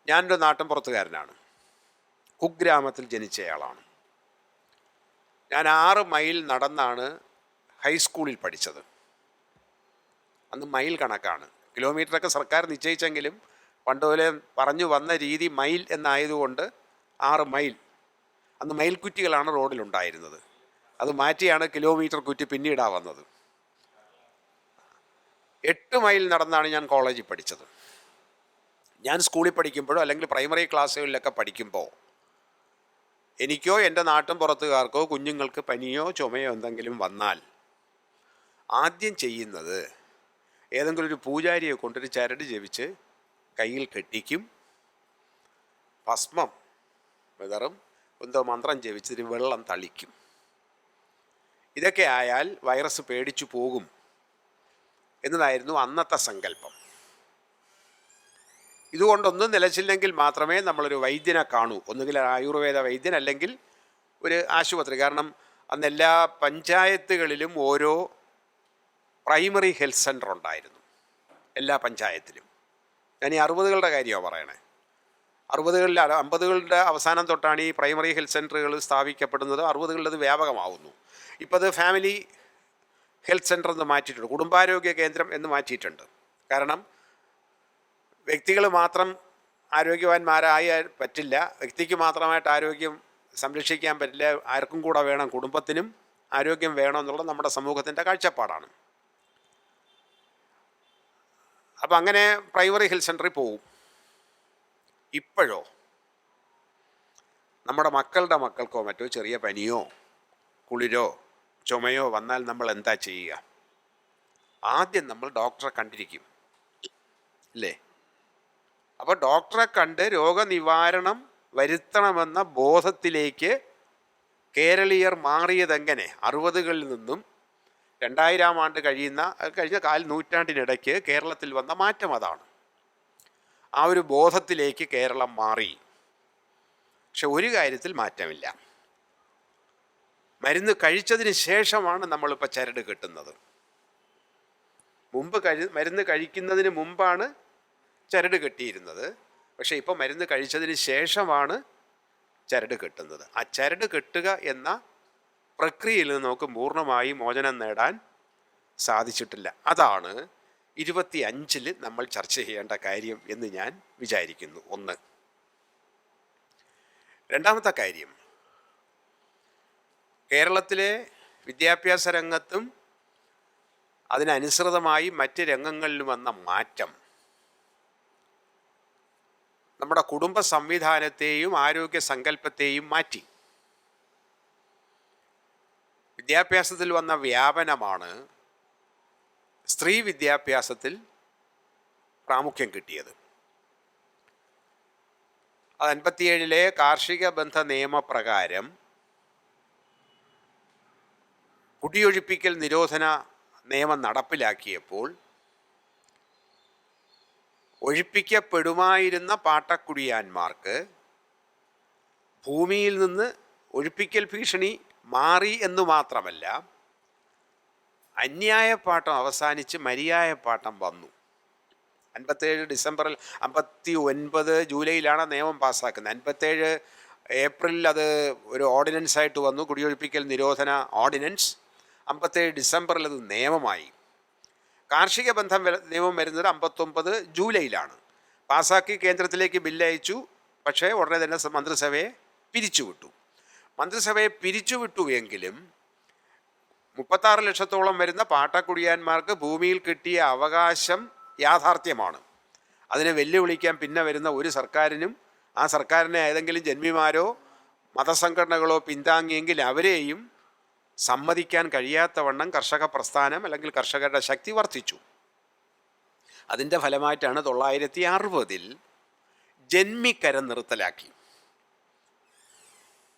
ഞാനൊരു നാട്ടിൻപുറത്തുകാരനാണ്. കുഗ്രാമത്തിൽ ജനിച്ചയാളാണ്. ഞാൻ 6 മൈൽ നടന്നാണ് ഹൈസ്കൂളിൽ പഠിച്ചത്. അന്ന് മൈൽ കണക്കാണ്. കിലോമീറ്ററൊക്കെ സർക്കാർ നിശ്ചയിച്ചെങ്കിലും പണ്ടുപോലെ പറഞ്ഞു വന്ന രീതി മൈൽ എന്നായതുകൊണ്ട് 6 മൈൽ. അന്ന് മൈൽ കുറ്റികളാണ് റോഡിലുണ്ടായിരുന്നത്. അത് മാറ്റിയാണ് കിലോമീറ്റർ കുറ്റി പിന്നീടാണ് വന്നത്. 8 മൈൽ നടന്നാണ് ഞാൻ കോളേജിൽ പഠിച്ചത്. ഞാൻ സ്കൂളിൽ പഠിക്കുമ്പോഴോ അല്ലെങ്കിൽ പ്രൈമറി ക്ലാസ്സുകളിലൊക്കെ പഠിക്കുമ്പോൾ എനിക്കോ എൻ്റെ നാട്ടിൻ പുറത്തുകാർക്കോ കുഞ്ഞുങ്ങൾക്ക് പനിയോ ചുമയോ എന്തെങ്കിലും വന്നാൽ ആദ്യം ചെയ്യുന്നത് ഏതെങ്കിലും ഒരു പൂജാരിയെ കൊണ്ടൊരു ചരട് ജപിച്ച് കയ്യിൽ കെട്ടിക്കും, ഭസ്മം വിതറും, എന്തോ മന്ത്രം ജപിച്ചിട്ട് വെള്ളം തളിക്കും. ഇതൊക്കെ ആയാൽ വൈറസ് പേടിച്ചു പോകും എന്നതായിരുന്നു അന്നത്തെ സങ്കല്പം. ഇതുകൊണ്ടൊന്നും നിലച്ചില്ലെങ്കിൽ മാത്രമേ നമ്മളൊരു വൈദ്യനെ കാണൂ, ഒന്നുകിൽ ആയുർവേദ വൈദ്യൻ അല്ലെങ്കിൽ ഒരു ആശുപത്രി. കാരണം അന്ന് എല്ലാ പഞ്ചായത്തുകളിലും ഓരോ പ്രൈമറി ഹെൽത്ത് സെൻ്റർ ഉണ്ടായിരുന്നു, എല്ലാ പഞ്ചായത്തിലും. ഞാൻ ഈ 60കളുടെ കാര്യമാണ് പറയണേ. 50കളുടെ അവസാനം തൊട്ടാണ് ഈ പ്രൈമറി ഹെൽത്ത് സെൻ്ററുകൾ സ്ഥാപിക്കപ്പെടുന്നത്. 60കളിൽ അത് വ്യാപകമാവുന്നു. ഇപ്പോൾ അത് ഫാമിലി ഹെൽത്ത് സെൻ്റർ എന്ന് മാറ്റിയിട്ടുണ്ട്, കുടുംബാരോഗ്യ കേന്ദ്രം എന്ന് മാറ്റിയിട്ടുണ്ട്. കാരണം വ്യക്തികൾ മാത്രം ആരോഗ്യവാന്മാരായാൽ പറ്റില്ല, വ്യക്തിക്ക് മാത്രമായിട്ട് ആരോഗ്യം സംരക്ഷിക്കാൻ പറ്റില്ല, ആർക്കും കൂടെ വേണം, കുടുംബത്തിനും ആരോഗ്യം വേണം എന്നുള്ളത് നമ്മുടെ സമൂഹത്തിൻ്റെ കാഴ്ചപ്പാടാണ്. അപ്പം അങ്ങനെ പ്രൈമറി ഹെൽത്ത് സെൻ്ററിൽ പോവും. ഇപ്പോഴോ നമ്മുടെ മക്കളുടെ മക്കൾക്കോ മറ്റോ ചെറിയ പനിയോ കുളിരോ ചുമയോ വന്നാൽ നമ്മൾ എന്താ ചെയ്യുക? ആദ്യം നമ്മൾ ഡോക്ടറെ കണ്ടിരിക്കും, അല്ലേ? അപ്പോൾ ഡോക്ടറെ കണ്ട് രോഗനിവാരണം വരുത്തണമെന്ന ബോധത്തിലേക്ക് കേരളീയർ മാറിയതെങ്ങനെ? 60കളിൽ നിന്നും 2000 ആണ്ട് കഴിഞ്ഞ കാൽ നൂറ്റാണ്ടിനിടയ്ക്ക് കേരളത്തിൽ വന്ന മാറ്റം അതാണ്. ആ ഒരു ബോധത്തിലേക്ക് കേരളം മാറി. പക്ഷെ ഒരു കാര്യത്തിൽ മാറ്റമില്ല. മരുന്ന് കഴിച്ചതിന് ശേഷമാണ് നമ്മളിപ്പോൾ ചരട് കെട്ടുന്നത്. മരുന്ന് കഴിക്കുന്നതിന് മുമ്പാണ് ചരട് കെട്ടിയിരുന്നത്. പക്ഷേ ഇപ്പോൾ മരുന്ന് കഴിച്ചതിന് ശേഷമാണ് ചരട് കെട്ടുന്നത്. ആ ചരട് കെട്ടുക എന്ന പ്രക്രിയയിൽ നിന്ന് നമുക്ക് പൂർണ്ണമായി മോചനം നേടാൻ സാധിച്ചിട്ടില്ല. അതാണ് 25-ൽ നമ്മൾ ചർച്ച ചെയ്യേണ്ട കാര്യം എന്ന് ഞാൻ വിചാരിക്കുന്നു. ഒന്ന്. രണ്ടാമത്തെ കാര്യം, കേരളത്തിലെ വിദ്യാഭ്യാസ രംഗത്തും അതിനനുസൃതമായി മറ്റ് രംഗങ്ങളിലും വന്ന മാറ്റം നമ്മുടെ കുടുംബ സംവിധാനത്തെയും ആരോഗ്യ സങ്കല്പത്തെയും മാറ്റി. വിദ്യാഭ്യാസത്തിൽ വന്ന വ്യാപനമാണ് സ്ത്രീ വിദ്യാഭ്യാസത്തിൽ പ്രാമുഖ്യം കിട്ടിയത്. അത് 57-ലെ കാർഷിക ബന്ധ നിയമപ്രകാരം കുടിയൊഴിപ്പിക്കൽ നിരോധന നിയമം നടപ്പിലാക്കിയപ്പോൾ ഒഴിപ്പിക്കപ്പെടുമായിരുന്ന പാട്ടക്കുടിയാന്മാർക്ക് ഭൂമിയിൽ നിന്ന് ഒഴിപ്പിക്കൽ ഭീഷണി മാറി എന്നു മാത്രമല്ല, അന്യായ പാട്ടം അവസാനിച്ച് മര്യായ പാട്ടം വന്നു. 57 ഡിസംബറിൽ 59 ജൂലൈയിലാണ് നിയമം പാസ്സാക്കുന്നത്. 57 ഏപ്രിലിൽ അത് ഒരു ഓർഡിനൻസായിട്ട് വന്നു, കുടിയൊഴിപ്പിക്കൽ നിരോധന ഓർഡിനൻസ്. 57 ഡിസംബറിൽ അത് നിയമമായി. കാർഷിക ബന്ധം നിയമം വരുന്നത് 59 ജൂലൈയിലാണ്. പാസ്സാക്കി കേന്ദ്രത്തിലേക്ക് ബില്ല് അയച്ചു. പക്ഷേ ഉടനെ തന്നെ മന്ത്രിസഭയെ പിരിച്ചുവിട്ടു. മന്ത്രിസഭയെ പിരിച്ചുവിട്ടു എങ്കിലും 36 ലക്ഷത്തോളം വരുന്ന പാട്ടക്കുടിയാന്മാർക്ക് ഭൂമിയിൽ കിട്ടിയ അവകാശം യാഥാർത്ഥ്യമാണ്. അതിനെ വെല്ലുവിളിക്കാൻ പിന്നെ വരുന്ന ഒരു സർക്കാരിനും, ആ സർക്കാരിനെ ഏതെങ്കിലും ജന്മിമാരോ മതസംഘടനകളോ പിന്താങ്ങിയെങ്കിൽ അവരെയും സമ്മതിക്കാൻ കഴിയാത്തവണ്ണം കർഷക പ്രസ്ഥാനം അല്ലെങ്കിൽ കർഷകരുടെ ശക്തി വർദ്ധിച്ചു. അതിൻ്റെ ഫലമായിട്ടാണ് 960-ൽ ജന്മിക്കരം നിർത്തലാക്കി.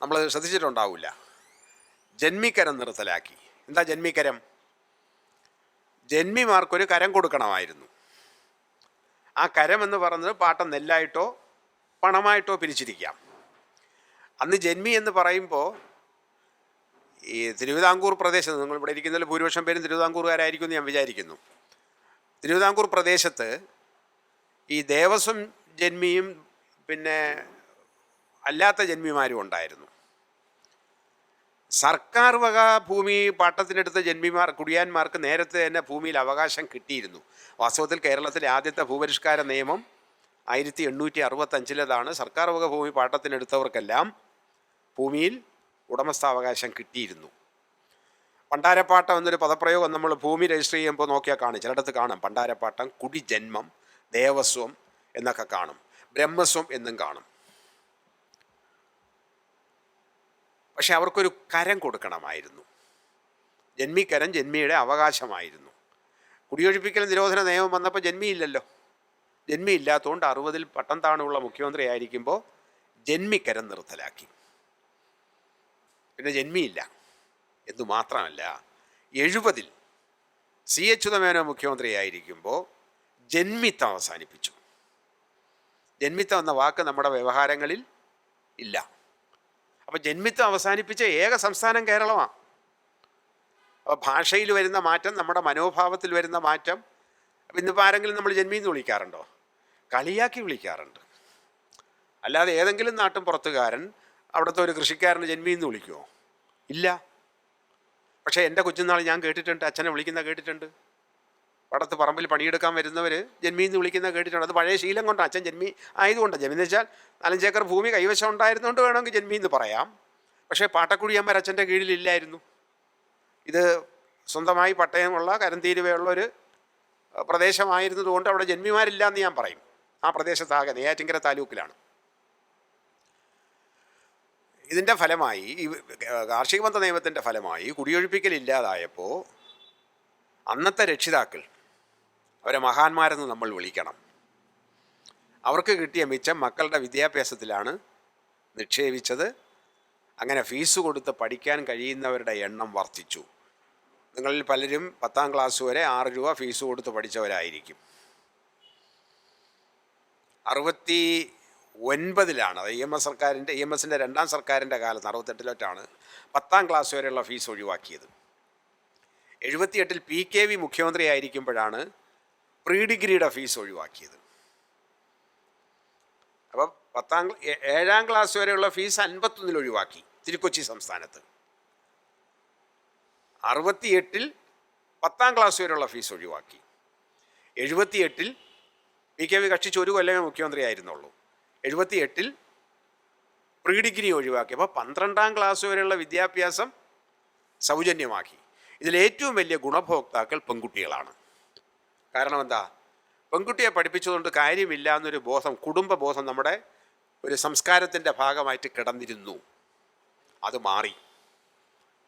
നമ്മൾ ശ്രദ്ധിച്ചിട്ടുണ്ടാവില്ല, ജന്മിക്കരം നിർത്തലാക്കി. എന്താ ജന്മിക്കരം? ജന്മിമാർക്കൊരു കരം കൊടുക്കണമായിരുന്നു. ആ കരം എന്ന് പറയുന്നത് പാട്ടം നെല്ലായിട്ടോ പണമായിട്ടോ പിരിച്ചിരിക്കാം. അന്ന് ജന്മി എന്ന് പറയുമ്പോൾ ഈ തിരുവിതാംകൂർ പ്രദേശത്ത്, നിങ്ങളിവിടെ ഇരിക്കുന്നതിൽ ഭൂരിപക്ഷം പേരും തിരുവിതാംകൂറുകാരായിരിക്കും എന്ന് ഞാൻ വിചാരിക്കുന്നു. തിരുവിതാംകൂർ പ്രദേശത്ത് ഈ ദേവസ്വം ജന്മിയും പിന്നെ അല്ലാത്ത ജന്മിമാരും ഉണ്ടായിരുന്നു. സർക്കാർ വക ഭൂമി പാട്ടത്തിനെടുത്ത കുടിയാന്മാർക്ക് നേരത്തെ തന്നെ ഭൂമിയിൽ അവകാശം കിട്ടിയിരുന്നു. വാസ്തവത്തിൽ കേരളത്തിലെ ആദ്യത്തെ ഭൂപരിഷ്കാര നിയമം 1865 സർക്കാർ വക ഭൂമി പാട്ടത്തിനെടുത്തവർക്കെല്ലാം ഭൂമിയിൽ ഉടമസ്ഥാവകാശം കിട്ടിയിരുന്നു. പണ്ടാരപ്പാട്ടം എന്നൊരു പദപ്രയോഗം നമ്മൾ ഭൂമി രജിസ്റ്റർ ചെയ്യുമ്പോൾ നോക്കിയാൽ കാണും. ചിലയിടത്ത് കാണും പണ്ടാരപ്പാട്ടം, കുടിജന്മം, ദേവസ്വം എന്നൊക്കെ കാണും, ബ്രഹ്മസ്വം എന്നും കാണും. പക്ഷെ അവർക്കൊരു കരം കൊടുക്കണമായിരുന്നു. ജന്മിക്കരം ജന്മിയുടെ അവകാശമായിരുന്നു. കുടിയൊഴിപ്പിക്കൽ നിരോധന നിയമം വന്നപ്പോൾ ജന്മിയില്ലല്ലോ. ജന്മിയില്ലാത്തതുകൊണ്ട് 60-ൽ പട്ടം താണുള്ള മുഖ്യമന്ത്രി ആയിരിക്കുമ്പോൾ ജന്മിക്കരം നിർത്തലാക്കി. പിന്നെ ജന്മിയില്ല എന്നു മാത്രമല്ല, 70-ൽ സി അച്യുതമേനോൻ മുഖ്യമന്ത്രിയായിരിക്കുമ്പോൾ ജന്മിത്തം അവസാനിപ്പിച്ചു. ജന്മിത്തം എന്ന വാക്ക് നമ്മുടെ വ്യവഹാരങ്ങളിൽ ഇല്ല. അപ്പോൾ ജന്മിത്തം അവസാനിപ്പിച്ച ഏക സംസ്ഥാനം കേരളമാണ്. അപ്പോൾ ഭാഷയിൽ വരുന്ന മാറ്റം, നമ്മുടെ മനോഭാവത്തിൽ വരുന്ന മാറ്റം. അപ്പം ഇന്നിപ്പോൾ ആരെങ്കിലും നമ്മൾ ജന്മിന്ന് വിളിക്കാറുണ്ടോ? കളിയാക്കി വിളിക്കാറുണ്ട്. അല്ലാതെ ഏതെങ്കിലും നാട്ടും പുറത്തുകാരൻ അവിടുത്തെ ഒരു കൃഷിക്കാരന് ജന്മിന്ന് വിളിക്കുമോ? ഇല്ല. പക്ഷേ എൻ്റെ കൊച്ചുനാൾ ഞാൻ കേട്ടിട്ടുണ്ട്, അച്ഛനെ വിളിക്കുന്ന കേട്ടിട്ടുണ്ട്. പടത്ത് പറമ്പിൽ പണിയെടുക്കാൻ വരുന്നവർ ജന്മിന്ന് വിളിക്കുന്ന കേട്ടിട്ടുണ്ട്. അത് പഴയ ശീലം കൊണ്ടാണ്. അച്ഛൻ ജന്മി ആയതുകൊണ്ടാണ്. ജന്മി എന്ന് വെച്ചാൽ 4-5 ഏക്കർ ഭൂമി കൈവശം ഉണ്ടായിരുന്നുകൊണ്ട് വേണമെങ്കിൽ ജന്മിന്ന് പറയാം. പക്ഷേ പാട്ടക്കുടിയന്മാർ അച്ഛൻ്റെ കീഴിലില്ലായിരുന്നു. ഇത് സ്വന്തമായി പട്ടയമുള്ള കരന്തീരുവയുള്ളൊരു പ്രദേശമായിരുന്നതുകൊണ്ട് അവിടെ ജന്മിമാരില്ല എന്ന് ഞാൻ പറയും. ആ പ്രദേശത്താകെ നെയ്യാറ്റിൻകര താലൂക്കിലാണ്. ഇതിൻ്റെ ഫലമായി, ഈ കാർഷിക ബന്ധ നിയമത്തിൻ്റെ ഫലമായി കുടിയൊഴിപ്പിക്കൽ ഇല്ലാതായപ്പോൾ അന്നത്തെ രക്ഷിതാക്കൾ, അവരെ മഹാന്മാരെന്ന് നമ്മൾ വിളിക്കണം, അവർക്ക് കിട്ടിയ മിച്ചം മക്കളുടെ വിദ്യാഭ്യാസത്തിലാണ് നിക്ഷേപിച്ചത്. അങ്ങനെ ഫീസ് കൊടുത്ത് പഠിക്കാൻ കഴിയുന്നവരുടെ എണ്ണം വർദ്ധിച്ചു. നിങ്ങളിൽ പലരും 10ാം ക്ലാസ് വരെ 6 രൂപ ഫീസ് കൊടുത്ത് പഠിച്ചവരായിരിക്കും. 69-ലാണ് EMSൻ്റെ 2ാം സർക്കാരിൻ്റെ കാലത്ത് 68-ലോട്ടാണ് 10ാം ക്ലാസ് വരെയുള്ള ഫീസ് ഒഴിവാക്കിയത്. 78-ൽ PKV മുഖ്യമന്ത്രി ആയിരിക്കുമ്പോഴാണ് പ്രീ ഡിഗ്രിയുടെ ഫീസ് ഒഴിവാക്കിയത്. അപ്പോൾ 7ാം ക്ലാസ് വരെയുള്ള ഫീസ് 51-ൽ ഒഴിവാക്കി തിരുക്കൊച്ചി സംസ്ഥാനത്ത്. 68-ൽ 10ാം ക്ലാസ് വരെയുള്ള ഫീസ് ഒഴിവാക്കി. 78-ൽ PKV കക്ഷിച്ച് 1 കൊല്ലമേ മുഖ്യമന്ത്രി ആയിരുന്നുള്ളൂ. 78-ൽ പ്രീ ഡിഗ്രി ഒഴിവാക്കി. അപ്പോൾ 12ാം ക്ലാസ് വരെയുള്ള വിദ്യാഭ്യാസം സൗജന്യമാക്കി. ഇതിലേറ്റവും വലിയ ഗുണഭോക്താക്കൾ പെൺകുട്ടികളാണ്. കാരണം എന്താ? പെൺകുട്ടിയെ പഠിപ്പിച്ചതുകൊണ്ട് കാര്യമില്ല എന്നൊരു ബോധം, കുടുംബബോധം നമ്മുടെ ഒരു സംസ്കാരത്തിൻ്റെ ഭാഗമായിട്ട് കിടന്നിരുന്നു. അത് മാറി.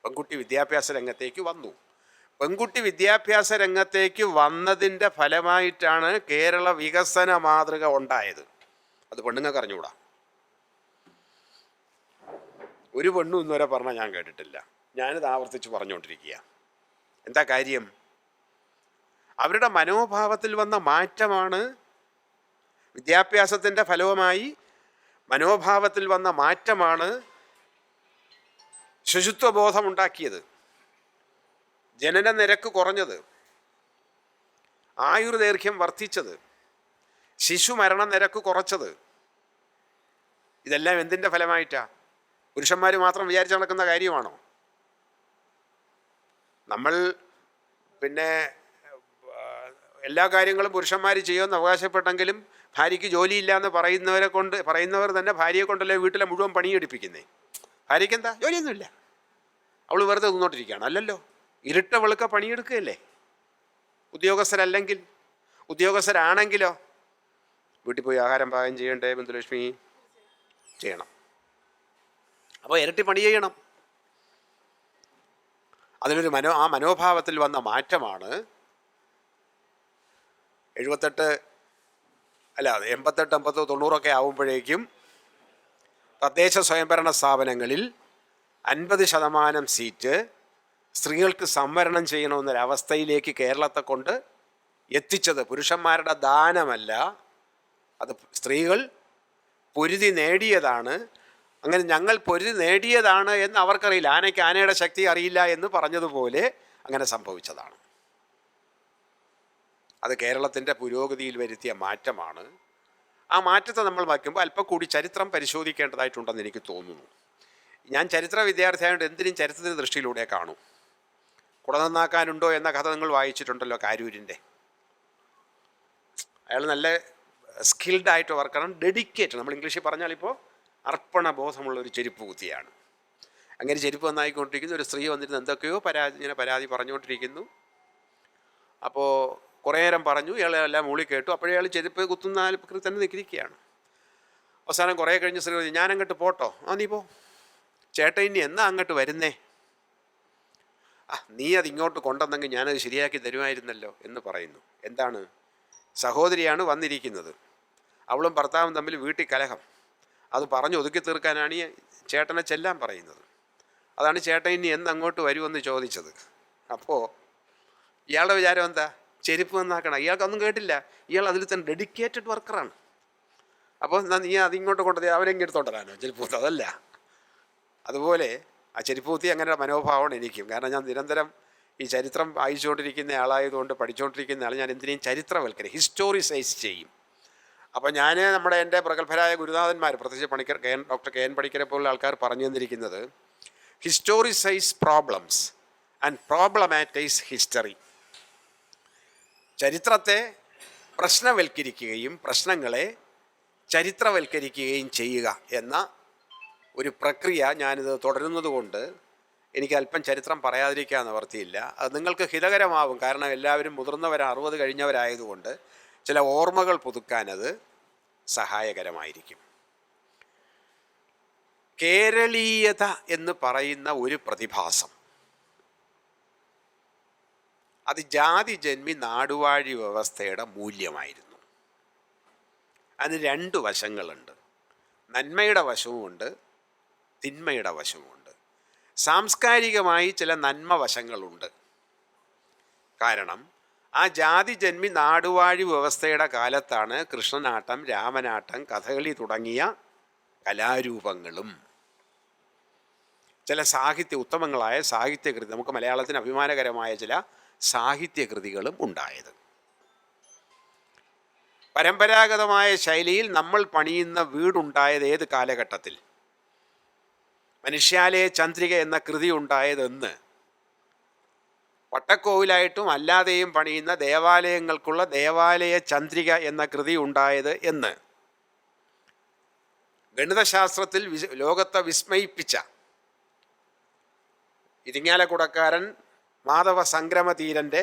പെൺകുട്ടി വിദ്യാഭ്യാസ രംഗത്തേക്ക് വന്നു. പെൺകുട്ടി വിദ്യാഭ്യാസ രംഗത്തേക്ക് വന്നതിൻ്റെ ഫലമായിട്ടാണ് കേരള വികസന മാതൃക ഉണ്ടായത്. അത് പെണ്ണുങ്ങൾക്ക് അറിഞ്ഞുകൂടാ. ഒരു പെണ്ണും ഇന്നുവരെ പറഞ്ഞാൽ ഞാൻ കേട്ടിട്ടില്ല. ഞാനിത് ആവർത്തിച്ച് പറഞ്ഞുകൊണ്ടിരിക്കുക. എന്താ കാര്യം? അവരുടെ മനോഭാവത്തിൽ വന്ന മാറ്റമാണ്, വിദ്യാഭ്യാസത്തിൻ്റെ ഫലവുമായി മനോഭാവത്തിൽ വന്ന മാറ്റമാണ് ശുചിത്വബോധമുണ്ടാക്കിയത്, ജനന നിരക്ക് കുറഞ്ഞത്, ആയുർദൈർഘ്യം വർദ്ധിച്ചത്, ശിശുമരണ നിരക്ക് കുറച്ചത്. ഇതെല്ലാം എന്തിൻ്റെ ഫലമായിട്ടാണ്? പുരുഷന്മാർ മാത്രം വിചാരിച്ച് നടക്കുന്ന കാര്യമാണോ? നമ്മൾ പിന്നെ എല്ലാ കാര്യങ്ങളും പുരുഷന്മാർ ചെയ്യുമെന്ന് അവകാശപ്പെട്ടെങ്കിലും ഭാര്യയ്ക്ക് ജോലിയില്ല എന്ന് പറയുന്നവർ തന്നെ ഭാര്യയെ കൊണ്ടല്ലേ വീട്ടിലെ മുഴുവൻ പണിയെടുപ്പിക്കുന്നേ. ഭാര്യയ്ക്ക് എന്താ ജോലിയൊന്നുമില്ല, അവൾ വെറുതെ നിന്നോണ്ടിരിക്കുകയാണ്? അല്ലല്ലോ, ഇരുട്ട വെളുക്ക പണിയെടുക്കുകയല്ലേ. ഉദ്യോഗസ്ഥരാണെങ്കിലോ വീട്ടിൽ പോയി ആഹാരം പാകം ചെയ്യണ്ടേ ബന്ധുലക്ഷ്മി? ചെയ്യണം. അപ്പോൾ ഇരട്ടി പണി ചെയ്യണം. അതിനൊരു ആ മനോഭാവത്തിൽ വന്ന മാറ്റമാണ് 88, 80, 90 ആവുമ്പോഴേക്കും തദ്ദേശ സ്വയംഭരണ സ്ഥാപനങ്ങളിൽ 50% സീറ്റ് സ്ത്രീകൾക്ക് സംവരണം ചെയ്യണമെന്നൊരവസ്ഥയിലേക്ക് കേരളത്തെ കൊണ്ട് എത്തിച്ചത്. പുരുഷന്മാരുടെ ദാനമല്ല, അത് സ്ത്രീകൾ പൊരുതി നേടിയതാണ്. അങ്ങനെ ഞങ്ങൾ പൊരുതി നേടിയതാണ് എന്ന് അവർക്കറിയില്ല. ആനയ്ക്ക് ആനയുടെ ശക്തി അറിയില്ല എന്ന് പറഞ്ഞതുപോലെ അങ്ങനെ സംഭവിച്ചതാണ്. അത് കേരളത്തിൻ്റെ പുരോഗതിയിൽ വരുത്തിയ മാറ്റമാണ്. ആ മാറ്റത്തെ നമ്മൾ വയ്ക്കുമ്പോൾ അല്പം കൂടി ചരിത്രം പരിശോധിക്കേണ്ടതായിട്ടുണ്ടെന്ന് എനിക്ക് തോന്നുന്നു. ഞാൻ ചരിത്ര വിദ്യാർത്ഥിയായതുകൊണ്ട് എന്തിനും ചരിത്രത്തിൻ്റെ ദൃഷ്ടിയിലൂടെ കാണും. കുട നന്നാക്കാനുണ്ടോ എന്ന കഥ നിങ്ങൾ വായിച്ചിട്ടുണ്ടല്ലോ, കാരൂരിൻ്റെ. അയാൾ നല്ല സ്കിൽഡായിട്ട് വർക്കാണ്, ഡെഡിക്കേറ്റഡ്. നമ്മൾ ഇംഗ്ലീഷിൽ പറഞ്ഞാൽ ഇപ്പോൾ അർപ്പണബോധമുള്ള ഒരു ചെരുപ്പ് കുത്തിയാണ്. അങ്ങനെ ചെരുപ്പ് നന്നായിക്കൊണ്ടിരിക്കുന്നു. ഒരു സ്ത്രീ വന്നിരുന്ന് എന്തൊക്കെയോ പരാതി പറഞ്ഞുകൊണ്ടിരിക്കുന്നു. അപ്പോൾ കുറേ നേരം പറഞ്ഞു, ഇയാളെല്ലാം മൂളി കേട്ടു. അപ്പോഴേ അയാൾ ചെരുപ്പ് കുത്തുന്ന ആൽപ്പക്കത്തിൽ തന്നെ നിൽക്കുകയാണ്. അവസാനം കുറേ കഴിഞ്ഞ് സ്ത്രീ പറഞ്ഞു, ഞാൻ അങ്ങോട്ട് പോട്ടോ? ആ, നീ പോ. ചേട്ടൻ ഇനി എന്നാ അങ്ങോട്ട് വരുന്നേ? നീ അത് ഇങ്ങോട്ട് കൊണ്ടുവന്നെങ്കിൽ ഞാനത് ശരിയാക്കി തരുമായിരുന്നല്ലോ എന്ന് പറയുന്നു. എന്താണ്? സഹോദരിയാണ് വന്നിരിക്കുന്നത്, അവളും ഭർത്താവും തമ്മിൽ വീട്ടിൽ കലഹം. അത് പറഞ്ഞ് ഒതുക്കി തീർക്കാനാണ് ഈ ചേട്ടനെ ചെല്ലാൻ പറയുന്നത്. അതാണ് ചേട്ടൻ ഇനി എന്ന് അങ്ങോട്ട് വരുമെന്ന് ചോദിച്ചത്. അപ്പോൾ ഇയാളുടെ വിചാരം എന്താ? ചെരുപ്പ് നന്നാക്കണം. ഇയാൾക്കൊന്നും കേട്ടില്ല. ഇയാൾ അതിൽ തന്നെ ഡെഡിക്കേറ്റഡ് വർക്കറാണ്. അപ്പോൾ നീ അതിങ്ങോട്ട് കൊണ്ടുപോയി അവരെങ്കിലും എടുത്തോണ്ടരാനോ ചെരുപ്പ് കുത്തി? അതല്ല. അതുപോലെ ആ ചെരുപ്പ് കുത്തി അങ്ങനെ മനോഭാവമാണ് എനിക്കും. കാരണം ഞാൻ നിരന്തരം ഈ ചരിത്രം വായിച്ചുകൊണ്ടിരിക്കുന്ന ആളായതുകൊണ്ട്, പഠിച്ചുകൊണ്ടിരിക്കുന്ന ആൾ, ഞാൻ എന്തിനേയും ചരിത്രവൽക്കരണം, ഹിസ്റ്റോറിസൈസ് ചെയ്യും. അപ്പോൾ ഞാൻ എൻ്റെ പ്രഗത്ഭരായ ഗുരുനാഥന്മാർ, പ്രത്യേകിച്ച് ഡോക്ടർ കെ എൻ പണിക്കരെ പോലുള്ള ആൾക്കാർ പറഞ്ഞു തന്നിരിക്കുന്നത്, ഹിസ്റ്റോറിസൈസ് പ്രോബ്ലംസ് ആൻഡ് പ്രോബ്ലമാറ്റൈസ് ഹിസ്റ്ററി. ചരിത്രത്തെ പ്രശ്നവൽക്കരിക്കുകയും പ്രശ്നങ്ങളെ ചരിത്രവൽക്കരിക്കുകയും ചെയ്യുക എന്ന ഒരു പ്രക്രിയ ഞാനിത് തുടരുന്നത് കൊണ്ട് എനിക്ക് അല്പം ചരിത്രം പറയാതിരിക്കാൻ നിവർത്തിയില്ല. അത് നിങ്ങൾക്ക് ഹിതകരമാവും. കാരണം എല്ലാവരും മുതിർന്നവർ, 60 കഴിഞ്ഞവരായതുകൊണ്ട് ചില ഓർമ്മകൾ പുതുക്കാനത് സഹായകരമായിരിക്കും. കേരളീയത എന്ന് പറയുന്ന ഒരു പ്രതിഭാസം, അത് ജാതി ജന്മി നാടുവാഴി വ്യവസ്ഥയുടെ മൂല്യമായിരുന്നു. അതിന് 2 വശങ്ങളുണ്ട്. നന്മയുടെ വശവുമുണ്ട്, തിന്മയുടെ വശവുമുണ്ട്. സാംസ്കാരികമായി ചില നന്മ വശങ്ങളുണ്ട്. കാരണം ആ ജാതി ജന്മി നാടുവാഴി വ്യവസ്ഥയുടെ കാലത്താണ് കൃഷ്ണനാട്ടം, രാമനാട്ടം, കഥകളി തുടങ്ങിയ കലാരൂപങ്ങളും ചില ഉത്തമങ്ങളായ സാഹിത്യകൃതി, നമുക്ക് മലയാളത്തിന് അഭിമാനകരമായ ചില സാഹിത്യകൃതികളും ഉണ്ടായത്. പരമ്പരാഗതമായ ശൈലിയിൽ നമ്മൾ പണിയുന്ന വീടുണ്ടായത് ഏത് കാലഘട്ടത്തിൽ? മനുഷ്യാലയ ചന്ദ്രിക എന്ന കൃതി ഉണ്ടായതെന്ന്? വട്ടക്കോവിലായിട്ടും അല്ലാതെയും പണിയുന്ന ദേവാലയങ്ങൾക്കുള്ള ദേവാലയ ചന്ദ്രിക എന്ന കൃതി ഉണ്ടായത് എന്ന്? ഗണിതശാസ്ത്രത്തിൽ ലോകത്തെ വിസ്മയിപ്പിച്ച ഇരിങ്ങാലക്കുടക്കാരൻ മാധവ സംക്രമതീരൻ്റെ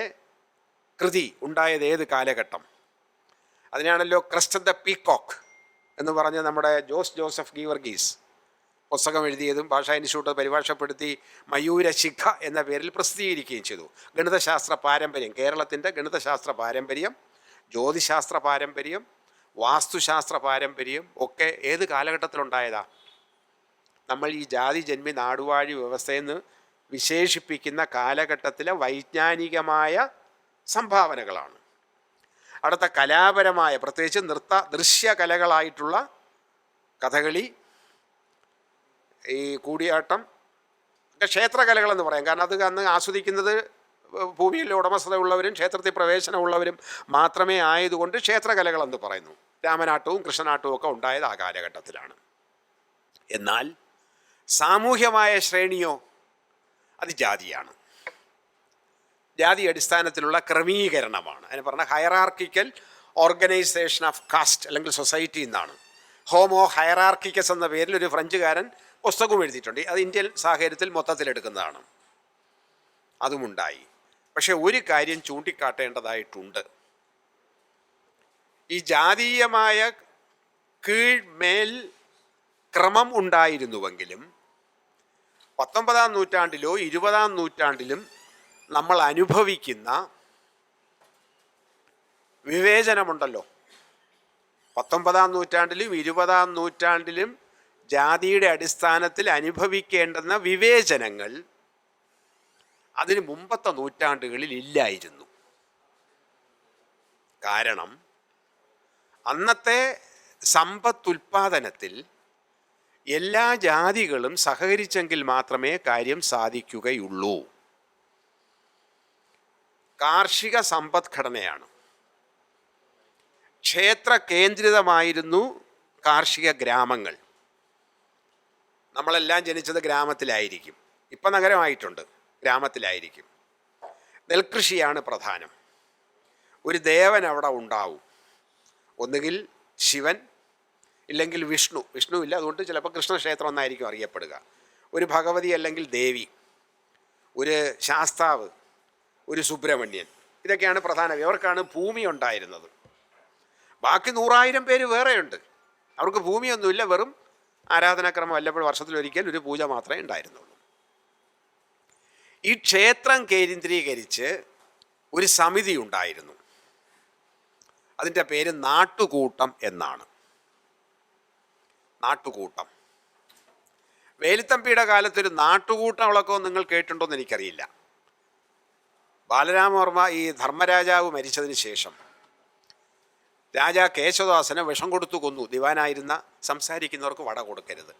കൃതി ഉണ്ടായത് ഏത് കാലഘട്ടം? അതിനാണല്ലോ ക്രസ്റ്റ് ദ പീകോക്ക് എന്ന് പറഞ്ഞ് നമ്മുടെ ജോസഫ് ഗീവർഗീസ് പുസ്തകം എഴുതിയതും ഭാഷാ ഇൻസ്റ്റിറ്റ്യൂട്ട് പരിഭാഷപ്പെടുത്തി മയൂരശിഖ എന്ന പേരിൽ പ്രസിദ്ധീകരിക്കുകയും ചെയ്തു. ഗണിതശാസ്ത്ര പാരമ്പര്യം, കേരളത്തിൻ്റെ ഗണിതശാസ്ത്ര പാരമ്പര്യം, ജ്യോതിശാസ്ത്ര പാരമ്പര്യം, വാസ്തുശാസ്ത്ര പാരമ്പര്യം ഒക്കെ ഏത് കാലഘട്ടത്തിലുണ്ടായതാ? നമ്മൾ ഈ ജാതി ജന്മി നാടുവാഴി വ്യവസ്ഥയെന്ന് വിശേഷിപ്പിക്കുന്ന കാലഘട്ടത്തിലെ വൈജ്ഞാനികമായ സംഭാവനകളാണ്. അടുത്ത കലാപരമായ, പ്രത്യേകിച്ച് ദൃശ്യകലകളായിട്ടുള്ള കഥകളി, ഈ കൂടിയാട്ടം ഒക്കെ ക്ഷേത്രകലകളെന്ന് പറയാം. കാരണം അത് അന്ന് ആസ്വദിക്കുന്നത് ഭൂമിയിൽ ഉടമസ്ഥതയുള്ളവരും ക്ഷേത്രത്തിൽ പ്രവേശനമുള്ളവരും മാത്രമേ ആയതുകൊണ്ട് ക്ഷേത്രകലകളെന്ന് പറയുന്നു. രാമനാട്ടവും കൃഷ്ണനാട്ടവും ഒക്കെ ഉണ്ടായത് ആ കാലഘട്ടത്തിലാണ്. എന്നാൽ സാമൂഹ്യമായ ശ്രേണിയോ? അത് ജാതിയാണ്. ജാതി അടിസ്ഥാനത്തിലുള്ള ക്രമീകരണമാണ്. അതിന് പറഞ്ഞ ഹയറാർക്കിക്കൽ ഓർഗനൈസേഷൻ ഓഫ് കാസ്റ്റ് അല്ലെങ്കിൽ സൊസൈറ്റി എന്നാണ്. ഹോമോ ഹയറാർക്കിക്കസ് എന്ന പേരിൽ ഒരു ഫ്രഞ്ചുകാരൻ പുസ്തകവും എഴുതിയിട്ടുണ്ട്. അത് ഇന്ത്യൻ സാഹചര്യത്തിൽ മൊത്തത്തിലെടുക്കുന്നതാണ്. അതുമുണ്ടായി. പക്ഷെ ഒരു കാര്യം ചൂണ്ടിക്കാട്ടേണ്ടതായിട്ടുണ്ട്. ഈ ജാതീയമായ കീഴ്മേൽ ക്രമം ഉണ്ടായിരുന്നുവെങ്കിലും 19-ാം നൂറ്റാണ്ടിലോ 20-ാം നൂറ്റാണ്ടിലും നമ്മൾ അനുഭവിക്കുന്ന വിവേചനമുണ്ടല്ലോ. 19-ാം നൂറ്റാണ്ടിലും 20-ാം നൂറ്റാണ്ടിലും ജാതിയുടെ അടിസ്ഥാനത്തിൽ അനുഭവിക്കേണ്ടുന്ന വിവേചനങ്ങൾ അതിന് മുമ്പത്തെ നൂറ്റാണ്ടുകളിൽ ഇല്ലായിരുന്നു. കാരണം അന്നത്തെ സമ്പത്തുൽപാദനത്തിൽ എല്ലാ ജാതികളും സഹകരിച്ചെങ്കിൽ മാത്രമേ കാര്യം സാധിക്കുകയുള്ളൂ. കാർഷിക സമ്പദ്ഘടനയാണ്. ക്ഷേത്ര കേന്ദ്രിതമായിരുന്നു കാർഷിക ഗ്രാമങ്ങൾ. നമ്മളെല്ലാം ജനിച്ചത് ഗ്രാമത്തിലായിരിക്കും, ഇപ്പം നഗരമായിട്ടുണ്ട്, ഗ്രാമത്തിലായിരിക്കും. നെൽകൃഷിയാണ് പ്രധാനം. ഒരു ദേവൻ അവിടെ ഉണ്ടാവും, ഒന്നുകിൽ ശിവൻ ഇല്ലെങ്കിൽ വിഷ്ണു. വിഷ്ണു ഇല്ല, അതുകൊണ്ട് ചിലപ്പോൾ കൃഷ്ണക്ഷേത്രം എന്നായിരിക്കും അറിയപ്പെടുക. ഒരു ഭഗവതി അല്ലെങ്കിൽ ദേവി, ഒരു ശാസ്താവ്, ഒരു സുബ്രഹ്മണ്യൻ. ഇതൊക്കെയാണ് പ്രധാനം. ഇവർക്കാണ് ഭൂമി ഉണ്ടായിരുന്നത്. ബാക്കി 100,000 പേര് വേറെയുണ്ട്, അവർക്ക് ഭൂമിയൊന്നുമില്ല, വെറും ആരാധനാക്രമം വല്ലപ്പോഴും വർഷത്തിലൊരിക്കൽ ഒരു പൂജ മാത്രമേ ഉണ്ടായിരുന്നുള്ളൂ. ഈ ക്ഷേത്രം കേന്ദ്രീകരിച്ച് ഒരു സമിതി ഉണ്ടായിരുന്നു. അതിൻ്റെ പേര് നാട്ടുകൂട്ടം എന്നാണ്. നാട്ടുകൂട്ടം. വേലുത്തമ്പിയുടെ കാലത്തൊരു നാട്ടുകൂട്ടങ്ങളൊക്കെ നിങ്ങൾ കേട്ടിട്ടുണ്ടോ എന്ന് എനിക്കറിയില്ല. ബാലരാമവർമ്മ ഈ ധർമ്മരാജാവ് മരിച്ചതിന് ശേഷം രാജാ കേശവദാസനെ വിഷം കൊടുത്തു കൊന്നു. ദിവാനായിരുന്ന സംസാരിക്കുന്നവർക്ക് വട കൊടുക്കരുത്,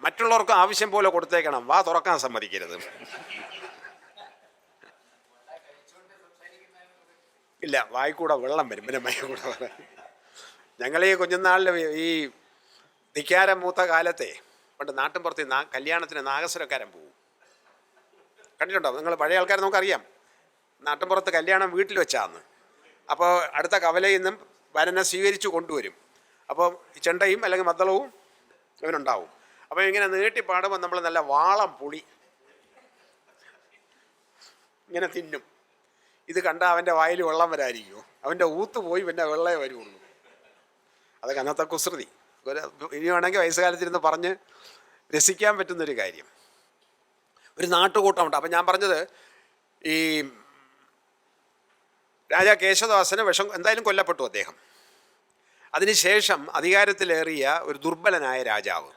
മറ്റുള്ളവർക്ക് ആവശ്യം പോലെ കൊടുത്തേക്കണം, വാ തുറക്കാൻ സമ്മതിക്കരുത്. ഇല്ല, വായിക്കൂടെ വെള്ളം വരും, പിന്നെ മയക്കൂടെ വരാൻ. ഞങ്ങളീ കുഞ്ഞുനാളിൽ ഈ ധിക്കാരം മൂത്ത കാലത്തെ പണ്ട് നാട്ടിൻപുറത്ത് കല്യാണത്തിന് നാഗസ്വരക്കാരൻ പോകും. കണ്ടിട്ടുണ്ടോ നിങ്ങൾ? പഴയ ആൾക്കാർ നമുക്കറിയാം. നാട്ടിൻപുറത്ത് കല്യാണം വീട്ടിൽ വെച്ചാന്ന്. അപ്പോൾ അടുത്ത കവലയിൽ നിന്നും വരനെ സ്വീകരിച്ചു കൊണ്ടുവരും. അപ്പോൾ ചെണ്ടയും അല്ലെങ്കിൽ മദ്ദളവും ഇവനുണ്ടാവും. അപ്പോൾ ഇങ്ങനെ നീട്ടി പാടുമ്പോൾ നമ്മൾ നല്ല വാളം പുളി ഇങ്ങനെ തിന്നും. ഇത് കണ്ട അവൻ്റെ വായിൽ വെള്ളം വരാതിരിക്കുമോ? അവൻ്റെ ഊത്ത് പോയി പിന്നെ വെള്ളമേ വരുള്ളൂ. അതൊക്കെ അന്നത്തെ കുസൃതി. ഇനി വേണമെങ്കിൽ വയസ്സുകാലത്തിരുന്ന് പറഞ്ഞ് രസിക്കാൻ പറ്റുന്നൊരു കാര്യം. ഒരു നാട്ടുകൂട്ടമുണ്ട്. അപ്പം ഞാൻ പറഞ്ഞത്, ഈ രാജാ കേശവദാസന് വിഷം എന്തായാലും കൊല്ലപ്പെട്ടു അദ്ദേഹം. അതിനുശേഷം അധികാരത്തിലേറിയ ഒരു ദുർബലനായ രാജാവ്,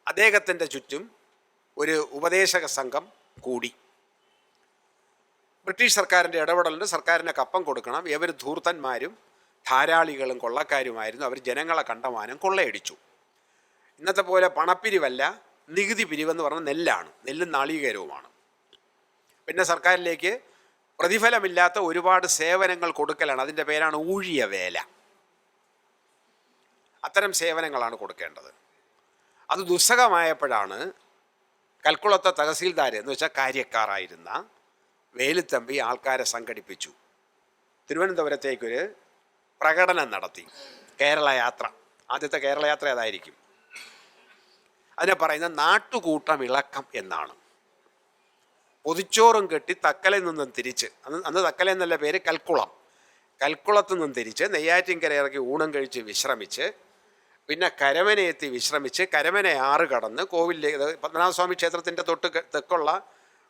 അദ്ദേഹത്തിൻ്റെ ചുറ്റും ഒരു ഉപദേശക സംഘം കൂടി. ബ്രിട്ടീഷ് സർക്കാരിൻ്റെ ഇടപെടലിന് സർക്കാരിന് കപ്പം കൊടുക്കണം. ഇവർ ധൂർത്തന്മാരും ധാരാളികളും കൊള്ളക്കാരുമായിരുന്നു. അവർ ജനങ്ങളെ കണ്ടമാനം കൊള്ളയടിച്ചു. ഇന്നത്തെ പോലെ പണപ്പിരിവല്ല, നികുതി പിരിവെന്ന് പറഞ്ഞാൽ നെല്ലാണ്, നെല്ലും നാളികേരവുമാണ്. പിന്നെ സർക്കാരിലേക്ക് പ്രതിഫലമില്ലാത്ത ഒരുപാട് സേവനങ്ങൾ കൊടുക്കലാണ്. അതിൻ്റെ പേരാണ് ഊഴിയ വേല. അത്തരം സേവനങ്ങളാണ് കൊടുക്കേണ്ടത്. അത് ദുസ്സഹമായപ്പോഴാണ് കൽക്കുളത്തെ തഹസീൽദാർ എന്ന് വെച്ചാൽ കാര്യക്കാരായിരുന്ന വേലുത്തമ്പി ആൾക്കാരെ സംഘടിപ്പിച്ചു. തിരുവനന്തപുരത്തേക്കൊരു പ്രകടനം നടത്തി. കേരള യാത്ര, ആദ്യത്തെ കേരള യാത്ര അതായിരിക്കും. അതിനെ പറയുന്നത് നാട്ടുകൂട്ടം ഇളക്കം എന്നാണ്. പൊതിച്ചോറും കെട്ടി തക്കലയിൽ നിന്നും തിരിച്ച്, അന്ന് തക്കല എന്നല്ല പേര്, കൽക്കുളത്തു നിന്നും തിരിച്ച് നെയ്യാറ്റിൻകര ഇറക്കി ഊണം കഴിച്ച് വിശ്രമിച്ച്, പിന്നെ കരമനയെത്തി വിശ്രമിച്ച് കരമന ആറ് കടന്ന് കോവിലേക്ക്, പത്മനാഭസ്വാമി ക്ഷേത്രത്തിൻ്റെ തൊട്ട് തെക്കുള്ള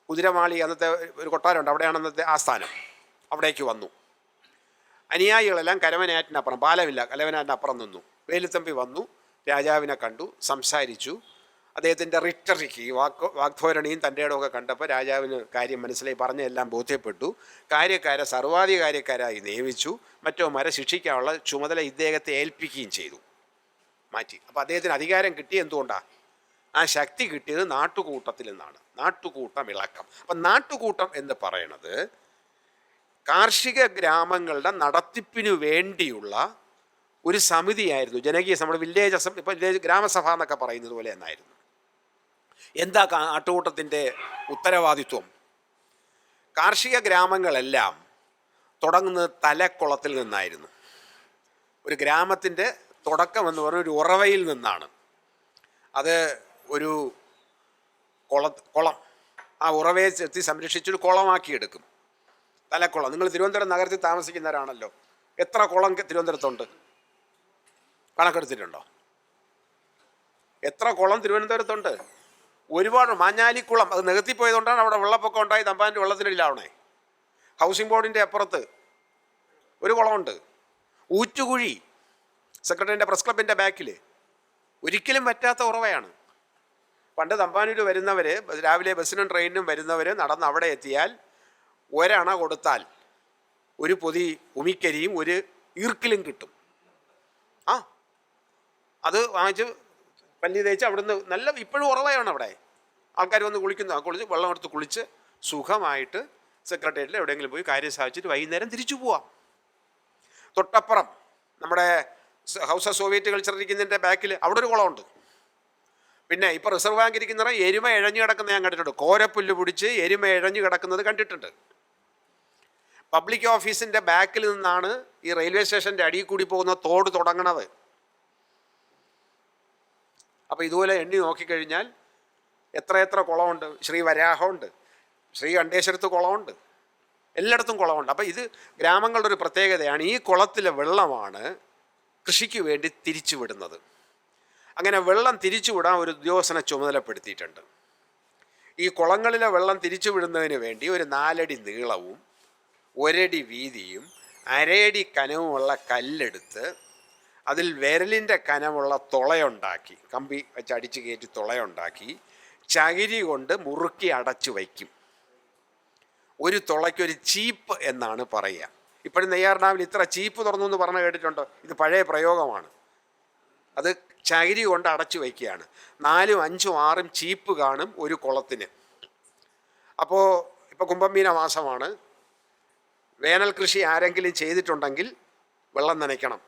കുതിരമാളി അന്നത്തെ ഒരു കൊട്ടാരമുണ്ട്, അവിടെയാണ് അന്നത്തെ ആസ്ഥാനം, അവിടേക്ക് വന്നു. അനുയായികളെല്ലാം കരമനയാറ്റിനപ്പുറം, പാലമില്ല, കലവനാറ്റിനപ്പുറം നിന്നു. വേലുത്തമ്പി വന്നു, രാജാവിനെ കണ്ടു, സംസാരിച്ചു. അദ്ദേഹത്തിൻ്റെ റിറ്ററിക്ക് വാഗ്ധോരണിയും തൻ്റെ ഇടമൊക്കെ കണ്ടപ്പോൾ രാജാവിന് കാര്യം മനസ്സിലായി, പറഞ്ഞെല്ലാം ബോധ്യപ്പെട്ടു. കാര്യക്കാരെ സർവാധികാര്യക്കാരായി നിയമിച്ചു. മറ്റോമാരെ ശിക്ഷിക്കാനുള്ള ചുമതല ഇദ്ദേഹത്തെ ഏൽപ്പിക്കുകയും ചെയ്തു, മാറ്റി. അപ്പോൾ അദ്ദേഹത്തിന് അധികാരം കിട്ടിയത് എന്തുകൊണ്ടാണ്? ആ ശക്തി കിട്ടിയത് നാട്ടുകൂട്ടത്തിൽ നിന്നാണ്. നാട്ടുകൂട്ടം ഇളക്കം. അപ്പം നാട്ടുകൂട്ടം എന്ന് പറയുന്നത് കാർഷിക ഗ്രാമങ്ങളുടെ നടത്തിപ്പിനു വേണ്ടിയുള്ള ഒരു സമിതിയായിരുന്നു. ജനകീയ നമ്മുടെ വില്ലേജ് ഇപ്പോൾ വില്ലേജ് ഗ്രാമസഭ എന്നൊക്കെ പറയുന്നത് പോലെ എന്നായിരുന്നു. എന്താ നാട്ടുകൂട്ടത്തിൻ്റെ ഉത്തരവാദിത്വം? കാർഷിക ഗ്രാമങ്ങളെല്ലാം തുടങ്ങുന്നത് തലക്കുളത്തിൽ നിന്നായിരുന്നു. ഒരു ഗ്രാമത്തിൻ്റെ തുടക്കം എന്ന് പറഞ്ഞ ഒരു ഉറവയിൽ നിന്നാണ്. അത് ഒരു കുളം, ആ ഉറവയെ എത്തി സംരക്ഷിച്ചൊരു കുളമാക്കിയെടുക്കും. തലക്കുളം. നിങ്ങൾ തിരുവനന്തപുരം നഗരത്തിൽ താമസിക്കുന്നവരാണല്ലോ, എത്ര കുളം തിരുവനന്തപുരത്തുണ്ട്? കണക്കെടുത്തിട്ടുണ്ടോ? എത്ര കുളം തിരുവനന്തപുരത്തുണ്ട്? ഒരുപാട്. മാഞ്ഞാലിക്കുളം, അത് നികത്തിപ്പോയതുകൊണ്ടാണ് അവിടെ വെള്ളപ്പൊക്കം ഉണ്ടായി തമ്പാൻ്റെ വെള്ളത്തിനില്ലാവണേ. ഹൗസിംഗ് ബോർഡിൻ്റെ അപ്പുറത്ത് ഒരു കുളമുണ്ട്. ഊറ്റുകുഴി, സെക്രട്ടറിൻ്റെ പ്രസ് ക്ലബിൻ്റെ ബാക്കിൽ, ഒരിക്കലും പറ്റാത്ത ഉറവയാണ്. പണ്ട് തമ്പാനൂർ വരുന്നവർ, രാവിലെ ബസ്സിനും ട്രെയിനിനും വരുന്നവർ നടന്ന് അവിടെ എത്തിയാൽ ഒരണ കൊടുത്താൽ ഒരു പൊതി ഉമിക്കരിയും ഒരു ഈർക്കിലും കിട്ടും. അത് വാങ്ങിച്ച് പല്ലി തേച്ച് അവിടുന്ന് ഇപ്പോഴും ഉറവയാണ് അവിടെ. ആൾക്കാർ വന്ന് കുളിക്കുന്നു, കുളിച്ച് വെള്ളം എടുത്ത് കുളിച്ച് സുഖമായിട്ട് സെക്രട്ടേറിയറ്റിൽ എവിടെയെങ്കിലും പോയി കാര്യം സാധിച്ചിട്ട് വൈകുന്നേരം തിരിച്ചു പോവാം. തൊട്ടപ്പുറം നമ്മുടെ ഹൗസ് ഓഫ് സോവിയറ്റ് കൾച്ചർ ഇരിക്കുന്നതിൻ്റെ ബാക്കിൽ അവിടെ ഒരു കുളമുണ്ട്. പിന്നെ ഇപ്പോൾ റിസർവ് ബാങ്ക് ഇരിക്കുന്ന എരുമ ഇഴഞ്ഞു കിടക്കുന്നത് ഞാൻ കണ്ടിട്ടുണ്ട്. കോരപ്പുല്ല് പിടിച്ച് എരുമ ഇഴഞ്ഞു കിടക്കുന്നത് കണ്ടിട്ടുണ്ട്. പബ്ലിക് ഓഫീസിൻ്റെ ബാക്കിൽ നിന്നാണ് ഈ റെയിൽവേ സ്റ്റേഷൻ്റെ അടിയിൽ കൂടി പോകുന്ന തോട് തുടങ്ങണത്. അപ്പോൾ ഇതുപോലെ എണ്ണി നോക്കിക്കഴിഞ്ഞാൽ എത്ര കുളമുണ്ട്. ശ്രീ വരാഹമുണ്ട്, ശ്രീ കണ്ഠേശ്വരത്ത് കുളമുണ്ട്, എല്ലായിടത്തും കുളമുണ്ട്. അപ്പോൾ ഇത് ഗ്രാമങ്ങളുടെ ഒരു പ്രത്യേകതയാണ്. ഈ കുളത്തിലെ വെള്ളമാണ് കൃഷിക്ക് വേണ്ടി തിരിച്ചു വിടുന്നത്. അങ്ങനെ വെള്ളം തിരിച്ചുവിടാൻ ഒരു ഉദ്യോഗസ്ഥനെ ചുമതലപ്പെടുത്തിയിട്ടുണ്ട്. ഈ കുളങ്ങളിലെ വെള്ളം തിരിച്ചു വിടുന്നതിന് വേണ്ടി ഒരു 4 അടി നീളവും 1 അടി വീതിയും 1/2 അടി കനവുമുള്ള കല്ലെടുത്ത് അതിൽ വിരലിൻ്റെ കനമുള്ള തുളയുണ്ടാക്കി, കമ്പി വെച്ച് അടിച്ച് കയറ്റി തുളയുണ്ടാക്കി ചകിരി കൊണ്ട് മുറുക്കി അടച്ചു വയ്ക്കും. ഒരു തുളയ്ക്കൊരു ചീപ്പ് എന്നാണ് പറയുക. ഇപ്പോഴും നെയ്യാർഡാമിൽ ഇത്ര ചീപ്പ് തുറന്നു എന്ന് പറഞ്ഞ് കേട്ടിട്ടുണ്ടോ? ഇത് പഴയ പ്രയോഗമാണ്. അത് ചകിരി കൊണ്ട് അടച്ചു വയ്ക്കുകയാണ്. 4, 5, 6 ചീപ്പ് കാണും ഒരു കുളത്തിന്. അപ്പോൾ ഇപ്പോൾ കുംഭമീന മാസമാണ്. വേനൽ കൃഷി ആരെങ്കിലും ചെയ്തിട്ടുണ്ടെങ്കിൽ വെള്ളം നനയ്ക്കണം.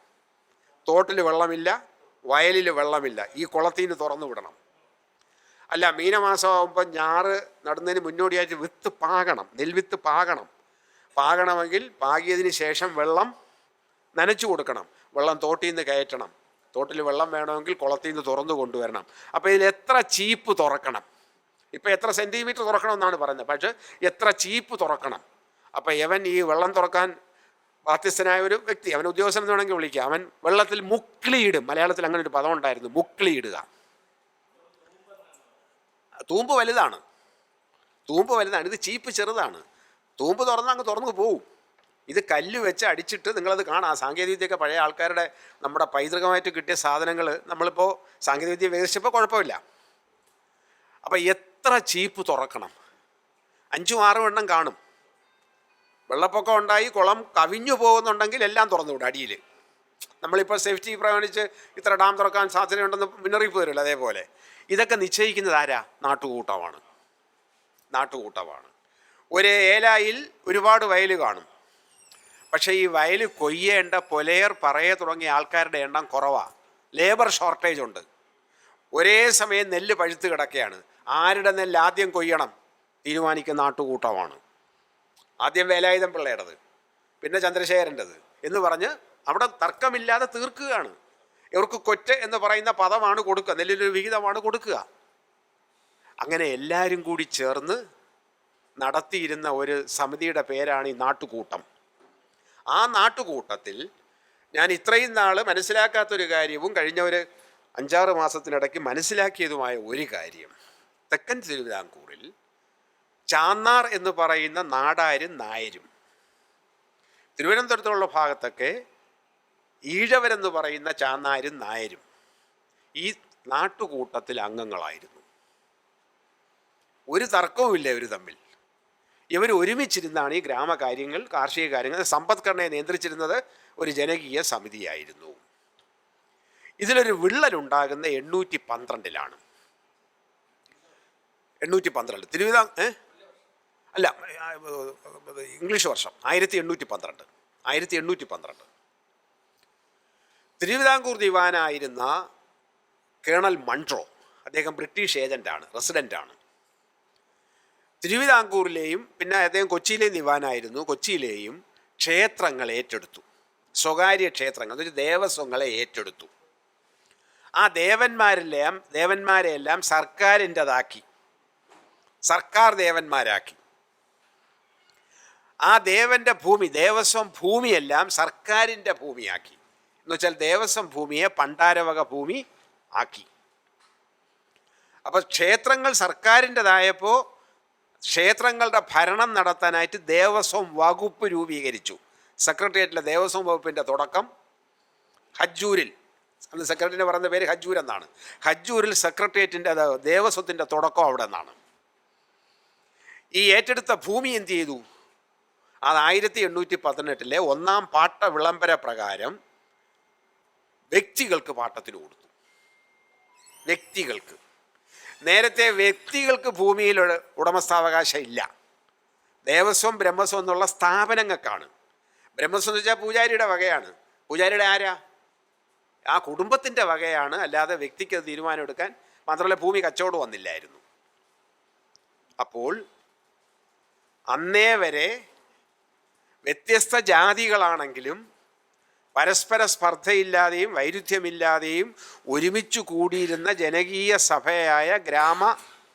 തോട്ടിൽ വെള്ളമില്ല, വയലിൽ വെള്ളമില്ല, ഈ കുളത്തിൽ നിന്ന് തുറന്നു വിടണം. അല്ല, മീനമാസമാകുമ്പോൾ ഞാറ് നടുന്നതിന് മുന്നോടിയായിട്ട് വിത്ത് പാകണം, നെൽവിത്ത് പാകണമെങ്കിൽ പാകിയതിന് ശേഷം വെള്ളം നനച്ചു കൊടുക്കണം. വെള്ളം തോട്ടിൽ നിന്ന് കയറ്റണം. തോട്ടിൽ വെള്ളം വേണമെങ്കിൽ കുളത്തിൽ നിന്ന് തുറന്നു കൊണ്ടുവരണം. അപ്പോൾ ഇതിൽ എത്ര ചീപ്പ് തുറക്കണം, ഇപ്പോൾ എത്ര സെൻറ്റിമീറ്റർ തുറക്കണം എന്നാണ് പറയുന്നത്, പക്ഷേ എത്ര ചീപ്പ് തുറക്കണം. അപ്പോൾ ഇവൻ ഈ വെള്ളം തുറക്കാൻ ബാധ്യസ്ഥനായ ഒരു വ്യക്തി, അവൻ ഉദ്യോഗസ്ഥൻ എന്ന് വേണമെങ്കിൽ വിളിക്കുക, അവൻ വെള്ളത്തിൽ മുക്കിളിയിടും. മലയാളത്തിൽ അങ്ങനെ ഒരു പദം ഉണ്ടായിരുന്നു, മുക്കിളിയിടുക. തൂമ്പ് വലുതാണ്, ഇത് ചീപ്പ് ചെറുതാണ്. തൂമ്പ് തുറന്ന് അങ്ങ് തുറന്നു പോവും. ഇത് കല്ല് വെച്ച് അടിച്ചിട്ട് നിങ്ങളത് കാണാം. സാങ്കേതികവിദ്യയൊക്കെ പഴയ ആൾക്കാരുടെ നമ്മുടെ പൈതൃകമായിട്ട് കിട്ടിയ സാധനങ്ങൾ നമ്മളിപ്പോൾ സാങ്കേതികവിദ്യ വികസിച്ചപ്പോൾ കുഴപ്പമില്ല. അപ്പോൾ എത്ര ചീപ്പ് തുറക്കണം? 5, 6 എണ്ണം കാണും. വെള്ളപ്പൊക്കം ഉണ്ടായി കുളം കവിഞ്ഞു പോകുന്നുണ്ടെങ്കിൽ എല്ലാം തുറന്നുവിടും അടിയിൽ. നമ്മളിപ്പോൾ സേഫ്റ്റി പ്രമാണിച്ച് ഇത്ര ഡാം തുറക്കാൻ സാധ്യതയുണ്ടെന്ന് മുന്നറിയിപ്പ് തരുമല്ലോ, അതേപോലെ ഇതൊക്കെ നിശ്ചയിക്കുന്നത് ആരാ? നാട്ടുകൂട്ടമാണ്. ഒരു ഏലായിൽ ഒരുപാട് വയൽ കാണും. പക്ഷേ ഈ വയൽ കൊയ്യേണ്ട പൊലയർ പറയെ തുടങ്ങിയ ആൾക്കാരുടെ എണ്ണം കുറവാണ്. ലേബർ ഷോർട്ടേജ് ഉണ്ട്. ഒരേ സമയം നെല്ല് പഴുത്ത് കിടക്കുകയാണ്. ആരുടെ നെല്ല് ആദ്യം കൊയ്യണം തീരുമാനിക്കുന്ന നാട്ടുകൂട്ടമാണ്. ആദ്യം വേലായുധം പിള്ളയുടേത്, പിന്നെ ചന്ദ്രശേഖരൻ്റെത് എന്ന് പറഞ്ഞ് അവിടെ തർക്കമില്ലാതെ തീർക്കുകയാണ്. ഇവർക്ക് കൊറ്റ് എന്ന് പറയുന്ന പദമാണ് കൊടുക്കുക, നെല്ലിനൊരു വിഹിതമാണ് കൊടുക്കുക. അങ്ങനെ എല്ലാവരും കൂടി ചേർന്ന് നടത്തിയിരുന്ന ഒരു സമിതിയുടെ പേരാണ് ഈ നാട്ടുകൂട്ടം. ആ നാട്ടുകൂട്ടത്തിൽ ഞാൻ ഇത്രയും നാൾ മനസ്സിലാക്കാത്തൊരു കാര്യവും കഴിഞ്ഞ ഒരു 5-6 മാസത്തിനിടയ്ക്ക് മനസ്സിലാക്കിയതുമായ ഒരു കാര്യം, തെക്കൻ തിരുവിതാംകൂറിൽ ചാന്നാർ എന്ന് പറയുന്ന നാടാരും നായരും, തിരുവനന്തപുരത്തുള്ള ഭാഗത്തൊക്കെ ഈഴവരെന്ന് പറയുന്ന ചാന്നാരും നായരും ഈ നാട്ടുകൂട്ടത്തിൽ അംഗങ്ങളായിരുന്നു. ഒരു തർക്കവുമില്ല ഇവർ തമ്മിൽ. ഇവർ ഒരുമിച്ചിരുന്നാണ് ഈ ഗ്രാമകാര്യങ്ങൾ, കാർഷിക കാര്യങ്ങൾ, സമ്പദ്ഘടനയെ നിയന്ത്രിച്ചിരുന്നത് ഒരു ജനകീയ സമിതിയായിരുന്നു. ഇതിലൊരു വിള്ളലുണ്ടാകുന്ന 812 അല്ല, ഇംഗ്ലീഷ് വർഷം 1812. തിരുവിതാംകൂർ ദിവാനായിരുന്ന കേണൽ മൺട്രോ, അദ്ദേഹം ബ്രിട്ടീഷ് ഏജൻ്റാണ്, റെസിഡൻ്റാണ്. തിരുവിതാംകൂറിലെയും പിന്നെ അദ്ദേഹം കൊച്ചിയിലെയും ദിവാനായിരുന്നു. കൊച്ചിയിലെയും ക്ഷേത്രങ്ങൾ ഏറ്റെടുത്തു, സ്വകാര്യ ക്ഷേത്രങ്ങൾ, അതൊരു ദേവസ്വങ്ങളെ ഏറ്റെടുത്തു. ആ ദേവന്മാരെയെല്ലാം സർക്കാരിൻ്റെതാക്കി, സർക്കാർ ദേവന്മാരാക്കി. ആ ദേവൻ്റെ ഭൂമി, ദേവസ്വം ഭൂമിയെല്ലാം സർക്കാരിൻ്റെ ഭൂമിയാക്കി. എന്നുവെച്ചാൽ ദേവസ്വം ഭൂമിയെ പണ്ടാരവക ഭൂമി ആക്കി. അപ്പോൾ ക്ഷേത്രങ്ങൾ സർക്കാരിൻ്റെതായപ്പോൾ ക്ഷേത്രങ്ങളുടെ ഭരണം നടത്താനായിട്ട് ദേവസ്വം വകുപ്പ് രൂപീകരിച്ചു. സെക്രട്ടേറിയറ്റിലെ ദേവസ്വം വകുപ്പിൻ്റെ തുടക്കം ഹജ്ജൂരിൽ, അന്ന് സെക്രട്ടറിൻ്റെ പറയുന്ന പേര് ഹജ്ജൂർ എന്നാണ്. ഹജ്ജൂരിൽ സെക്രട്ടേറിയറ്റിൻ്റെ ദേവസ്വത്തിൻ്റെ തുടക്കം അവിടെ നിന്നാണ്. ഈ ഏറ്റെടുത്ത ഭൂമി എന്ത് ചെയ്തു? അത് 1818 1-ാം പാട്ട വിളംബര പ്രകാരം വ്യക്തികൾക്ക് പാട്ടത്തിന് കൊടുത്തു. വ്യക്തികൾക്ക്. നേരത്തെ വ്യക്തികൾക്ക് ഭൂമിയിൽ ഉടമസ്ഥാവകാശം ഇല്ല. ദേവസ്വം ബ്രഹ്മസ്വം എന്നുള്ള സ്ഥാപനങ്ങൾക്കാണ്. ബ്രഹ്മസ്വം എന്ന് വെച്ചാൽ പൂജാരിയുടെ വകയാണ്. പൂജാരിയുടെ ആരാ? ആ കുടുംബത്തിൻ്റെ വകയാണ്, അല്ലാതെ വ്യക്തിക്ക് തീരുമാനം എടുക്കാൻ. മാത്രമല്ല ഭൂമി കച്ചവടം വന്നില്ലായിരുന്നു. അപ്പോൾ അന്നേ വരെ വ്യത്യസ്ത ജാതികളാണെങ്കിലും പരസ്പര സ്പർദ്ധയില്ലാതെയും വൈരുദ്ധ്യമില്ലാതെയും ഒരുമിച്ച് കൂടിയിരുന്ന ജനകീയ സഭയായ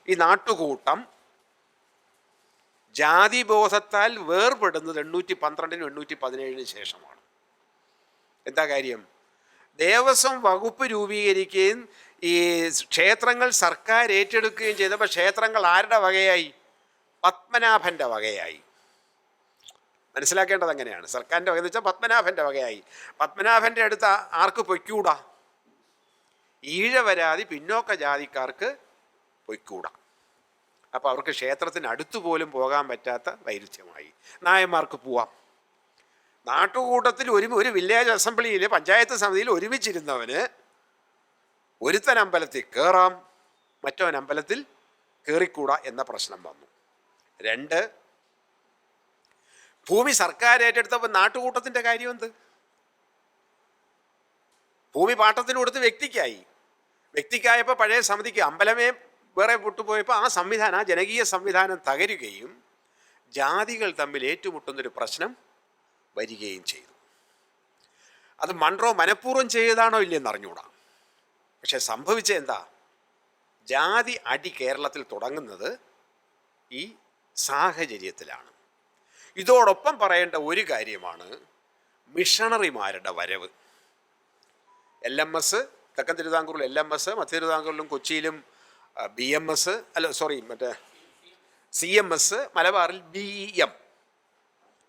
ഈ നാട്ടുകൂട്ടം ജാതിബോധത്താൽ വേർപെടുന്നത് 812 817 ശേഷമാണ്. എന്താ കാര്യം? ദേവസ്വം വകുപ്പ് രൂപീകരിക്കുകയും ഈ ക്ഷേത്രങ്ങൾ സർക്കാർ ഏറ്റെടുക്കുകയും ചെയ്തപ്പോൾ ക്ഷേത്രങ്ങൾ ആരുടെ വകയായി? പത്മനാഭൻ്റെ വകയായി. മനസ്സിലാക്കേണ്ടത് അങ്ങനെയാണ്. സർക്കാരിൻ്റെ വകയെന്ന് വെച്ചാൽ പത്മനാഭൻ്റെ വകയായി. പത്മനാഭൻ്റെ അടുത്ത് ആർക്ക് പൊയ്ക്കൂടാ? ഈഴവരാതി പിന്നോക്ക ജാതിക്കാർക്ക് പൊയ്ക്കൂടാ. അപ്പോൾ അവർക്ക് ക്ഷേത്രത്തിന് അടുത്തു പോലും പോകാൻ പറ്റാത്ത വൈരുദ്ധ്യമായി. നായന്മാർക്ക് പോവാം. നാട്ടുകൂട്ടത്തിൽ ഒരു വില്ലേജ് അസംബ്ലിയിൽ പഞ്ചായത്ത് സമിതിയിൽ ഒരുമിച്ചിരുന്നവന് ഒരുത്തൻ അമ്പലത്തിൽ കയറാം, മറ്റവൻ അമ്പലത്തിൽ കയറിക്കൂടാ എന്ന പ്രശ്നം വന്നു. 2, ഭൂമി സർക്കാർ ഏറ്റെടുത്തപ്പോൾ നാട്ടുകൂട്ടത്തിൻ്റെ കാര്യം എന്ത്? ഭൂമി പാട്ടത്തിന് കൊടുത്ത് വ്യക്തിക്കായപ്പോൾ പഴയ സമിതിക്ക് അമ്പലമേ വേറെ വിട്ടുപോയപ്പോൾ ആ ജനകീയ സംവിധാനം തകരുകയും ജാതികൾ തമ്മിൽ ഏറ്റുമുട്ടുന്നൊരു പ്രശ്നം വരികയും ചെയ്തു. അത് മൺട്രോ മനഃപൂർവ്വം ചെയ്തതാണോ ഇല്ലെന്ന് അറിഞ്ഞുകൂടാ. പക്ഷെ സംഭവിച്ചത് എന്താ? ജാതി അടി കേരളത്തിൽ തുടങ്ങുന്നത് ഈ സാഹചര്യത്തിലാണ്. ഇതോടൊപ്പം പറയേണ്ട ഒരു കാര്യമാണ് മിഷണറിമാരുടെ വരവ്. LMS, തെക്കൻ തിരുവിതാംകൂറിൽ LMS, മധ്യ തിരുവിതാംകൂറിലും കൊച്ചിയിലും BMS, CMS, മലബാറിൽ BEM,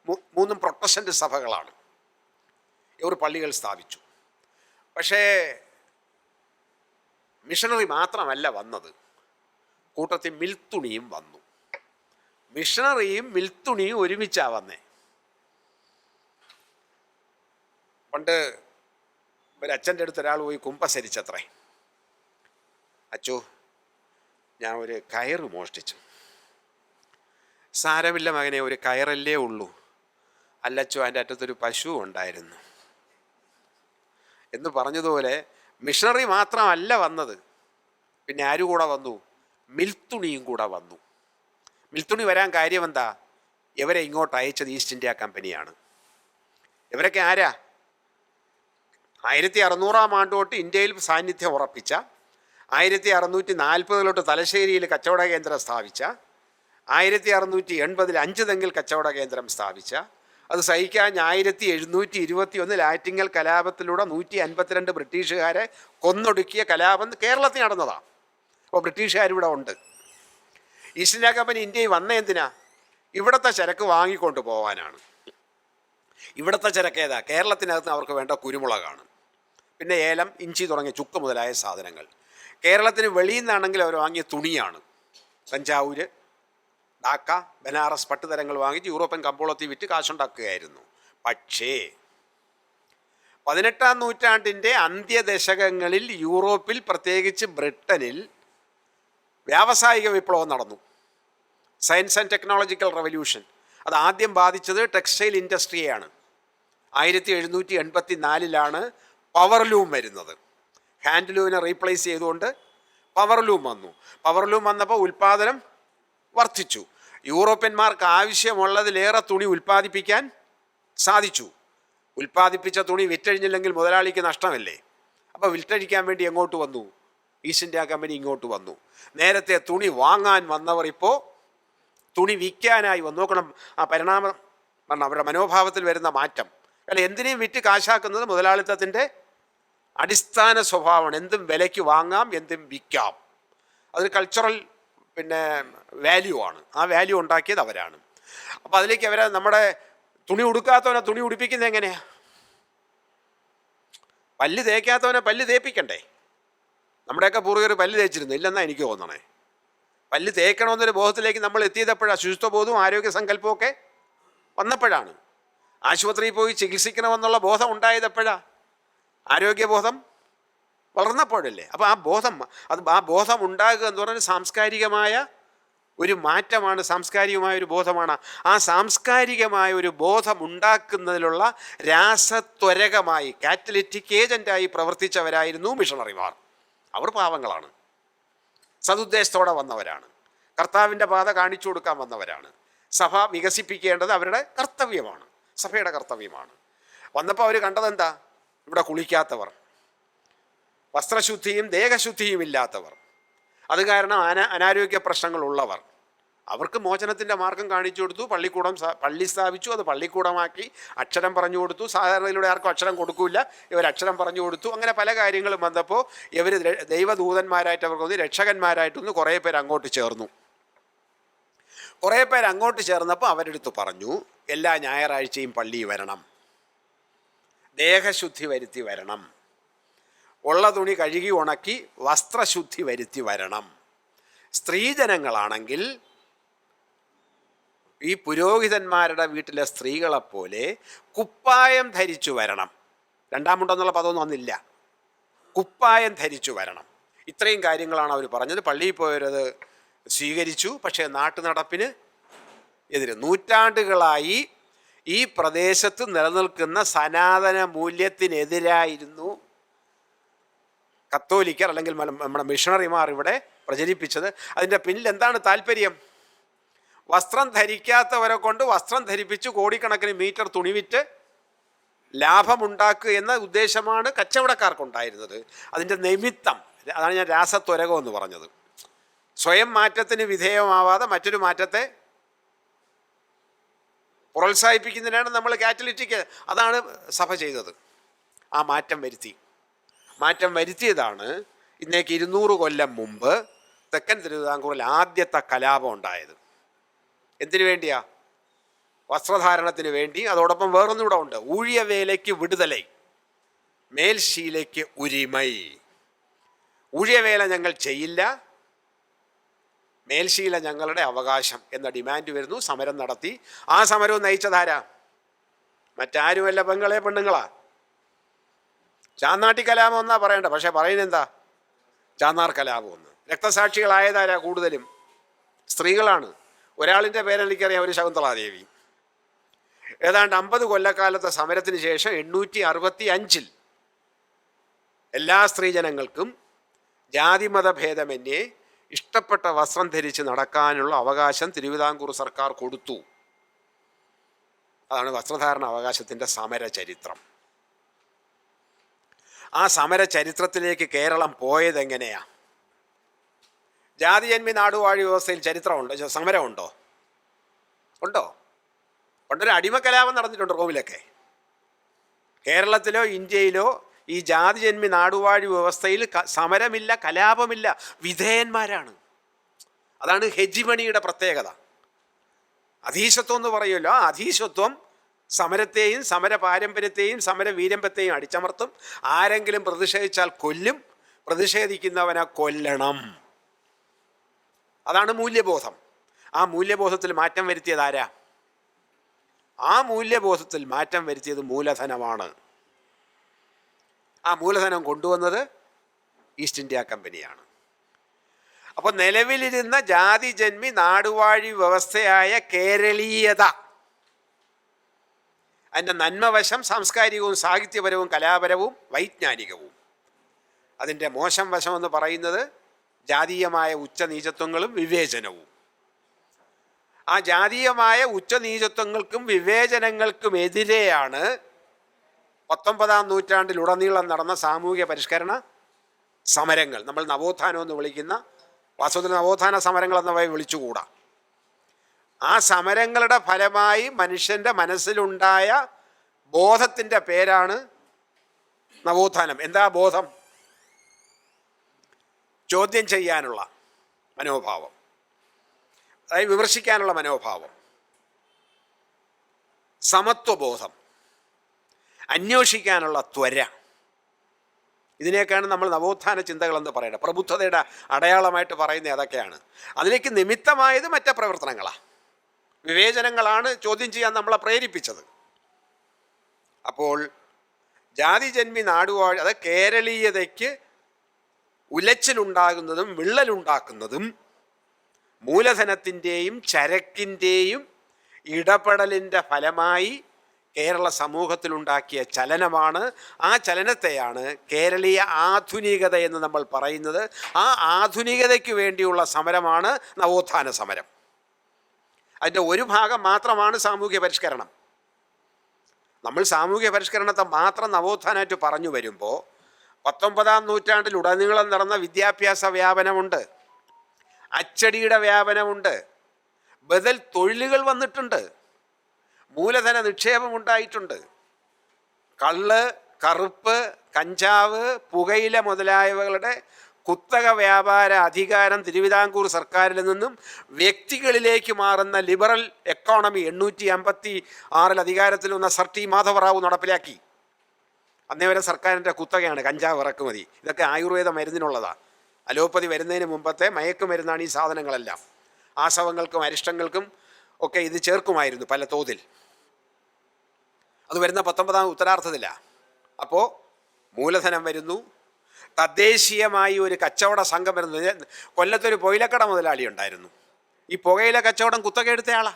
3 പ്രൊട്ടസ്റ്റന്റ് സഭകളാണ്. ഇവർ പള്ളികൾ സ്ഥാപിച്ചു. പക്ഷേ മിഷണറി മാത്രമല്ല വന്നത്, കൂട്ടത്തിൽ മിൽത്തുണിയും വന്നു. മിഷണറിയും മിൽത്തുണിയും ഒരുമിച്ചാണ് വന്നേ. പണ്ട് ഒരച്ഛൻ്റെ അടുത്ത് ഒരാൾ പോയി കുമ്പസരിച്ചത്രേ. അച്ചോ, ഞാൻ ഒരു കയറ് മോഷ്ടിച്ചു. സാരമില്ല മകനെ, ഒരു കയറല്ലേ ഉള്ളൂ. അല്ലച്ചോ, അതിൻ്റെ അറ്റത്തൊരു പശു ഉണ്ടായിരുന്നു എന്ന് പറഞ്ഞതുപോലെ മിഷണറി മാത്രമല്ല വന്നത്, പിന്നെ ആരും കൂടെ വന്നു? മിൽത്തുണിയും കൂടെ വന്നു. മിൽത്തുണി വരാൻ കാര്യം എന്താ? ഇവരെ ഇങ്ങോട്ട് അയച്ചത് ഈസ്റ്റ് ഇന്ത്യ കമ്പനിയാണ്. ഇവരൊക്കെ ആരാ? 1600 ആണ്ട് തൊട്ട് ഇന്ത്യയിൽ സാന്നിധ്യം ഉറപ്പിച്ച, 1640 തലശ്ശേരിയിൽ കച്ചവട കേന്ദ്രം സ്ഥാപിച്ച, 1680 5 തെങ്ങിൽ കച്ചവട കേന്ദ്രം സ്ഥാപിച്ച, അത് സഹിക്കാൻ 1721 ആറ്റിങ്ങൽ കലാപത്തിലൂടെ 152 ബ്രിട്ടീഷുകാരെ കൊന്നൊടുക്കിയ കലാപം കേരളത്തിൽ നടന്നതാണ്. അപ്പോൾ ബ്രിട്ടീഷുകാരിവിടെ ഉണ്ട്. ഈസ്റ്റ് ഇന്ത്യ കമ്പനി ഇന്ത്യയിൽ വന്ന എന്തിനാ? ഇവിടുത്തെ ചരക്ക് വാങ്ങിക്കൊണ്ട് പോകാനാണ്. ഇവിടുത്തെ ചരക്ക് ഏതാ? കേരളത്തിനകത്ത് അവർക്ക് വേണ്ട കുരുമുളകാണ്, പിന്നെ ഏലം, ഇഞ്ചി തുടങ്ങിയ ചുക്ക് മുതലായ സാധനങ്ങൾ. കേരളത്തിന് വെളിയിൽ നിന്നാണെങ്കിൽ അവർ വാങ്ങിയ തുണിയാണ്. തഞ്ചാവൂര്, ധാക്ക, ബനാറസ് പട്ടുതരങ്ങൾ വാങ്ങിച്ച് യൂറോപ്യൻ കമ്പോളത്തിൽ വിറ്റ് കാശുണ്ടാക്കുകയായിരുന്നു. പക്ഷേ 18-ാം നൂറ്റാണ്ടിൻ്റെ അന്ത്യദശകങ്ങളിൽ യൂറോപ്പിൽ, പ്രത്യേകിച്ച് ബ്രിട്ടനിൽ വ്യാവസായിക വിപ്ലവം നടന്നു. Science and technological revolution. അത് ആദ്യം ബാധിച്ചത് ടെക്സ്റ്റൈൽ ഇൻഡസ്ട്രിയെയാണ്. 1784 പവർലൂം വരുന്നത്. ഹാൻഡ്ലൂമിനെ റീപ്ലേസ് ചെയ്തുകൊണ്ട് പവർലൂം വന്നു. പവർലൂം വന്നപ്പോൾ ഉൽപ്പാദനം വർദ്ധിച്ചു. യൂറോപ്യന്മാർക്ക് ആവശ്യമുള്ളതിലേറെ തുണി ഉൽപ്പാദിപ്പിക്കാൻ സാധിച്ചു. ഉൽപ്പാദിപ്പിച്ച തുണി വിറ്റഴിഞ്ഞില്ലെങ്കിൽ മുതലാളിക്ക് നഷ്ടമല്ലേ? അപ്പോൾ വിറ്റഴിക്കാൻ വേണ്ടി എങ്ങോട്ട് വന്നു? ഈസ്റ്റ് ഇന്ത്യ കമ്പനി ഇങ്ങോട്ട് വന്നു. നേരത്തെ തുണി വാങ്ങാൻ വന്നവർ ഇപ്പോൾ തുണി വിൽക്കാനായി വന്നു. നോക്കണം ആ പരിണാമം, അവരുടെ മനോഭാവത്തിൽ വരുന്ന മാറ്റം. അല്ല, എന്തിനേയും വിറ്റ് കാശാക്കുന്നത് മുതലാളിത്തത്തിൻ്റെ അടിസ്ഥാന സ്വഭാവമാണ്. എന്തും വിലയ്ക്ക് വാങ്ങാം, എന്തും വിൽക്കാം. അതൊരു കൾച്ചറൽ വാല്യൂ ആണ്. ആ വാല്യൂ ഉണ്ടാക്കിയത് അവരാണ്. അപ്പോൾ അതിലേക്ക് അവരെ, നമ്മുടെ തുണി ഉടുക്കാത്തവനെ തുണി ഉടുപ്പിക്കുന്നത് എങ്ങനെയാ? പല്ല് തേക്കാത്തവനെ പല്ല് തേപ്പിക്കണ്ടേ? നമ്മുടെയൊക്കെ പൂർവികർ പല്ല് തേച്ചിരുന്നു, ഇല്ലെന്നാണ് എനിക്ക് തോന്നണേ. പല്ല് തേക്കണമെന്നൊരു ബോധത്തിലേക്ക് നമ്മൾ എത്തിയതെപ്പോഴാണ്? ശുചിത്വബോധവും ആരോഗ്യ സങ്കല്പവും ഒക്കെ വന്നപ്പോഴാണ്. ആശുപത്രിയിൽ പോയി ചികിത്സിക്കണമെന്നുള്ള ബോധം ഉണ്ടായതെപ്പോഴാണ്? ആരോഗ്യബോധം വളർന്നപ്പോഴല്ലേ. അപ്പോൾ ആ ബോധം ഉണ്ടാകുക എന്ന് പറഞ്ഞാൽ സാംസ്കാരികമായ ഒരു മാറ്റമാണ്, സാംസ്കാരികമായ ഒരു ബോധമാണ്. ആ സാംസ്കാരികമായ ഒരു ബോധം ഉണ്ടാക്കുന്നതിലുള്ള രാസത്വരകമായി, കാറ്റലിറ്റിക് ഏജൻ്റായി പ്രവർത്തിച്ചവരായിരുന്നു മിഷണറിമാർ. അവർ പാവങ്ങളാണ്, സതുദ്ദേശത്തോടെ വന്നവരാണ്, കർത്താവിൻ്റെ പാത കാണിച്ചു കൊടുക്കാൻ വന്നവരാണ്. സഭ വികസിപ്പിക്കേണ്ടത് അവരുടെ കർത്തവ്യമാണ്, സഭയുടെ കർത്തവ്യമാണ്. വന്നപ്പോൾ അവർ കണ്ടതെന്താ? ഇവിടെ കുളിക്കാത്തവർ, വസ്ത്രശുദ്ധിയും ദേഹശുദ്ധിയും ഇല്ലാത്തവർ, അത് കാരണം അനാരോഗ്യ പ്രശ്നങ്ങളുള്ളവർ, അവർക്ക് മോചനത്തിൻ്റെ മാർഗം കാണിച്ചു കൊടുത്തു. പള്ളി സ്ഥാപിച്ചു, അത് പള്ളിക്കൂടമാക്കി. അക്ഷരം പറഞ്ഞു കൊടുത്തു. സാധാരണയിലൂടെ ആർക്കും അക്ഷരം കൊടുക്കില്ല, ഇവർ അക്ഷരം പറഞ്ഞു കൊടുത്തു. അങ്ങനെ പല കാര്യങ്ങളും വന്നപ്പോൾ ഇവർ ദൈവദൂതന്മാരായിട്ട് അവർക്ക് തോന്നി, രക്ഷകന്മാരായിട്ടൊന്ന് കുറേ പേര് അങ്ങോട്ട് ചേർന്നു. കുറേ പേര് അങ്ങോട്ട് ചേർന്നപ്പോൾ അവരെടുത്ത് പറഞ്ഞു, എല്ലാ ഞായറാഴ്ചയും പള്ളിയിൽ വരണം, ദേഹശുദ്ധി വരുത്തി വരണം, ഉള്ള തുണി കഴുകി ഉണക്കി വസ്ത്രശുദ്ധി വരുത്തി വരണം. സ്ത്രീജനങ്ങളാണെങ്കിൽ ഈ പുരോഹിതന്മാരുടെ വീട്ടിലെ സ്ത്രീകളെപ്പോലെ കുപ്പായം ധരിച്ചു വരണം. രണ്ടാമുണ്ടെന്നുള്ള പദമൊന്നും വന്നില്ല, കുപ്പായം ധരിച്ചു വരണം. ഇത്രയും കാര്യങ്ങളാണ് അവർ പറഞ്ഞത്. പള്ളിയിൽ പോയവരത് സ്വീകരിച്ചു. പക്ഷേ നാട്ടുനടപ്പിന് എതിരെ നൂറ്റാണ്ടുകളായി ഈ പ്രദേശത്ത് നിലനിൽക്കുന്ന സനാതന മൂല്യത്തിനെതിരായിരുന്നു കത്തോലിക്കർ അല്ലെങ്കിൽ നമ്മുടെ മിഷണറിമാർ ഇവിടെ പ്രചരിപ്പിച്ചത്. അതിൻ്റെ പിന്നിൽ എന്താണ് താല്പര്യം? വസ്ത്രം ധരിക്കാത്തവരെ കൊണ്ട് വസ്ത്രം ധരിപ്പിച്ച് കോടിക്കണക്കിന് മീറ്റർ തുണി വിറ്റ് ലാഭമുണ്ടാക്കുക എന്ന ഉദ്ദേശമാണ് കച്ചവടക്കാർക്കുണ്ടായിരുന്നത്. അതിൻ്റെ നിമിത്തം അതാണ് ഞാൻ രാസത്വരകം എന്ന് പറഞ്ഞത്. സ്വയം മാറ്റത്തിന് വിധേയമാവാതെ മറ്റൊരു മാറ്റത്തെ പ്രോത്സാഹിപ്പിക്കുന്നതിനാണ് നമ്മൾ കാറ്റലിറ്റിക്. അതാണ് സഭ ചെയ്തത്. ആ മാറ്റം വരുത്തിയതാണ് ഇന്നേക്ക് 200 കൊല്ലം മുമ്പ് തെക്കൻ തിരുവിതാംകൂറിൽ ആദ്യത്തെ കലാപം ഉണ്ടായത്. എന്തിനു വേണ്ടിയാ? വസ്ത്രധാരണത്തിന് വേണ്ടി. അതോടൊപ്പം വേറൊന്നും ഇവിടെ ഉണ്ട്, ഊഴിയവേലയ്ക്ക് വിടുതലൈ, മേൽശീലയ്ക്ക് ഉരിമൈ. ഊഴിയവേല ഞങ്ങൾ ചെയ്യില്ല, മേൽശീല ഞങ്ങളുടെ അവകാശം എന്ന ഡിമാൻഡ് വരുന്നു. സമരം നടത്തി. ആ സമരവും നയിച്ചതാരാ? മറ്റാരുമല്ല, പെണ്ണുങ്ങളാ. ചാന്നാട്ടി കലാപം എന്നാ പറയണ്ട, പക്ഷെ പറയുന്നെന്താ? ചാന്നാർ കലാപം എന്ന്. രക്തസാക്ഷികളായതാരാ? കൂടുതലും സ്ത്രീകളാണ്. ഒരാളിൻ്റെ പേരെനിക്കറിയാം, ഒരു ശകുന്തളാദേവി. ഏതാണ്ട് 50 കൊല്ലക്കാലത്തെ സമരത്തിന് ശേഷം 865 എല്ലാ സ്ത്രീജനങ്ങൾക്കും ജാതിമതഭേദമന്യേ ഇഷ്ടപ്പെട്ട വസ്ത്രം ധരിച്ച് നടക്കാനുള്ള അവകാശം തിരുവിതാംകൂർ സർക്കാർ കൊടുത്തു. അതാണ് വസ്ത്രധാരണ അവകാശത്തിൻ്റെ സമര ചരിത്രം. ആ സമര ചരിത്രത്തിലേക്ക് കേരളം പോയതെങ്ങനെയാ? ജാതിജന്മി നാടുവാഴി വ്യവസ്ഥയിൽ ചരിത്രമുണ്ടോ? സമരമുണ്ടോ? ഉണ്ടോ? പണ്ടൊരു അടിമക്കലാപം നടന്നിട്ടുണ്ട് റോമിലൊക്കെ. കേരളത്തിലോ ഇന്ത്യയിലോ ഈ ജാതിജന്മി നാടുവാഴി വ്യവസ്ഥയിൽ സമരമില്ല, കലാപമില്ല, വിധേയന്മാരാണ്. അതാണ് ഹെജിമണിയുടെ പ്രത്യേകത. അധീശത്വം എന്ന് പറയുമല്ലോ, ആ അധീശത്വം സമരത്തെയും സമര പാരമ്പര്യത്തെയും സമര വീരമ്പത്തെയും അടിച്ചമർത്തും. ആരെങ്കിലും പ്രതിഷേധിച്ചാൽ കൊല്ലും, പ്രതിഷേധിക്കുന്നവനെ കൊല്ലണം. അതാണ് മൂല്യബോധം. ആ മൂല്യബോധത്തിൽ മാറ്റം വരുത്തിയത് ആരാ? ആ മൂല്യബോധത്തിൽ മാറ്റം വരുത്തിയത് മൂലധനമാണ്. ആ മൂലധനം കൊണ്ടുവന്നത് ഈസ്റ്റ് ഇന്ത്യ കമ്പനിയാണ്. അപ്പോൾ നിലവിലിരുന്ന ജാതിജന്മി നാടുവാഴി വ്യവസ്ഥയായ കേരളീയത, അതിൻ്റെ നന്മവശം സാംസ്കാരികവും സാഹിത്യപരവും കലാപരവും വൈജ്ഞാനികവും. അതിൻ്റെ മോശം വശമെന്ന് പറയുന്നത് ജാതീയമായ ഉച്ചനീചത്വങ്ങളും വിവേചനവും. ആ ജാതീയമായ ഉച്ചനീചത്വങ്ങൾക്കും വിവേചനങ്ങൾക്കും എതിരെയാണ് 19-ാം നൂറ്റാണ്ടിലുടനീളം നടന്ന സാമൂഹിക പരിഷ്കരണ സമരങ്ങൾ. നമ്മൾ നവോത്ഥാനം എന്ന് വിളിക്കുന്ന, വാസ്തവത്തിൽ നവോത്ഥാന സമരങ്ങൾ എന്നവയെ വിളിച്ചുകൂടാ. ആ സമരങ്ങളുടെ ഫലമായി മനുഷ്യൻ്റെ മനസ്സിലുണ്ടായ ബോധത്തിൻ്റെ പേരാണ് നവോത്ഥാനം. എന്താ ബോധം? ചോദ്യം ചെയ്യാനുള്ള മനോഭാവം, അതായത് വിമർശിക്കാനുള്ള മനോഭാവം, സമത്വബോധം, അന്വേഷിക്കാനുള്ള ത്വര. ഇതിനെയൊക്കെയാണ് നമ്മൾ നവോത്ഥാന ചിന്തകളെന്ന് പറയുന്നത്. പ്രബുദ്ധതയുടെ അടയാളമായിട്ട് പറയുന്നത് അതൊക്കെയാണ്. അതിലേക്ക് നിമിത്തമായത് മറ്റു പ്രവർത്തനങ്ങളാണ്, വിവേചനങ്ങളാണ് ചോദ്യം ചെയ്യാൻ നമ്മളെ പ്രേരിപ്പിച്ചത്. അപ്പോൾ ജാതിജന്മി നാടുവാഴി, അത് കേരളീയതയ്ക്ക് ഉലച്ചിലുണ്ടാകുന്നതും വിള്ളലുണ്ടാക്കുന്നതും മൂലധനത്തിൻ്റെയും ചരക്കിൻ്റെയും ഇടപെടലിൻ്റെ ഫലമായി കേരള സമൂഹത്തിലുണ്ടാക്കിയ ചലനമാണ്. ആ ചലനത്തെയാണ് കേരളീയ ആധുനികത എന്ന് നമ്മൾ പറയുന്നത്. ആ ആധുനികതയ്ക്ക് വേണ്ടിയുള്ള സമരമാണ് നവോത്ഥാന സമരം. അതിൻ്റെ ഒരു ഭാഗം മാത്രമാണ് സാമൂഹ്യ പരിഷ്കരണം. നമ്മൾ സാമൂഹ്യ പരിഷ്കരണത്തെ മാത്രം നവോത്ഥാനമായിട്ട് പറഞ്ഞു വരുമ്പോൾ 19-ാം നൂറ്റാണ്ടിലുടനീളം നടന്ന വിദ്യാഭ്യാസ വ്യാപനമുണ്ട്, അച്ചടിയുടെ വ്യാപനമുണ്ട്, ബദൽ തൊഴിലുകൾ വന്നിട്ടുണ്ട്, മൂലധന നിക്ഷേപമുണ്ടായിട്ടുണ്ട്. കള്ള്, കറുപ്പ്, കഞ്ചാവ്, പുകയില മുതലായവകളുടെ കുത്തക വ്യാപാര അധികാരം തിരുവിതാംകൂർ സർക്കാരിൽ നിന്നും വ്യക്തികളിലേക്ക് മാറുന്ന ലിബറൽ എക്കോണമി 856 അധികാരത്തിൽ വന്ന സർ ടി മാധവറാവു നടപ്പിലാക്കി. അന്നേ വരെ സർക്കാരിൻ്റെ കുത്തകയാണ് കഞ്ചാവ് ഇറക്കുമതി. ഇതൊക്കെ ആയുർവേദ മരുന്നിനുള്ളതാണ്. അലോപ്പതി വരുന്നതിന് മുമ്പത്തെ മയക്കുമരുന്നാണ് ഈ സാധനങ്ങളെല്ലാം. ആസവങ്ങൾക്കും അരിഷ്ടങ്ങൾക്കും ഒക്കെ ഇത് ചേർക്കുമായിരുന്നു പല തോതിൽ. അത് വരുന്ന 19-ാം ഉത്തരാർദ്ധത്തിലാണ്. അപ്പോൾ മൂലധനം വരുന്നു, തദ്ദേശീയമായി ഒരു കച്ചവട സംഘം വരുന്നത്. കൊല്ലത്തൊരു പുകയിലക്കട മുതലാളി ഉണ്ടായിരുന്നു. ഈ പുകയില കച്ചവടം കുത്തക എടുത്തയാളാ.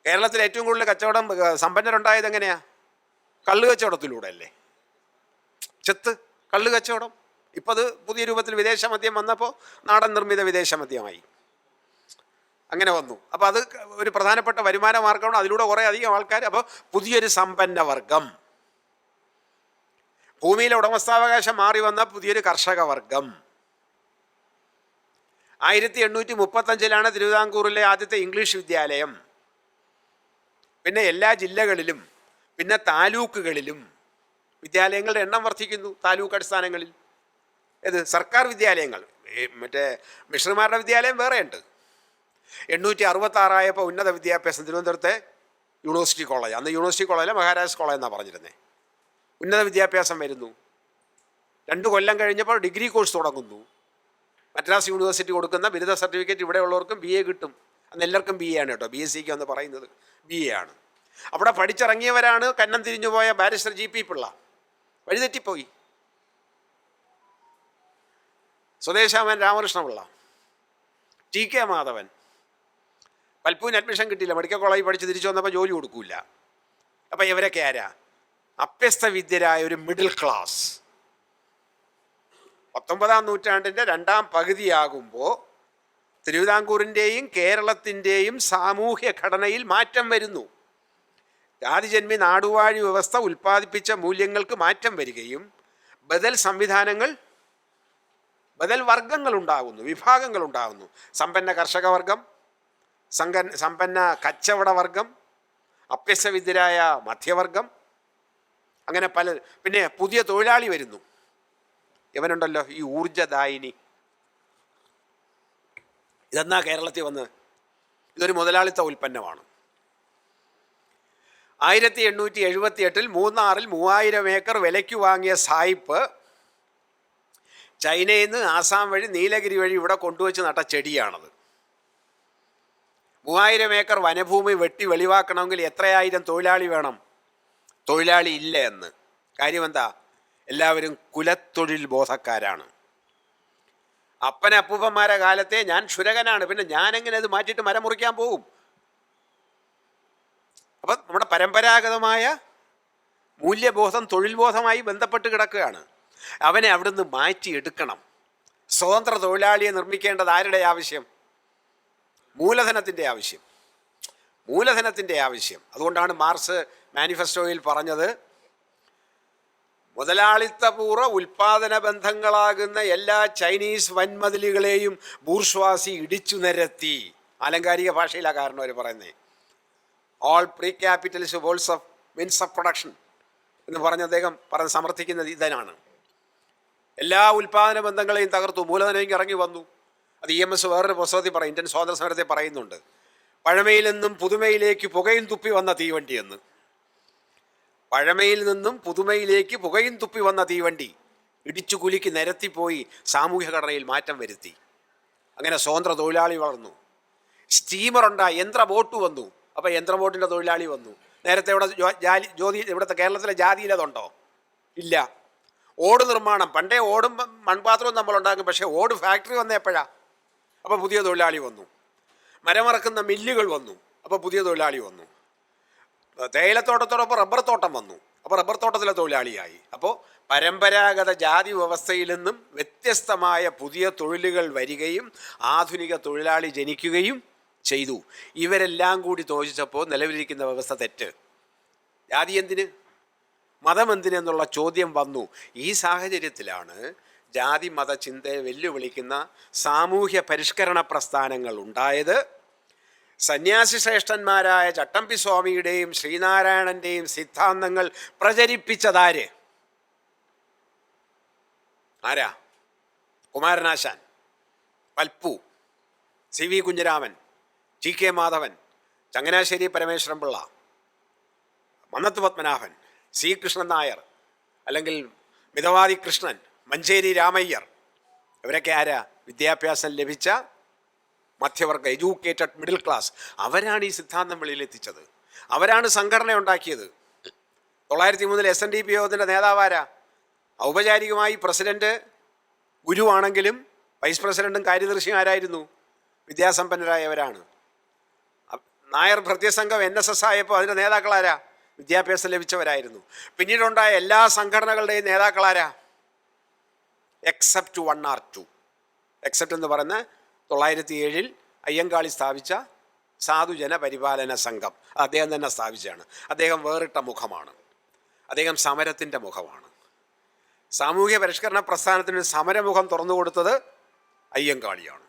കേരളത്തിൽ ഏറ്റവും കൂടുതൽ കച്ചവടം സമ്പന്നരുണ്ടായത് എങ്ങനെയാ? കള്ള് കച്ചവടത്തിലൂടെ അല്ലേ? ചെത്ത് കള്ള് കച്ചവടം. ഇപ്പം അത് പുതിയ രൂപത്തിൽ വിദേശ മദ്യം വന്നപ്പോൾ നാടൻ നിർമ്മിത വിദേശ മദ്യമായി അങ്ങനെ വന്നു. അപ്പോൾ അത് ഒരു പ്രധാനപ്പെട്ട വരുമാന മാർഗമാണ്. അതിലൂടെ കുറേ അധികം ആൾക്കാർ. അപ്പോൾ പുതിയൊരു സമ്പന്ന വർഗം, ഭൂമിയിലെ ഉടമസ്ഥാവകാശം മാറി വന്ന പുതിയൊരു കർഷക വർഗം. 1835 തിരുവിതാംകൂറിലെ ആദ്യത്തെ ഇംഗ്ലീഷ് വിദ്യാലയം. പിന്നെ എല്ലാ ജില്ലകളിലും പിന്നെ താലൂക്കുകളിലും വിദ്യാലയങ്ങളുടെ എണ്ണം വർദ്ധിക്കുന്നു. താലൂക്ക് അടിസ്ഥാനങ്ങളിൽ ഏത് സർക്കാർ വിദ്യാലയങ്ങൾ, മറ്റേ മിഷണറിമാരുടെ വിദ്യാലയം വേറെയുണ്ട്. 866 ഉന്നത വിദ്യാഭ്യാസം തിരുവനന്തപുരത്തെ യൂണിവേഴ്സിറ്റി കോളേജ്. അന്ന് യൂണിവേഴ്സിറ്റി കോളേജിലെ മഹാരാജാസ് കോളേജ് എന്നാണ് പറഞ്ഞിരുന്നത്. ഉന്നത വിദ്യാഭ്യാസം വരുന്നു. 2 കൊല്ലം കഴിഞ്ഞപ്പോൾ ഡിഗ്രി കോഴ്സ് തുടങ്ങുന്നു. മദ്രാസ് യൂണിവേഴ്സിറ്റി കൊടുക്കുന്ന ബിരുദ സർട്ടിഫിക്കറ്റ് ഇവിടെയുള്ളവർക്കും BA കിട്ടും. അന്ന് എല്ലാവർക്കും BA ആണ് കേട്ടോ. BSc എന്ന് പറയുന്നത് BA ആണ്. അവിടെ പഠിച്ചിറങ്ങിയവരാണ് കന്നം തിരിഞ്ഞുപോയ ബാരിസ്റ്റർ GP പിള്ള. വഴിതെറ്റിപ്പോയി. സ്വദേശാമൻ രാമകൃഷ്ണപിള്ള, TK മാധവൻ. പൽപ്പൂവിന് അഡ്മിഷൻ കിട്ടിയില്ല. മെഡിക്കൽ കോളേജിൽ പഠിച്ച് തിരിച്ചു വന്നപ്പോൾ ജോലി കൊടുക്കില്ല. അപ്പം ഇവരൊക്കെ ആരാ? അഭ്യസ്തവിദ്യരായ ഒരു മിഡിൽ ക്ലാസ്. 19-ാം നൂറ്റാണ്ടിൻ്റെ 2ാം പകുതിയാകുമ്പോൾ തിരുവിതാംകൂറിൻ്റെയും കേരളത്തിൻ്റെയും സാമൂഹ്യ ഘടനയിൽ മാറ്റം വരുന്നു. ജാതിജന്മി നാടുവാഴി വ്യവസ്ഥ ഉൽപ്പാദിപ്പിച്ച മൂല്യങ്ങൾക്ക് മാറ്റം വരികയും ബദൽ സംവിധാനങ്ങൾ, ബദൽ വർഗങ്ങൾ ഉണ്ടാകുന്നു, വിഭാഗങ്ങൾ ഉണ്ടാകുന്നു. സമ്പന്ന കർഷക വർഗം, സമ്പന്ന കച്ചവട വർഗം, അഭ്യസ്തവിദ്യരായ മധ്യവർഗം, അങ്ങനെ പല. പിന്നെ പുതിയ തൊഴിലാളി വരുന്നു. ഇവനുണ്ടല്ലോ ഈ ഊർജദായിനി. ഇതെന്നാ കേരളത്തിൽ വന്നത്? ഇതൊരു മുതലാളിത്ത ഉൽപ്പന്നമാണ്. 1878 മൂന്നാറിൽ 3000 ഏക്കർ വിലയ്ക്ക് വാങ്ങിയ സായിപ്പ് ചൈനയിൽ നിന്ന് ആസാം വഴി നീലഗിരി വഴി ഇവിടെ കൊണ്ടുവച്ച് നട്ട ചെടിയാണത്. 3000 ഏക്കർ വനഭൂമി വെട്ടി വെളിവാക്കണമെങ്കിൽ എത്രയായിരം തൊഴിലാളി വേണം? തൊഴിലാളി ഇല്ല എന്ന്. കാര്യം എന്താ? എല്ലാവരും കുലത്തൊഴിൽ ബോധക്കാരാണ്. അപ്പനപ്പൂപ്പന്മാരെ കാലത്തെ ഞാൻ ക്ഷുരകനാണ്, പിന്നെ ഞാനെങ്ങനെ അത് മാറ്റിയിട്ട് മരം മുറിക്കാൻ പോകും? അപ്പം നമ്മുടെ പരമ്പരാഗതമായ മൂല്യബോധം തൊഴിൽ ബോധമായി ബന്ധപ്പെട്ട് കിടക്കുകയാണ്. അവനെ അവിടുന്ന് മാറ്റിയെടുക്കണം. സ്വതന്ത്ര തൊഴിലാളിയെ നിർമ്മിക്കേണ്ടത് ആരുടെ ആവശ്യം? മൂലധനത്തിൻ്റെ ആവശ്യം. മൂലധനത്തിൻ്റെ ആവശ്യം. അതുകൊണ്ടാണ് മാർക്സ് മാനിഫെസ്റ്റോയിൽ പറഞ്ഞത്, മുതലാളിത്തപൂർവ്വ ഉൽപാദന ബന്ധങ്ങളാകുന്ന എല്ലാ ചൈനീസ് വൻമതിലുകളെയും ബൂർഷ്വാസി ഇടിച്ചു നിരത്തി. ആലങ്കാരിക ഭാഷയിലാണ് കാരണം അവർ പറയുന്നത്. All pre capitalist worlds of means of production എന്ന് പറഞ്ഞ് അദ്ദേഹം സമർത്ഥിക്കുന്നത് ഇതിനാണ്. എല്ലാ ഉൽപാദന ബന്ധങ്ങളെയും തകർത്തു, മൂലധനം ഇറങ്ങി വന്നു. അത് EMS വേറൊരു പുസ്തകത്തിൽ പറയും, ഇന്ത്യൻ സ്വാതന്ത്ര്യ സമരത്തെ പറയുന്നുണ്ട്. പഴമയിൽ നിന്നും പുതുമയിലേക്ക് പുകയും തുപ്പി വന്ന തീവണ്ടി എന്ന്. പഴമയിൽ നിന്നും പുതുമയിലേക്ക് പുകയും തുപ്പി വന്ന തീവണ്ടി ഇടിച്ചു കുലുക്കി നിരത്തിപ്പോയി സാമൂഹ്യ ഘടനയിൽ മാറ്റം വരുത്തി. അങ്ങനെ സ്വതന്ത്ര തൊഴിലാളി വളർന്നു. സ്റ്റീമറുണ്ടായി, യന്ത്ര ബോട്ട് വന്നു. അപ്പോൾ യന്ത്ര ബോട്ടിൻ്റെ തൊഴിലാളി വന്നു. നേരത്തെ ഇവിടെ ഇവിടുത്തെ കേരളത്തിലെ ജാതിയിലതുണ്ടോ? ഇല്ല. ഓട് നിർമ്മാണം, പണ്ടേ ഓടും മൺപാത്രവും നമ്മളുണ്ടാക്കും. പക്ഷേ ഓട് ഫാക്ടറി വന്ന എപ്പോഴാണ്? അപ്പോൾ പുതിയ തൊഴിലാളി വന്നു. മരമറക്കുന്ന മില്ലുകൾ വന്നു, അപ്പോൾ പുതിയ തൊഴിലാളി വന്നു. തേയിലത്തോട്ടത്തോടൊപ്പം റബ്ബർ തോട്ടം വന്നു, അപ്പോൾ റബ്ബർ തോട്ടത്തിലെ തൊഴിലാളിയായി. അപ്പോൾ പരമ്പരാഗത ജാതി വ്യവസ്ഥയിൽ നിന്നും വ്യത്യസ്തമായ പുതിയ തൊഴിലുകൾ വരികയും ആധുനിക തൊഴിലാളി ജനിക്കുകയും ചെയ്തു. ഇവരെല്ലാം കൂടി തോന്നിച്ചപ്പോൾ നിലവിലിരിക്കുന്ന വ്യവസ്ഥ തെറ്റ്. ജാതി എന്തിന്, മതം എന്തിനെന്നുള്ള ചോദ്യം വന്നു. ഈ സാഹചര്യത്തിലാണ് ജാതി മത ചിന്തയെ വെല്ലുവിളിക്കുന്ന സാമൂഹ്യ പരിഷ്കരണ പ്രസ്ഥാനങ്ങൾ ഉണ്ടായത്. സന്യാസി ശ്രേഷ്ഠന്മാരായ ചട്ടമ്പി സ്വാമിയുടെയും ശ്രീനാരായണൻ്റെയും സിദ്ധാന്തങ്ങൾ പ്രചരിപ്പിച്ചതാര്? ആരാ? Kumaranasan, Palpu, C V Kunjiraman, T K Madhavan, Changanassery Parameswaran Pillai, Mannathu Padmanabhan, C Krishnan Nair, അല്ലെങ്കിൽ മിതവാദി കൃഷ്ണൻ, മഞ്ചേരി രാമയ്യർ. ഇവരൊക്കെ ആരാ? വിദ്യാഭ്യാസം ലഭിച്ച മധ്യവർഗ, എഡ്യൂക്കേറ്റഡ് മിഡിൽ ക്ലാസ്. അവരാണ് ഈ സിദ്ധാന്തം വെളിയിലെത്തിച്ചത്. അവരാണ് സംഘടന ഉണ്ടാക്കിയത്. 1903 SNDP യോഗത്തിൻ്റെ നേതാവാരാ? ഔപചാരികമായി പ്രസിഡന്റ് ഗുരുവാണെങ്കിലും വൈസ് പ്രസിഡന്റും കാര്യദർശിയും ആരായിരുന്നു? വിദ്യാസമ്പന്നരായവരാണ്. നായർ ഭൃത്യസംഘം NSS ആയപ്പോൾ അതിൻ്റെ നേതാക്കളാരാ? വിദ്യാഭ്യാസം ലഭിച്ചവരായിരുന്നു. പിന്നീടുണ്ടായ എല്ലാ സംഘടനകളുടെയും നേതാക്കളാരാ? Except 1 or 2. എക്സെപ്റ്റ് എന്ന് പറയുന്ന 907 അയ്യങ്കാളി സ്ഥാപിച്ച സാധുജന പരിപാലന സംഘം, അദ്ദേഹം തന്നെ സ്ഥാപിച്ചതാണ്. അദ്ദേഹം വേറിട്ട മുഖമാണ്. അദ്ദേഹം സമരത്തിൻ്റെ മുഖമാണ്. സാമൂഹ്യ പരിഷ്കരണ പ്രസ്ഥാനത്തിന് സമരമുഖം തുറന്നു കൊടുത്തത് അയ്യങ്കാളിയാണ്.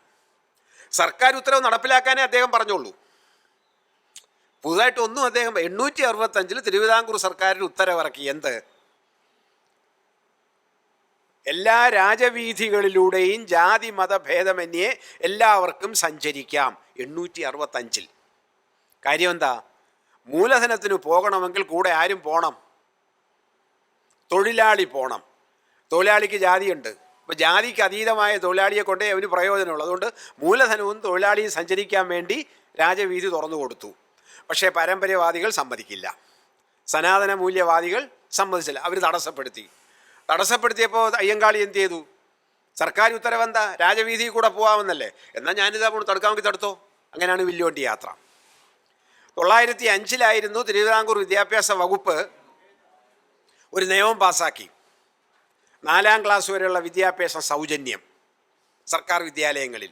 സർക്കാർ ഉത്തരവ് നടപ്പിലാക്കാനേ അദ്ദേഹം പറഞ്ഞുള്ളൂ. പുതുതായിട്ടൊന്നും അദ്ദേഹം 865 തിരുവിതാംകൂർ സർക്കാരിന് ഉത്തരവിറക്കി. എന്ത്? എല്ലാ രാജവീഥികളിലൂടെയും ജാതി മതഭേദമന്യേ എല്ലാവർക്കും സഞ്ചരിക്കാം. 865. കാര്യം എന്താ? മൂലധനത്തിന് പോകണമെങ്കിൽ കൂടെ ആരും പോണം? തൊഴിലാളി പോണം. തൊഴിലാളിക്ക് ജാതിയുണ്ട്. അപ്പോൾ ജാതിക്ക് അതീതമായ തൊഴിലാളിയെ കൊണ്ടേ അവന് പ്രയോജനമുള്ളൂ. അതുകൊണ്ട് മൂലധനവും തൊഴിലാളിയും സഞ്ചരിക്കാൻ വേണ്ടി രാജവീഥി തുറന്നു കൊടുത്തു. പക്ഷേ പാരമ്പര്യവാദികൾ സമ്മതിക്കില്ല, സനാതന മൂല്യവാദികൾ സമ്മതിച്ചില്ല. അവർ തടസ്സപ്പെടുത്തിയപ്പോൾ അയ്യങ്കാളി എന്ത് ചെയ്തു? സർക്കാർ ഉത്തരവെന്താ? രാജവീഥിയിൽ കൂടെ പോകാമെന്നല്ലേ. എന്നാൽ ഞാനിതാ തടുക്കാമെങ്കിൽ തടുത്തോ. അങ്ങനെയാണ് വില്ലുവണ്ടി യാത്ര. 905 തിരുവിതാംകൂർ വിദ്യാഭ്യാസ വകുപ്പ് ഒരു നിയമം പാസാക്കി. 4ാം ക്ലാസ് വരെയുള്ള വിദ്യാഭ്യാസം സൗജന്യം സർക്കാർ വിദ്യാലയങ്ങളിൽ.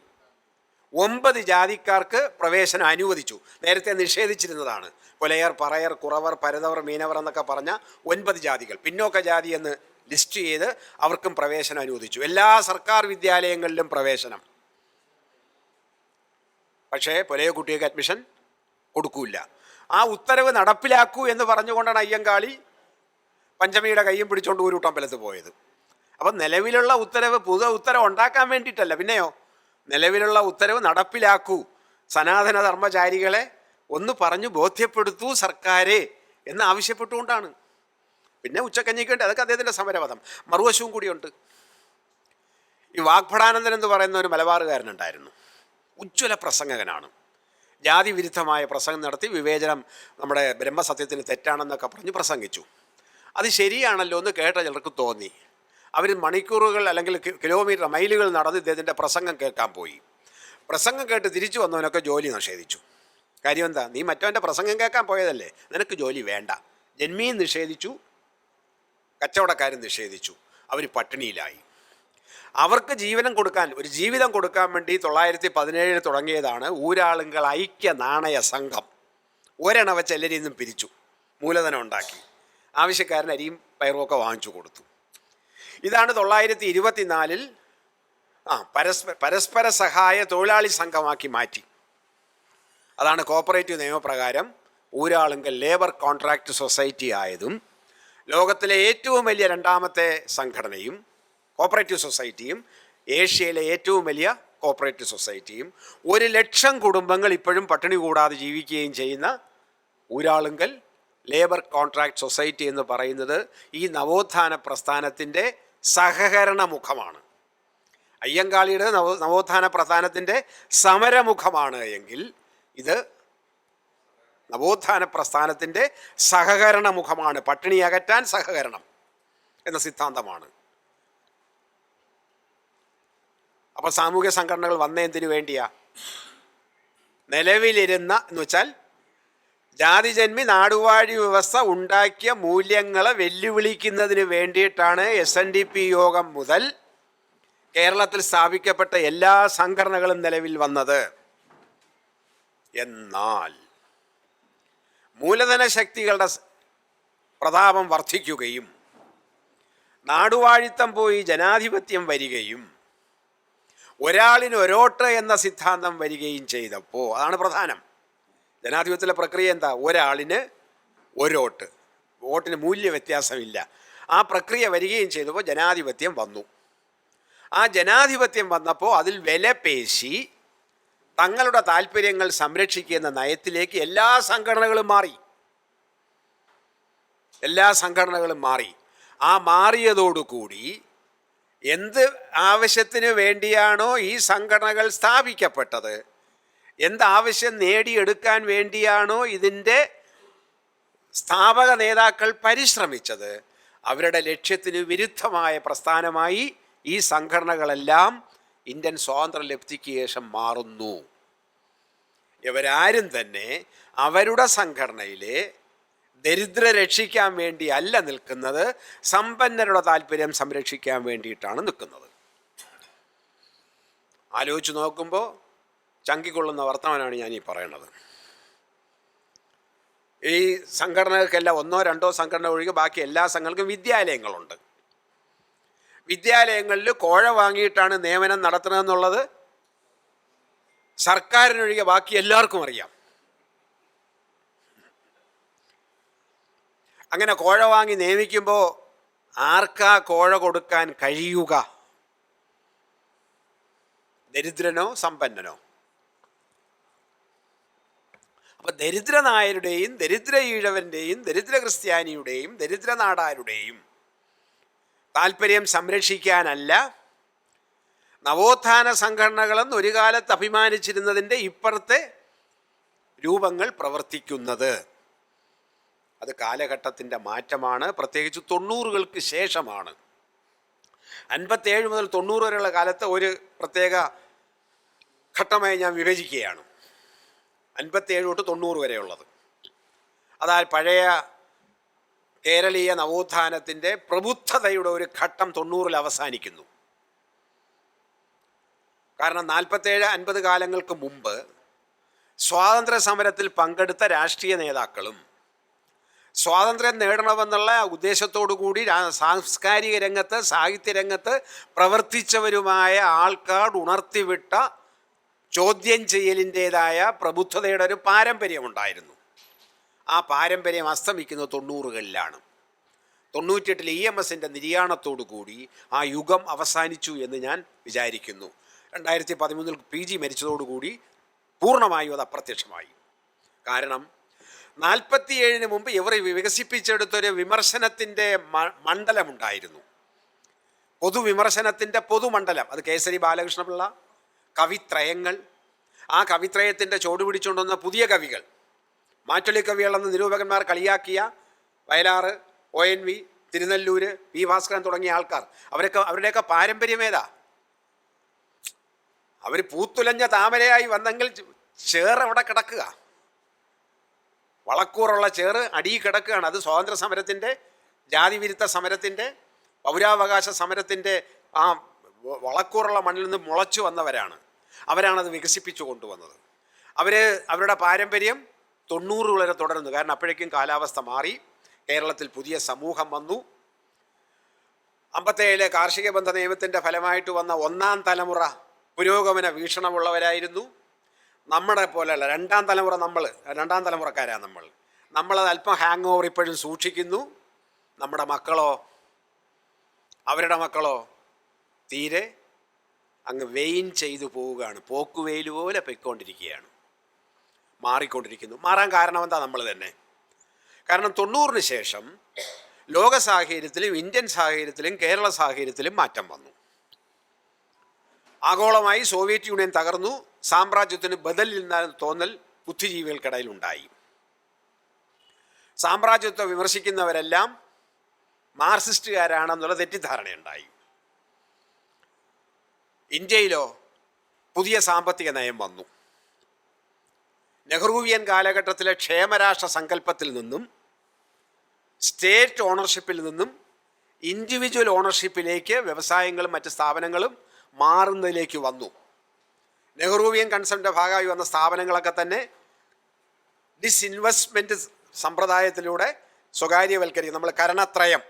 9 ജാതിക്കാർക്ക് പ്രവേശനം അനുവദിച്ചു. നേരത്തെ നിഷേധിച്ചിരുന്നതാണ്. പുലയർ, പറയർ, കുറവർ, പരതവർ, മീനവർ എന്നൊക്കെ പറഞ്ഞ 9 ജാതികൾ പിന്നോക്ക ജാതി എന്ന് ലിസ്റ്റ് ചെയ്ത് അവർക്കും പ്രവേശനം അനുവദിച്ചു. എല്ലാ സർക്കാർ വിദ്യാലയങ്ങളിലും പ്രവേശനം. പക്ഷേ പുലയ കുട്ടികൾക്ക് അഡ്മിഷൻ കൊടുക്കൂല. ആ ഉത്തരവ് നടപ്പിലാക്കൂ എന്ന് പറഞ്ഞുകൊണ്ടാണ് അയ്യങ്കാളി പഞ്ചമിയുടെ കയ്യും പിടിച്ചുകൊണ്ട് ഊരൂട്ടമ്പലത്ത് പോയത്. അപ്പം നിലവിലുള്ള ഉത്തരവ് പുതിയ ഉത്തരവ് ഉണ്ടാക്കാൻ വേണ്ടിയിട്ടല്ല, പിന്നെയോ നിലവിലുള്ള ഉത്തരവ് നടപ്പിലാക്കൂ, സനാതന ധർമ്മചാരികളെ ഒന്ന് പറഞ്ഞു ബോധ്യപ്പെടുത്തൂ സർക്കാരെ എന്ന് ആവശ്യപ്പെട്ടുകൊണ്ടാണ്. പിന്നെ ഉച്ചക്കഞ്ഞിക്കേണ്ട അതൊക്കെ അദ്ദേഹത്തിൻ്റെ സമരപഥം. മറുവശവും കൂടിയുണ്ട്. ഈ വാഗ്ഭടാനന്ദൻ എന്ന് പറയുന്ന ഒരു മലബാറുകാരനുണ്ടായിരുന്നു. ഉജ്ജ്വല പ്രസംഗകനാണ്. ജാതി വിരുദ്ധമായ പ്രസംഗം നടത്തി വിവേചനം നമ്മുടെ ബ്രഹ്മസത്യത്തിന് തെറ്റാണെന്നൊക്കെ പറഞ്ഞ് പ്രസംഗിച്ചു. അത് ശരിയാണല്ലോ എന്ന് കേട്ട ചിലർക്ക് തോന്നി. അവർ മണിക്കൂറുകൾ അല്ലെങ്കിൽ കിലോമീറ്റർ, മൈലുകൾ നടന്ന് ഇദ്ദേഹത്തിൻ്റെ പ്രസംഗം കേൾക്കാൻ പോയി. പ്രസംഗം കേട്ട് തിരിച്ചു വന്നവനൊക്കെ ജോലി നിഷേധിച്ചു. കാര്യം എന്താ? നീ മറ്റവൻ്റെ പ്രസംഗം കേൾക്കാൻ പോയതല്ലേ, നിനക്ക് ജോലി വേണ്ട. ജന്മിയും നിഷേധിച്ചു, കച്ചവടക്കാരും നിഷേധിച്ചു. അവർ പട്ടിണിയിലായി. അവർക്ക് ഒരു ജീവിതം കൊടുക്കാൻ വേണ്ടി 917 തുടങ്ങിയതാണ് ഊരാളുങ്കൽ ഐക്യ നാണയ സംഘം. ഒരെണ്ണ വെച്ച് എല്ലാവരിൽ നിന്നും പിരിച്ചു, മൂലധനം ഉണ്ടാക്കി, ആവശ്യക്കാരൻ അരിയും പയറുമൊക്കെ വാങ്ങിച്ചു കൊടുത്തു. ഇതാണ് 924 പരസ്പര സഹായ തൊഴിലാളി സംഘമാക്കി മാറ്റി. അതാണ് കോപ്പറേറ്റീവ് നിയമപ്രകാരം ഊരാളുങ്കൽ ലേബർ കോൺട്രാക്റ്റ് സൊസൈറ്റി ആയതും ലോകത്തിലെ ഏറ്റവും വലിയ 2ാമത്തെ സംഘടനയും കോപ്പറേറ്റീവ് സൊസൈറ്റിയും ഏഷ്യയിലെ ഏറ്റവും വലിയ കോപ്പറേറ്റീവ് സൊസൈറ്റിയും 1,00,000 കുടുംബങ്ങൾ ഇപ്പോഴും പട്ടിണി കൂടാതെ ജീവിക്കുകയും ചെയ്യുന്ന ഊരാളുങ്കൽ ലേബർ കോൺട്രാക്റ്റ് സൊസൈറ്റി എന്ന് പറയുന്നത് ഈ നവോത്ഥാന പ്രസ്ഥാനത്തിൻ്റെ സഹകരണ മുഖമാണ്. അയ്യങ്കാളിയുടെ നവോത്ഥാന പ്രസ്ഥാനത്തിൻ്റെ സമരമുഖമാണ് എങ്കിൽ ഇത് നവോത്ഥാന പ്രസ്ഥാനത്തിൻ്റെ സഹകരണ മുഖമാണ്. പട്ടിണി അകറ്റാൻ സഹകരണം എന്ന സിദ്ധാന്തമാണ്. അപ്പോൾ സാമൂഹ്യ സംഘടനകൾ വന്നതിന് വേണ്ടിയാ? നിലവിലിരുന്ന എന്ന് വെച്ചാൽ ജാതിജന്മി നാടുവാഴി വ്യവസ്ഥ ഉണ്ടാക്കിയ മൂല്യങ്ങളെ വെല്ലുവിളിക്കുന്നതിന് വേണ്ടിയിട്ടാണ് SNDP യോഗം മുതൽ കേരളത്തിൽ സ്ഥാപിക്കപ്പെട്ട എല്ലാ സംഘടനകളും നിലവിൽ വന്നത്. എന്നാൽ മൂലധന ശക്തികളുടെ പ്രതാപം വർദ്ധിക്കുകയും നാടുവാഴിത്തം പോയി ജനാധിപത്യം വരികയും ഒരാളിന് ഒരോട്ട് എന്ന സിദ്ധാന്തം വരികയും ചെയ്തപ്പോൾ, അതാണ് പ്രധാനം. ജനാധിപത്യത്തിലെ പ്രക്രിയ എന്താ? ഒരാളിന് ഒരോട്ട്, വോട്ടിന് മൂല്യ വ്യത്യാസമില്ല. ആ പ്രക്രിയ വരികയും ചെയ്തപ്പോൾ ജനാധിപത്യം വന്നു. ആ ജനാധിപത്യം വന്നപ്പോൾ അതിൽ വില പേശി തങ്ങളുടെ താല്പര്യങ്ങൾ സംരക്ഷിക്കുന്ന നയത്തിലേക്ക് എല്ലാ സംഘടനകളും മാറി. ആ മാറിയതോടുകൂടി എന്ത് ആവശ്യത്തിന് വേണ്ടിയാണോ ഈ സംഘടനകൾ സ്ഥാപിക്കപ്പെട്ടത്, എന്താവശ്യം നേടിയെടുക്കാൻ വേണ്ടിയാണോ ഇതിൻ്റെ സ്ഥാപക നേതാക്കൾ പരിശ്രമിച്ചത്, അവരുടെ ലക്ഷ്യത്തിന് വിരുദ്ധമായ പ്രസ്ഥാനമായി ഈ സംഘടനകളെല്ലാം ഇന്ത്യൻ സ്വാതന്ത്ര്യലബ്ധിക്ക് ശേഷം മാറുന്നു. ഇവരാരും തന്നെ അവരുടെ സംഘടനയിലെ ദരിദ്ര രക്ഷിക്കാൻ വേണ്ടി അല്ല നിൽക്കുന്നത്, സമ്പന്നരുടെ താല്പര്യം സംരക്ഷിക്കാൻ വേണ്ടിയിട്ടാണ് നിൽക്കുന്നത്. ആലോചിച്ച് നോക്കുമ്പോൾ ചങ്കിക്കൊള്ളുന്ന വർത്തമാനമാണ് ഞാൻ ഈ പറയണത്. ഈ സംഘടനകൾക്കെല്ലാം 1-2 സംഘടന ഒഴികെ ബാക്കി എല്ലാ സംഘടനകൾക്കും വിദ്യാലയങ്ങളുണ്ട്. വിദ്യാലയങ്ങളിൽ കോഴ വാങ്ങിയിട്ടാണ് നിയമനം നടത്തുന്നതെന്നുള്ളത് സർക്കാരിനൊഴികെ ബാക്കി എല്ലാവർക്കും അറിയാം. അങ്ങനെ കോഴ വാങ്ങി നിയമിക്കുമ്പോൾ ആർക്കാ കോഴ കൊടുക്കാൻ കഴിയുക? ദരിദ്രനോ സമ്പന്നനോ? അപ്പം ദരിദ്ര നായരുടെയും ദരിദ്ര ഈഴവൻ്റെയും ദരിദ്ര ക്രിസ്ത്യാനിയുടെയും ദരിദ്ര നാടാരുടെയും താല്പര്യം സംരക്ഷിക്കാനല്ല നവോത്ഥാന സംഘടനകളെന്ന് ഒരു കാലത്ത് അഭിമാനിച്ചിരുന്നതിൻ്റെ ഇപ്പുറത്തെ രൂപങ്ങൾ പ്രവർത്തിക്കുന്നത്. അത് കാലഘട്ടത്തിൻ്റെ മാറ്റമാണ്, പ്രത്യേകിച്ച് 90കൾക്ക് ശേഷമാണ്. 57 മുതൽ 90 വരെയുള്ള കാലത്ത് ഒരു പ്രത്യേക ഘട്ടമായി ഞാൻ വിഭജിക്കുകയാണ്. 57 തൊട്ട് 90 വരെയുള്ളത്. അതായത് പഴയ കേരളീയ നവോത്ഥാനത്തിൻ്റെ പ്രബുദ്ധതയുടെ ഒരു ഘട്ടം 90-ൽ അവസാനിക്കുന്നു. കാരണം 47-50 കാലങ്ങൾക്ക് മുമ്പ് സ്വാതന്ത്ര്യ സമരത്തിൽ പങ്കെടുത്ത രാഷ്ട്രീയ നേതാക്കളും സ്വാതന്ത്ര്യം നേടണമെന്നുള്ള ഉദ്ദേശത്തോടു കൂടി സാംസ്കാരിക രംഗത്ത് സാഹിത്യരംഗത്ത് പ്രവർത്തിച്ചവരുമായ ആൾക്കാർ ഉണർത്തിവിട്ട ചോദ്യം ചെയ്യലിൻ്റേതായ പ്രബുദ്ധതയുടെ ഒരു പാരമ്പര്യമുണ്ടായിരുന്നു. ആ പാരമ്പര്യം അസ്തമിക്കുന്നത് 90കളിലാണ്. 98-ൽ EMSൻ്റെ നിര്യാണത്തോടു കൂടി ആ യുഗം അവസാനിച്ചു എന്ന് ഞാൻ വിചാരിക്കുന്നു. 2013-ൽ PG മരിച്ചതോടുകൂടി പൂർണ്ണമായും അത് അപ്രത്യക്ഷമായി. കാരണം 47-ന് മുമ്പ് ഇവർ വികസിപ്പിച്ചെടുത്തൊരു വിമർശനത്തിൻ്റെ മണ്ഡലമുണ്ടായിരുന്നു, പൊതുവിമർശനത്തിൻ്റെ പൊതുമണ്ഡലം. അത് കേസരി ബാലകൃഷ്ണപിള്ള, കവിത്രയങ്ങൾ, ആ കവിത്രയത്തിൻ്റെ ചുവട് പിടിച്ചുകൊണ്ടുവന്ന പുതിയ കവികൾ, മാറ്റൊലി കവികളെന്ന് നിരൂപകന്മാർ കളിയാക്കിയ വയലാർ, ONV, തിരുനെല്ലൂര്, P. ഭാസ്കരൻ തുടങ്ങിയ ആൾക്കാർ, അവരുടെയൊക്കെ പാരമ്പര്യമേതാ? അവർ പൂത്തുലഞ്ഞ താമരയായി വന്നെങ്കിൽ ചേർ അവിടെ കിടക്കുക, വളക്കൂറുള്ള ചേറ് അടിയിൽ കിടക്കുകയാണ്. അത് സ്വാതന്ത്ര്യ സമരത്തിൻ്റെ, ജാതിവിരുദ്ധ സമരത്തിൻ്റെ, പൗരാവകാശ സമരത്തിൻ്റെ ആ വളക്കൂറുള്ള മണ്ണിൽ നിന്ന് മുളച്ചു വന്നവരാണ്. അവരാണത് വികസിപ്പിച്ചു കൊണ്ടുവന്നത്. അവരുടെ പാരമ്പര്യം 90 വരെ തുടരുന്നു. കാരണം അപ്പോഴേക്കും കാലാവസ്ഥ മാറി, കേരളത്തിൽ പുതിയ സമൂഹം വന്നു. 57-ലെ കാർഷിക ബന്ധ നിയമത്തിൻ്റെ ഫലമായിട്ട് വന്ന 1-ാം തലമുറ പുരോഗമന വീക്ഷണമുള്ളവരായിരുന്നു. നമ്മളെ പോലെയല്ല, 2-ാം തലമുറ. 2-ാം തലമുറക്കാരാണ് നമ്മളത് അല്പം ഹാങ് ഓവർ ഇപ്പോഴും സൂക്ഷിക്കുന്നു. നമ്മുടെ മക്കളോ അവരുടെ മക്കളോ തീരെ അങ്ങ് വെയിൻ ചെയ്തു പോവുകയാണ്, പോക്കുവെയിൽ പോലെ പൊയ്ക്കൊണ്ടിരിക്കുകയാണ്, മാറിക്കൊണ്ടിരിക്കുന്നു. മാറാൻ കാരണം എന്താ? നമ്മൾ തന്നെ. കാരണം 90-ന് ശേഷം ലോക സാഹചര്യത്തിലും ഇന്ത്യൻ സാഹചര്യത്തിലും കേരള സാഹചര്യത്തിലും മാറ്റം വന്നു. ആഗോളമായി സോവിയറ്റ് യൂണിയൻ തകർന്നു. സാമ്രാജ്യത്തിന് ബദലിൽ നിന്ന തോന്നൽ ബുദ്ധിജീവികൾക്കിടയിലുണ്ടായി. സാമ്രാജ്യത്വം വിമർശിക്കുന്നവരെല്ലാം മാർക്സിസ്റ്റുകാരാണെന്നുള്ള തെറ്റിദ്ധാരണയുണ്ടായി. ഇന്ത്യയിലോ പുതിയ സാമ്പത്തിക നയം വന്നു. നെഹ്റുവിയൻ കാലഘട്ടത്തിലെ ക്ഷേമരാഷ്ട്ര സങ്കല്പത്തിൽ നിന്നും സ്റ്റേറ്റ് ഓണർഷിപ്പിൽ നിന്നും ഇൻഡിവിജ്വൽ ഓണർഷിപ്പിലേക്ക് വ്യവസായങ്ങളും മറ്റ് സ്ഥാപനങ്ങളും മാറുന്നതിലേക്ക് വന്നു. നെഹ്റുവിയൻ കൺസെപ്റ്റിൻ്റെ ഭാഗമായി വന്ന സ്ഥാപനങ്ങളൊക്കെ തന്നെ ഡിസ്ഇൻവെസ്റ്റ്മെൻറ്റ് സമ്പ്രദായത്തിലൂടെ സ്വകാര്യവൽക്കരിക്കും. നമ്മൾ കരണത്രയം,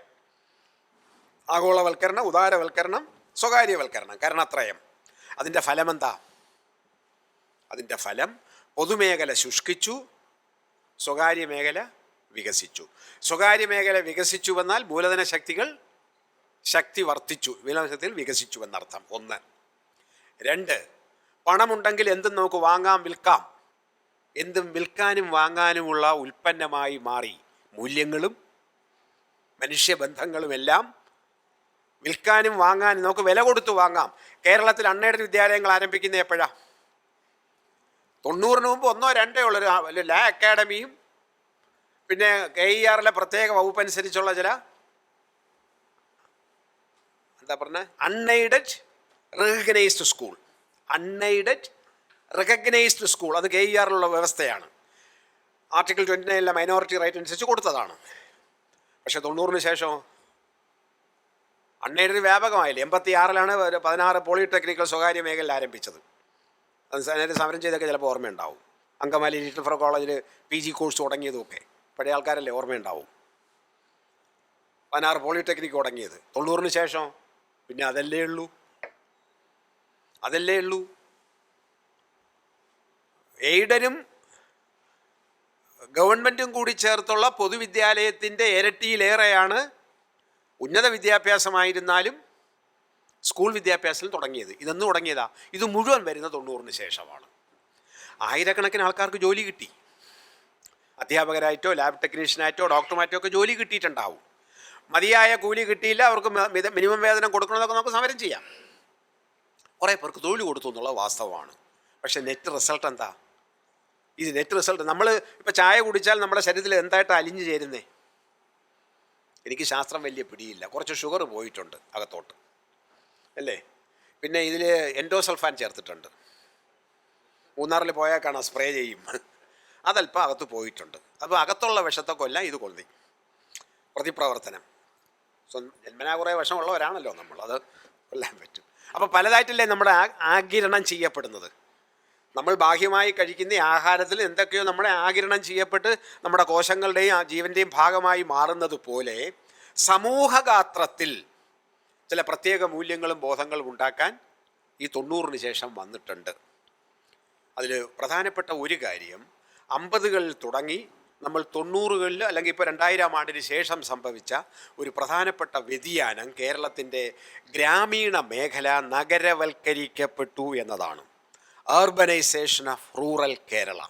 ആഗോളവൽക്കരണം, ഉദാരവൽക്കരണം, സ്വകാര്യവൽക്കരണം, കരണത്രയം. അതിൻ്റെ ഫലമെന്താ? അതിൻ്റെ ഫലം പൊതുമേഖല ശുഷ്കിച്ചു, സ്വകാര്യ മേഖല വികസിച്ചു. സ്വകാര്യ മേഖല വികസിച്ചു വന്നാൽ മൂലധന ശക്തികൾ ശക്തി വർദ്ധിച്ചു, മൂലധന ശക്തികൾ വികസിച്ചു എന്നർത്ഥം. 1. 2, പണമുണ്ടെങ്കിൽ എന്തും നമുക്ക് വാങ്ങാം, വിൽക്കാം. എന്തും വിൽക്കാനും വാങ്ങാനുമുള്ള ഉൽപ്പന്നമായി മാറി. മൂല്യങ്ങളും മനുഷ്യബന്ധങ്ങളുമെല്ലാം വിൽക്കാനും വാങ്ങാനും നമുക്ക് വില കൊടുത്തു വാങ്ങാം. കേരളത്തിൽ അൺഎയ്ഡഡ് വിദ്യാലയങ്ങൾ ആരംഭിക്കുന്നത് എപ്പോഴാണ്? 90-ന് മുമ്പ് 1-2 ഉള്ളൊരു ലാ അക്കാഡമിയും പിന്നെ KER പ്രത്യേക വകുപ്പ് അനുസരിച്ചുള്ള ചില എന്താ പറഞ്ഞ unaided recognised school, unaided recognised school, അത് KER വ്യവസ്ഥയാണ്. ആർട്ടിക്കിൾ 29 മൈനോറിറ്റി റൈറ്റ് അനുസരിച്ച് കൊടുത്തതാണ്. പക്ഷേ 90-ന് ശേഷം അൺഎയ്ഡഡ് വ്യാപകമായില്ല. 86-ലാണ് 16 പോളിടെക്നിക്കൽ സ്വകാര്യ മേഖലയിൽ ആരംഭിച്ചത്. അതിന് സമരം ചെയ്തൊക്കെ ചിലപ്പോൾ ഓർമ്മയുണ്ടാവും. അങ്കമാലി ലിറ്റിൽ ഫ്ലവർ കോളേജിൽ PG കോഴ്സ് തുടങ്ങിയതുമൊക്കെ പഴയ ആൾക്കാരല്ലേ ഓർമ്മയുണ്ടാവും. 16 പോളിടെക്നിക്ക് തുടങ്ങിയത്. 90-ന് ശേഷം പിന്നെ അതല്ലേ ഉള്ളൂ. എയ്ഡനും ഗവൺമെൻറ്റും കൂടി ചേർത്തുള്ള പൊതുവിദ്യാലയത്തിൻ്റെ ഇരട്ടിയിലേറെയാണ് ഉന്നത വിദ്യാഭ്യാസമായിരുന്നാലും സ്കൂൾ വിദ്യാഭ്യാസത്തിൽ തുടങ്ങിയത്. ഇതെന്ന് തുടങ്ങിയതാ? ഇത് മുഴുവൻ വരുന്ന 90-ന് ശേഷമാണ്. ആയിരക്കണക്കിന് ആൾക്കാർക്ക് ജോലി കിട്ടി. അധ്യാപകരായിട്ടോ ലാബ് ടെക്നീഷ്യനായിട്ടോ ഡോക്ടർമായിട്ടോ ഒക്കെ ജോലി കിട്ടിയിട്ടുണ്ടാവും. മതിയായ കൂലി കിട്ടിയില്ല, അവർക്ക് മിനിമം വേതനം കൊടുക്കണമെന്നൊക്കെ നമുക്ക് സമരം ചെയ്യാം. കുറേ പേർക്ക് തൊഴിൽ കൊടുത്തു എന്നുള്ളത് വാസ്തവമാണ്. പക്ഷേ നെറ്റ് റിസൾട്ട് എന്താ? ഇത് നെറ്റ് റിസൾട്ട് നമ്മൾ ഇപ്പോൾ ചായ കുടിച്ചാൽ നമ്മുടെ ശരീരത്തിൽ എന്തായിട്ട് അലിഞ്ഞു ചേരുന്നേ? എനിക്ക് ശാസ്ത്രം വലിയ പിടിയില്ല. കുറച്ച് ഷുഗർ പോയിട്ടുണ്ട് അകത്തോട്ട്, അല്ലേ? പിന്നെ ഇതിൽ എൻഡോസൾഫാൻ ചേർത്തിട്ടുണ്ട്. മൂന്നാറിൽ പോയാൽ കാണാം, സ്പ്രേ ചെയ്യും. അതല്പം അകത്ത് പോയിട്ടുണ്ട്. അപ്പോൾ അകത്തുള്ള വിഷത്തെ കൊല്ലാൻ ഇത് കൊള്ളി പ്രതിപ്രവർത്തനം. ജന്മനാ കുറേ വിഷമുള്ളവരാണല്ലോ നമ്മൾ, അത് കൊല്ലാൻ പറ്റും. അപ്പോൾ പലതായിട്ടല്ലേ നമ്മുടെ ആഗിരണം ചെയ്യപ്പെടുന്നത്. നമ്മൾ ബാഹ്യമായി കഴിക്കുന്ന ആഹാരത്തിൽ എന്തൊക്കെയോ നമ്മളെ ആഗിരണം ചെയ്യപ്പെട്ട് നമ്മുടെ കോശങ്ങളുടെയും ജീവൻ്റെയും ഭാഗമായി മാറുന്നത് പോലെ സമൂഹഗാത്രത്തിൽ ചില പ്രത്യേക മൂല്യങ്ങളും ബോധങ്ങളും ഉണ്ടാക്കാൻ ഈ 90-ന് ശേഷം വന്നിട്ടുണ്ട്. അതിൽ പ്രധാനപ്പെട്ട ഒരു കാര്യം, 50-കളിൽ തുടങ്ങി നമ്മൾ 90-കളിൽ അല്ലെങ്കിൽ ഇപ്പോൾ 2000 ആണ്ടിന് ശേഷം സംഭവിച്ച ഒരു പ്രധാനപ്പെട്ട വ്യതിയാനം, കേരളത്തിൻ്റെ ഗ്രാമീണ മേഖല നഗരവൽക്കരിക്കപ്പെട്ടു എന്നതാണ്. അർബനൈസേഷൻ ഓഫ് റൂറൽ കേരള,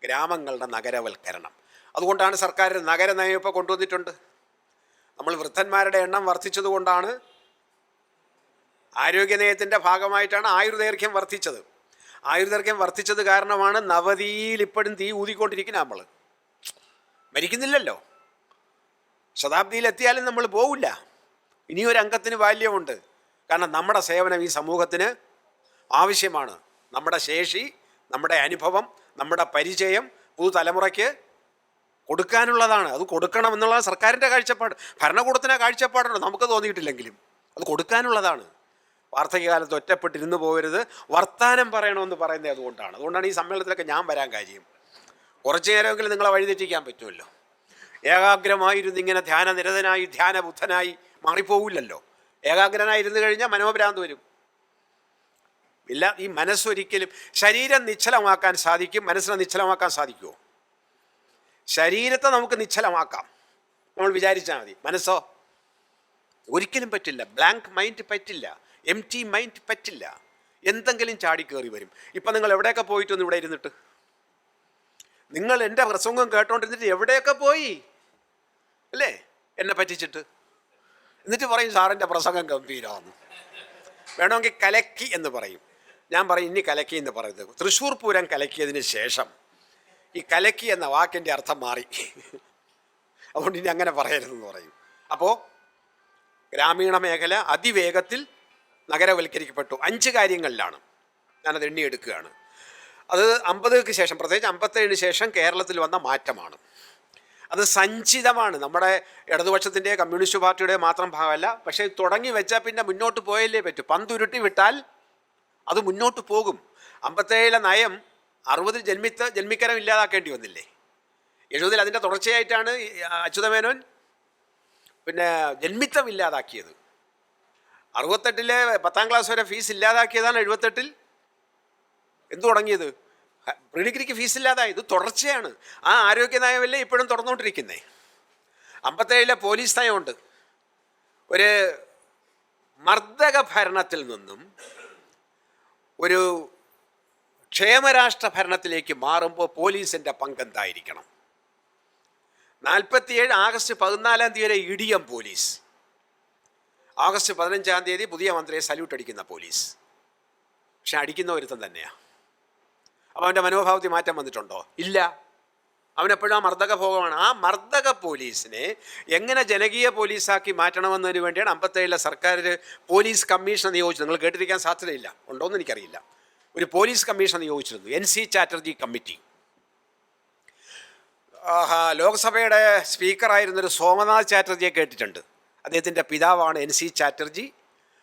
ഗ്രാമങ്ങളുടെ നഗരവൽക്കരണം. അതുകൊണ്ടാണ് സർക്കാർ നഗര നയം ഇപ്പോൾ കൊണ്ടുവന്നിട്ടുണ്ട്. നമ്മൾ വൃദ്ധന്മാരുടെ എണ്ണം വർദ്ധിച്ചതുകൊണ്ടാണ്, ആരോഗ്യനയത്തിൻ്റെ ഭാഗമായിട്ടാണ് ആയുർദൈർഘ്യം വർദ്ധിച്ചത്. ആയുർദൈർഘ്യം വർദ്ധിച്ചത് കാരണമാണ് നവതിയിൽ ഇപ്പോഴും തീ ഊതിക്കൊണ്ടിരിക്കുന്ന നമ്മൾ. മരിക്കുന്നില്ലല്ലോ. ശതാബ്ദിയിലെത്തിയാലും നമ്മൾ പോവില്ല. ഇനിയൊരു അംഗത്തിന് ബാല്യമുണ്ട്. കാരണം നമ്മുടെ സേവനം ഈ സമൂഹത്തിന് ആവശ്യമാണ്. നമ്മുടെ ശേഷി, നമ്മുടെ അനുഭവം, നമ്മുടെ പരിചയം പുതുതലമുറയ്ക്ക് കൊടുക്കാനുള്ളതാണ്. അത് കൊടുക്കണം എന്നുള്ള സർക്കാരിൻ്റെ കാഴ്ചപ്പാട്, ഭരണകൂടത്തിൻ്റെ കാഴ്ചപ്പാടുണ്ട്. നമുക്ക് തോന്നിയിട്ടില്ലെങ്കിലും അത് കൊടുക്കാനുള്ളതാണ്. വാർദ്ധക്യകാലത്ത് ഒറ്റപ്പെട്ടിരുന്ന് പോകരുത്, വർത്താനം പറയണമെന്ന് പറയുന്നത് അതുകൊണ്ടാണ് ഈ സമ്മേളനത്തിലൊക്കെ ഞാൻ വരാൻ കാര്യം. കുറച്ചു നേരമെങ്കിലും നിങ്ങളെ വഴിതെറ്റിക്കാൻ പറ്റുമല്ലോ. ഏകാഗ്രമായിരുന്നു ഇങ്ങനെ ധ്യാനനിരതനായി ധ്യാനബുദ്ധനായി മാറിപ്പോവില്ലല്ലോ. ഏകാഗ്രനായിരുന്നു കഴിഞ്ഞാൽ മനോഭ്രാന്ത് വരും. ഇല്ല, ഈ മനസ്സൊരിക്കലും, ശരീരം നിശ്ചലമാക്കാൻ സാധിക്കും, മനസ്സിനെ നിശ്ചലമാക്കാൻ സാധിക്കുമോ? ശരീരത്തെ നമുക്ക് നിശ്ചലമാക്കാം, നമ്മൾ വിചാരിച്ചാൽ മതി. മനസ്സോ ഒരിക്കലും പറ്റില്ല. ബ്ലാങ്ക് മൈൻഡ് പറ്റില്ല, എംപ്റ്റി മൈൻഡ് പറ്റില്ല. എന്തെങ്കിലും ചാടിക്കേറി വരും. ഇപ്പം നിങ്ങൾ എവിടെയൊക്കെ പോയിട്ടൊന്ന് ഇവിടെ ഇരുന്നിട്ട്, നിങ്ങൾ എൻ്റെ പ്രസംഗം കേട്ടോണ്ടിരുന്നിട്ട് എവിടെയൊക്കെ പോയി അല്ലേ, എന്നെ പറ്റിച്ചിട്ട്. എന്നിട്ട് പറയും സാറിൻ്റെ പ്രസംഗം ഗംഭീരമാണ്. വേണമെങ്കിൽ കലക്കി എന്ന് പറയും. ഞാൻ പറയും ഇനി കലക്കി എന്ന് പറയുന്നത്. തൃശ്ശൂർ പൂരം കലക്കിയതിന് ശേഷം ഈ കലക്കി എന്ന വാക്കിൻ്റെ അർത്ഥം മാറി. അതുകൊണ്ട് ഇനി അങ്ങനെ പറയരുതെന്ന് പറയും. അപ്പോൾ ഗ്രാമീണ മേഖല അതിവേഗത്തിൽ നഗരവൽക്കരിക്കപ്പെട്ടു. 5 കാര്യങ്ങളിലാണ് ഞാനത് എണ്ണിയെടുക്കുകയാണ്. അത് 50ക്ക് ശേഷം, പ്രത്യേകിച്ച് 57 ശേഷം കേരളത്തിൽ വന്ന മാറ്റമാണ്. അത് സഞ്ചിതമാണ്. നമ്മുടെ ഇടതുപക്ഷത്തിൻ്റെ കമ്മ്യൂണിസ്റ്റ് പാർട്ടിയുടെ മാത്രം ഭാഗമല്ല. പക്ഷേ തുടങ്ങി വെച്ചാൽ പിന്നെ മുന്നോട്ട് പോയല്ലേ പറ്റൂ. പന്തുരുട്ടി വിട്ടാൽ അത് മുന്നോട്ട് പോകും. 57 നയം 60 ജന്മിക്കരം ഇല്ലാതാക്കേണ്ടി വന്നില്ലേ? 70 അതിൻ്റെ തുടർച്ചയായിട്ടാണ് അച്യുതമേനോൻ പിന്നെ ജന്മിത്തം ഇല്ലാതാക്കിയത്. 68 10ാം ക്ലാസ് വരെ ഫീസ് ഇല്ലാതാക്കിയതാണ് 78 എന്തു തുടങ്ങിയത്. പ്രീ ഡിഗ്രിക്ക് ഫീസ് ഇല്ലാതായി. ഇത് തുടർച്ചയാണ്. ആ ആരോഗ്യ നയമല്ലേ ഇപ്പോഴും തുറന്നുകൊണ്ടിരിക്കുന്നേ. 57 പോലീസ് നയമുണ്ട്. ഒരു മർദ്ദക ഭരണത്തിൽ നിന്നും ഒരു ക്ഷേമരാഷ്ട്ര ഭരണത്തിലേക്ക് മാറുമ്പോൾ പോലീസിൻ്റെ പങ്കെന്തായിരിക്കണം. 47 ആഗസ്റ്റ് 14 വരെ ഇടിയം പോലീസ്, ആഗസ്റ്റ് 15 പുതിയ മന്ത്രിയെ സല്യൂട്ട് അടിക്കുന്ന പോലീസ്. പക്ഷെ അടിക്കുന്ന ഒരുത്തൻ തന്നെയാണ്. അപ്പോൾ അവൻ്റെ മനോഭാവത്തിൽ മാറ്റം വന്നിട്ടുണ്ടോ? ഇല്ല. അവനെപ്പോഴും ആ മർദ്ദക ഭോഗമാണ്. ആ മർദ്ദക പോലീസിനെ എങ്ങനെ ജനകീയ പോലീസാക്കി മാറ്റണമെന്നതിന് വേണ്ടിയാണ് 57 സർക്കാർ പോലീസ് കമ്മീഷൻ നിയോഗിച്ചത്. നിങ്ങൾ കേട്ടിരിക്കാൻ സാധ്യതയില്ല, ഉണ്ടോയെന്ന് എനിക്കറിയില്ല. ഒരു പോലീസ് കമ്മീഷൻ നിയോഗിച്ചിരുന്നു, NC ചാറ്റർജി കമ്മിറ്റി. ലോക്സഭയുടെ സ്പീക്കറായിരുന്നൊരു സോമനാഥ് ചാറ്റർജിയെ കേട്ടിട്ടുണ്ട്. അദ്ദേഹത്തിൻ്റെ പിതാവാണ് NC ചാറ്റർജി.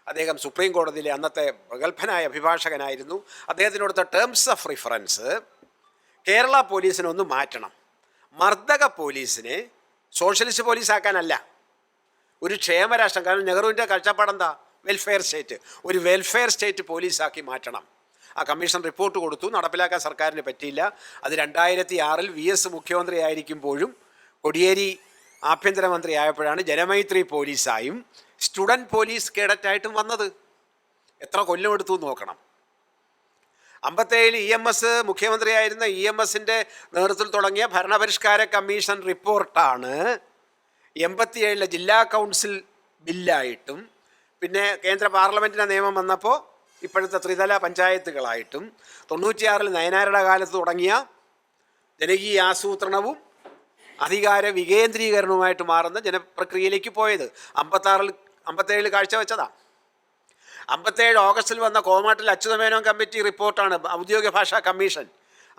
അദ്ദേഹം സുപ്രീം കോടതിയിലെ അന്നത്തെ പ്രഗത്ഭനായ അഭിഭാഷകനായിരുന്നു. അദ്ദേഹത്തിനോടുത്ത ടേംസ് ഓഫ് റിഫറൻസ് കേരള പോലീസിനെ ഒന്ന് മാറ്റണം. മർദ്ദക പോലീസിനെ സോഷ്യലിസ്റ്റ് പോലീസാക്കാനല്ല, ഒരു ക്ഷേമരാഷ്ട്രം. കാരണം നെഹ്റുവിൻ്റെ കാഴ്ചപ്പാടെന്താ? Welfare state. ഒരു വെൽഫെയർ സ്റ്റേറ്റ് പോലീസാക്കി മാറ്റണം. ആ കമ്മീഷൻ റിപ്പോർട്ട് കൊടുത്തു. നടപ്പിലാക്കാൻ സർക്കാരിന് പറ്റിയില്ല. അത് 2006 VS മുഖ്യമന്ത്രി ആയിരിക്കുമ്പോഴും കോടിയേരി ആഭ്യന്തരമന്ത്രി ആയപ്പോഴാണ് ജനമൈത്രി പോലീസായും സ്റ്റുഡൻറ്റ് പോലീസ് കേഡറ്റായിട്ടും വന്നത്. എത്ര കൊല്ലമെടുത്തു നോക്കണം. 57 EMS മുഖ്യമന്ത്രിയായിരുന്ന EMSൻ്റെ നേതൃത്വത്തിൽ തുടങ്ങിയ ഭരണപരിഷ്കാര കമ്മീഷൻ റിപ്പോർട്ടാണ് 87 ജില്ലാ കൗൺസിൽ ബില്ലായിട്ടും പിന്നെ കേന്ദ്ര പാർലമെൻറ്റിൻ്റെ നിയമം വന്നപ്പോൾ ഇപ്പോഴത്തെ ത്രിതല പഞ്ചായത്തുകളായിട്ടും 96 നയനാരുടെ കാലത്ത് തുടങ്ങിയ ജനകീയ ആസൂത്രണവും അധികാര വികേന്ദ്രീകരണവുമായിട്ട് മാറുന്ന ജനപ്രക്രിയയിലേക്ക് പോയത്. 57 കാഴ്ചവെച്ചതാണ്. 57 ഓഗസ്റ്റിൽ വന്ന കോമാട്ടിൽ അച്യുതമേനോൻ കമ്മിറ്റി റിപ്പോർട്ടാണ് ഔദ്യോഗിക ഭാഷാ കമ്മീഷൻ.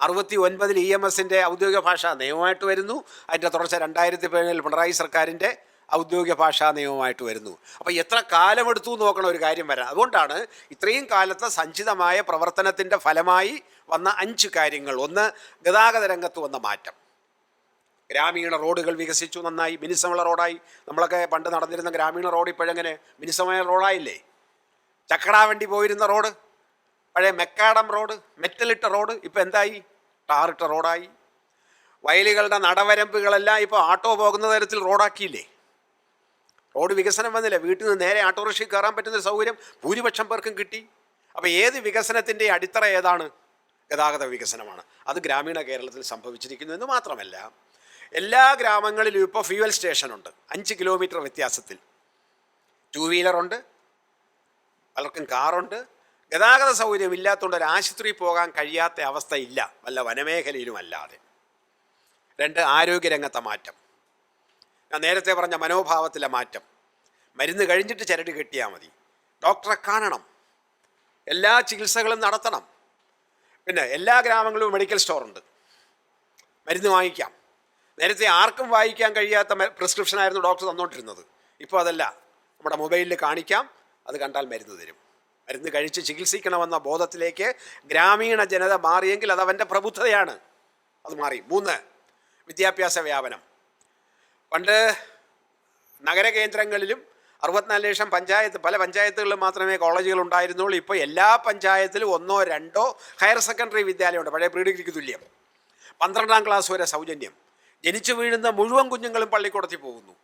69 EMSൻ്റെ ഔദ്യോഗിക ഭാഷാ നിയമമായിട്ട് വരുന്നു. അതിൻ്റെ തുടർച്ച 2017 പിണറായി സർക്കാരിൻ്റെ ഔദ്യോഗിക ഭാഷാ നിയമമായിട്ട് വരുന്നു. അപ്പോൾ എത്ര കാലമെടുത്തു നോക്കണം ഒരു കാര്യം വരാൻ. അതുകൊണ്ടാണ് ഇത്രയും കാലത്തെ സഞ്ചിതമായ പ്രവർത്തനത്തിൻ്റെ ഫലമായി വന്ന 5 കാര്യങ്ങൾ. ഒന്ന്, ഗതാഗത രംഗത്ത് വന്ന മാറ്റം. ഗ്രാമീണ റോഡുകൾ വികസിച്ചു, നന്നായി, മിനുസമുള്ള റോഡായി. നമ്മളൊക്കെ പണ്ട് നടന്നിരുന്ന ഗ്രാമീണ റോഡ് ഇപ്പോഴെങ്ങനെ മിനുസമായ റോഡായില്ലേ? ചക്കടാവണ്ടി പോയിരുന്ന റോഡ്, പഴയ മെക്കാഡം റോഡ്, മെറ്റലിട്ട റോഡ് ഇപ്പോൾ എന്തായി? ടാറിട്ട റോഡായി. വയലുകളുടെ നടവരമ്പുകളെല്ലാം ഇപ്പോൾ ആട്ടോ പോകുന്ന തരത്തിൽ റോഡാക്കിയില്ലേ? റോഡ് വികസനം വന്നില്ല. വീട്ടിൽ നിന്ന് നേരെ ഓട്ടോറിക്ഷയിൽ കയറാൻ പറ്റുന്ന സൗകര്യം ഭൂരിപക്ഷം പേർക്കും കിട്ടി. അപ്പോൾ ഏത് വികസനത്തിൻ്റെ അടിത്തറ ഏതാണ്? ഗതാഗത വികസനമാണ്. അത് ഗ്രാമീണ കേരളത്തിൽ സംഭവിച്ചിരിക്കുന്നു എന്ന് മാത്രമല്ല, എല്ലാ ഗ്രാമങ്ങളിലും ഇപ്പോൾ ഫ്യൂവൽ സ്റ്റേഷനുണ്ട്. 5 കിലോമീറ്റർ വ്യത്യാസത്തിൽ. 2 വീലറുണ്ട്, പലർക്കും കാറുണ്ട്. ഗതാഗത സൗകര്യം ഇല്ലാത്തതുകൊണ്ട് ഒരു ആശുപത്രി പോകാൻ കഴിയാത്ത അവസ്ഥയില്ല, വല്ല വനമേഖലയിലും അല്ലാതെ. 2, ആരോഗ്യരംഗത്തെ മാറ്റം. ഞാൻ നേരത്തെ പറഞ്ഞ മനോഭാവത്തിലെ മാറ്റം. മരുന്ന് കഴിഞ്ഞിട്ട് ചരട് കെട്ടിയാൽ മതി, ഡോക്ടറെ കാണണം, എല്ലാ ചികിത്സകളും നടത്തണം. പിന്നെ എല്ലാ ഗ്രാമങ്ങളിലും മെഡിക്കൽ സ്റ്റോറുണ്ട്, മരുന്ന് വാങ്ങിക്കാം. നേരത്തെ ആർക്കും വായിക്കാൻ കഴിയാത്ത പ്രിസ്ക്രിപ്ഷനായിരുന്നു ഡോക്ടർ തന്നുകൊണ്ടിരുന്നത്. ഇപ്പോൾ അതല്ല, നമ്മുടെ മൊബൈലിൽ കാണിക്കാം, അത് കണ്ടാൽ മരുന്ന് തരും. മരുന്ന് കഴിച്ച് ചികിത്സിക്കണമെന്ന ബോധത്തിലേക്ക് ഗ്രാമീണ ജനത മാറിയെങ്കിൽ അത് അവൻ്റെ പ്രബുദ്ധതയാണ്. അത് മാറി. 3, വിദ്യാഭ്യാസ വ്യാപനം. പണ്ട് നഗരകേന്ദ്രങ്ങളിലും 64 ലക്ഷം പല പഞ്ചായത്തുകളിലും മാത്രമേ കോളേജുകൾ ഉണ്ടായിരുന്നുള്ളൂ. ഇപ്പോൾ എല്ലാ പഞ്ചായത്തിലും 1ഓ 2ഓ ഹയർ സെക്കൻഡറി വിദ്യാലയമുണ്ട്, പഴയ പ്രീ ഡിഗ്രിക്ക് തുല്യം. 12ാം ക്ലാസ് വരെ സൗജന്യം. ജനിച്ചു വീഴുന്ന മുഴുവൻ കുഞ്ഞുങ്ങളും പള്ളിക്കൂടത്തിൽ പോകുന്നു.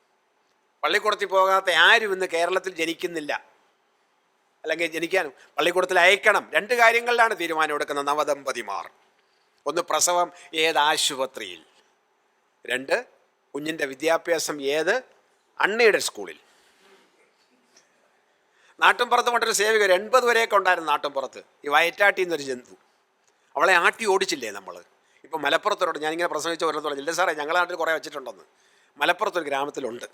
പള്ളിക്കൂടത്തിൽ പോകാത്ത ആരും ഇന്ന് കേരളത്തിൽ ജനിക്കുന്നില്ല. അല്ലെങ്കിൽ ജനിക്കാനും പള്ളിക്കൂടത്തിൽ അയക്കണം. 2 കാര്യങ്ങളിലാണ് തീരുമാനമെടുക്കുന്ന നവദമ്പതിമാർ. 1, പ്രസവം ഏത് ആശുപത്രിയിൽ. 2, കുഞ്ഞിൻ്റെ വിദ്യാഭ്യാസം ഏത് അൺഎയ്ഡഡ് സ്കൂളിൽ. നാട്ടിൻപുറത്ത് മറ്റൊരു സേവിക 80 വരെയൊക്കെ ഉണ്ടായിരുന്നു നാട്ടിൻപുറത്ത്. ഈ വയറ്റാട്ടി എന്നൊരു ജന്തു, അവളെ ആട്ടി ഓടിച്ചില്ലേ നമ്മൾ. ഇപ്പോൾ മലപ്പുറത്തോട് ഞാനിങ്ങനെ പ്രസംഗിച്ച ഓരോരുത്തരും ഇല്ല സാറേ, ഞങ്ങളുടെ നാട്ടിൽ കുറേ വെച്ചിട്ടുണ്ടെന്ന്. മലപ്പുറത്തൊരു ഗ്രാമത്തിലുണ്ട്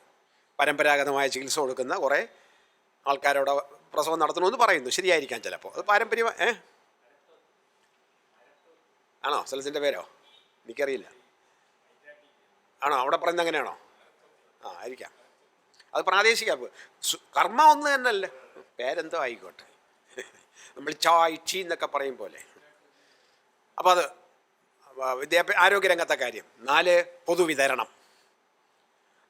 പരമ്പരാഗതമായ ചികിത്സ കൊടുക്കുന്ന കുറേ ആൾക്കാരവിടെ പ്രസവം നടത്തണമെന്ന് പറയുന്നു. ശരിയായിരിക്കാം ചിലപ്പോൾ. അത് പാരമ്പര്യം. ആണോ സ്ഥലത്തിൻ്റെ പേരോ? എനിക്കറിയില്ല. ആണോ അവിടെ പറയുന്നത് അങ്ങനെയാണോ? ആയിരിക്കാം. അത് പ്രാദേശിക കർമ്മ ഒന്ന് തന്നെയല്ലേ, പേരെന്തോ ആയിക്കോട്ടെ. നമ്മൾ ചായ് ചീ എന്നൊക്കെ പറയും പോലെ. അപ്പോൾ അത് ആരോഗ്യരംഗത്തെ കാര്യം. 4 പൊതുവിതരണം.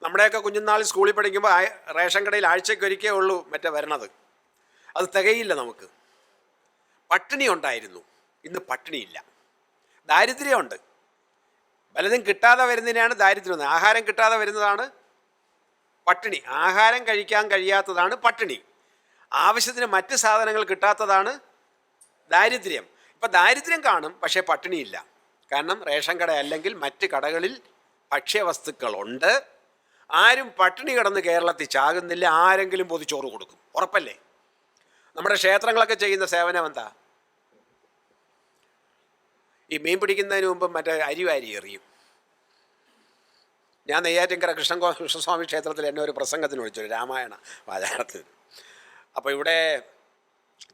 നമ്മുടെയൊക്കെ കുഞ്ഞുനാൾ സ്കൂളിൽ പഠിക്കുമ്പോൾ റേഷൻ കടയിൽ ആഴ്ചയ്ക്കൊരിക്കേ ഉള്ളൂ മറ്റേ വരണത്. അത് തികയില്ല നമുക്ക്. പട്ടിണി ഉണ്ടായിരുന്നു, ഇന്ന് പട്ടിണിയില്ല. ദാരിദ്ര്യമുണ്ട്. പലതും കിട്ടാതെ വരുന്നതിനാണ് ദാരിദ്ര്യം. ആഹാരം കിട്ടാതെ വരുന്നതാണ് പട്ടിണി. ആഹാരം കഴിക്കാൻ കഴിയാത്തതാണ് പട്ടിണി. ആവശ്യത്തിന് മറ്റ് സാധനങ്ങൾ കിട്ടാത്തതാണ് ദാരിദ്ര്യം. ഇപ്പം ദാരിദ്ര്യം കാണും, പക്ഷേ പട്ടിണിയില്ല. കാരണം റേഷൻ കട അല്ലെങ്കിൽ മറ്റ് കടകളിൽ ഭക്ഷ്യവസ്തുക്കളുണ്ട്. ആരും പട്ടിണി കിടന്ന് കേരളത്തിൽ ചാകുന്നില്ല. ആരെങ്കിലും പൊതിച്ചോറ് കൊടുക്കും, ഉറപ്പല്ലേ? നമ്മുടെ ക്ഷേത്രങ്ങളൊക്കെ ചെയ്യുന്ന സേവനം എന്താ? ഈ മീൻ പിടിക്കുന്നതിന് മുമ്പ് മറ്റേ അരിവാരി എറിയും. ഞാൻ നെയ്യാറ്റിൻകര കൃഷ്ണസ്വാമി ക്ഷേത്രത്തിൽ എന്നെ ഒരു പ്രസംഗത്തിന് വിളിച്ചു, രാമായണ വാചാരത്തിന്. അപ്പോൾ ഇവിടെ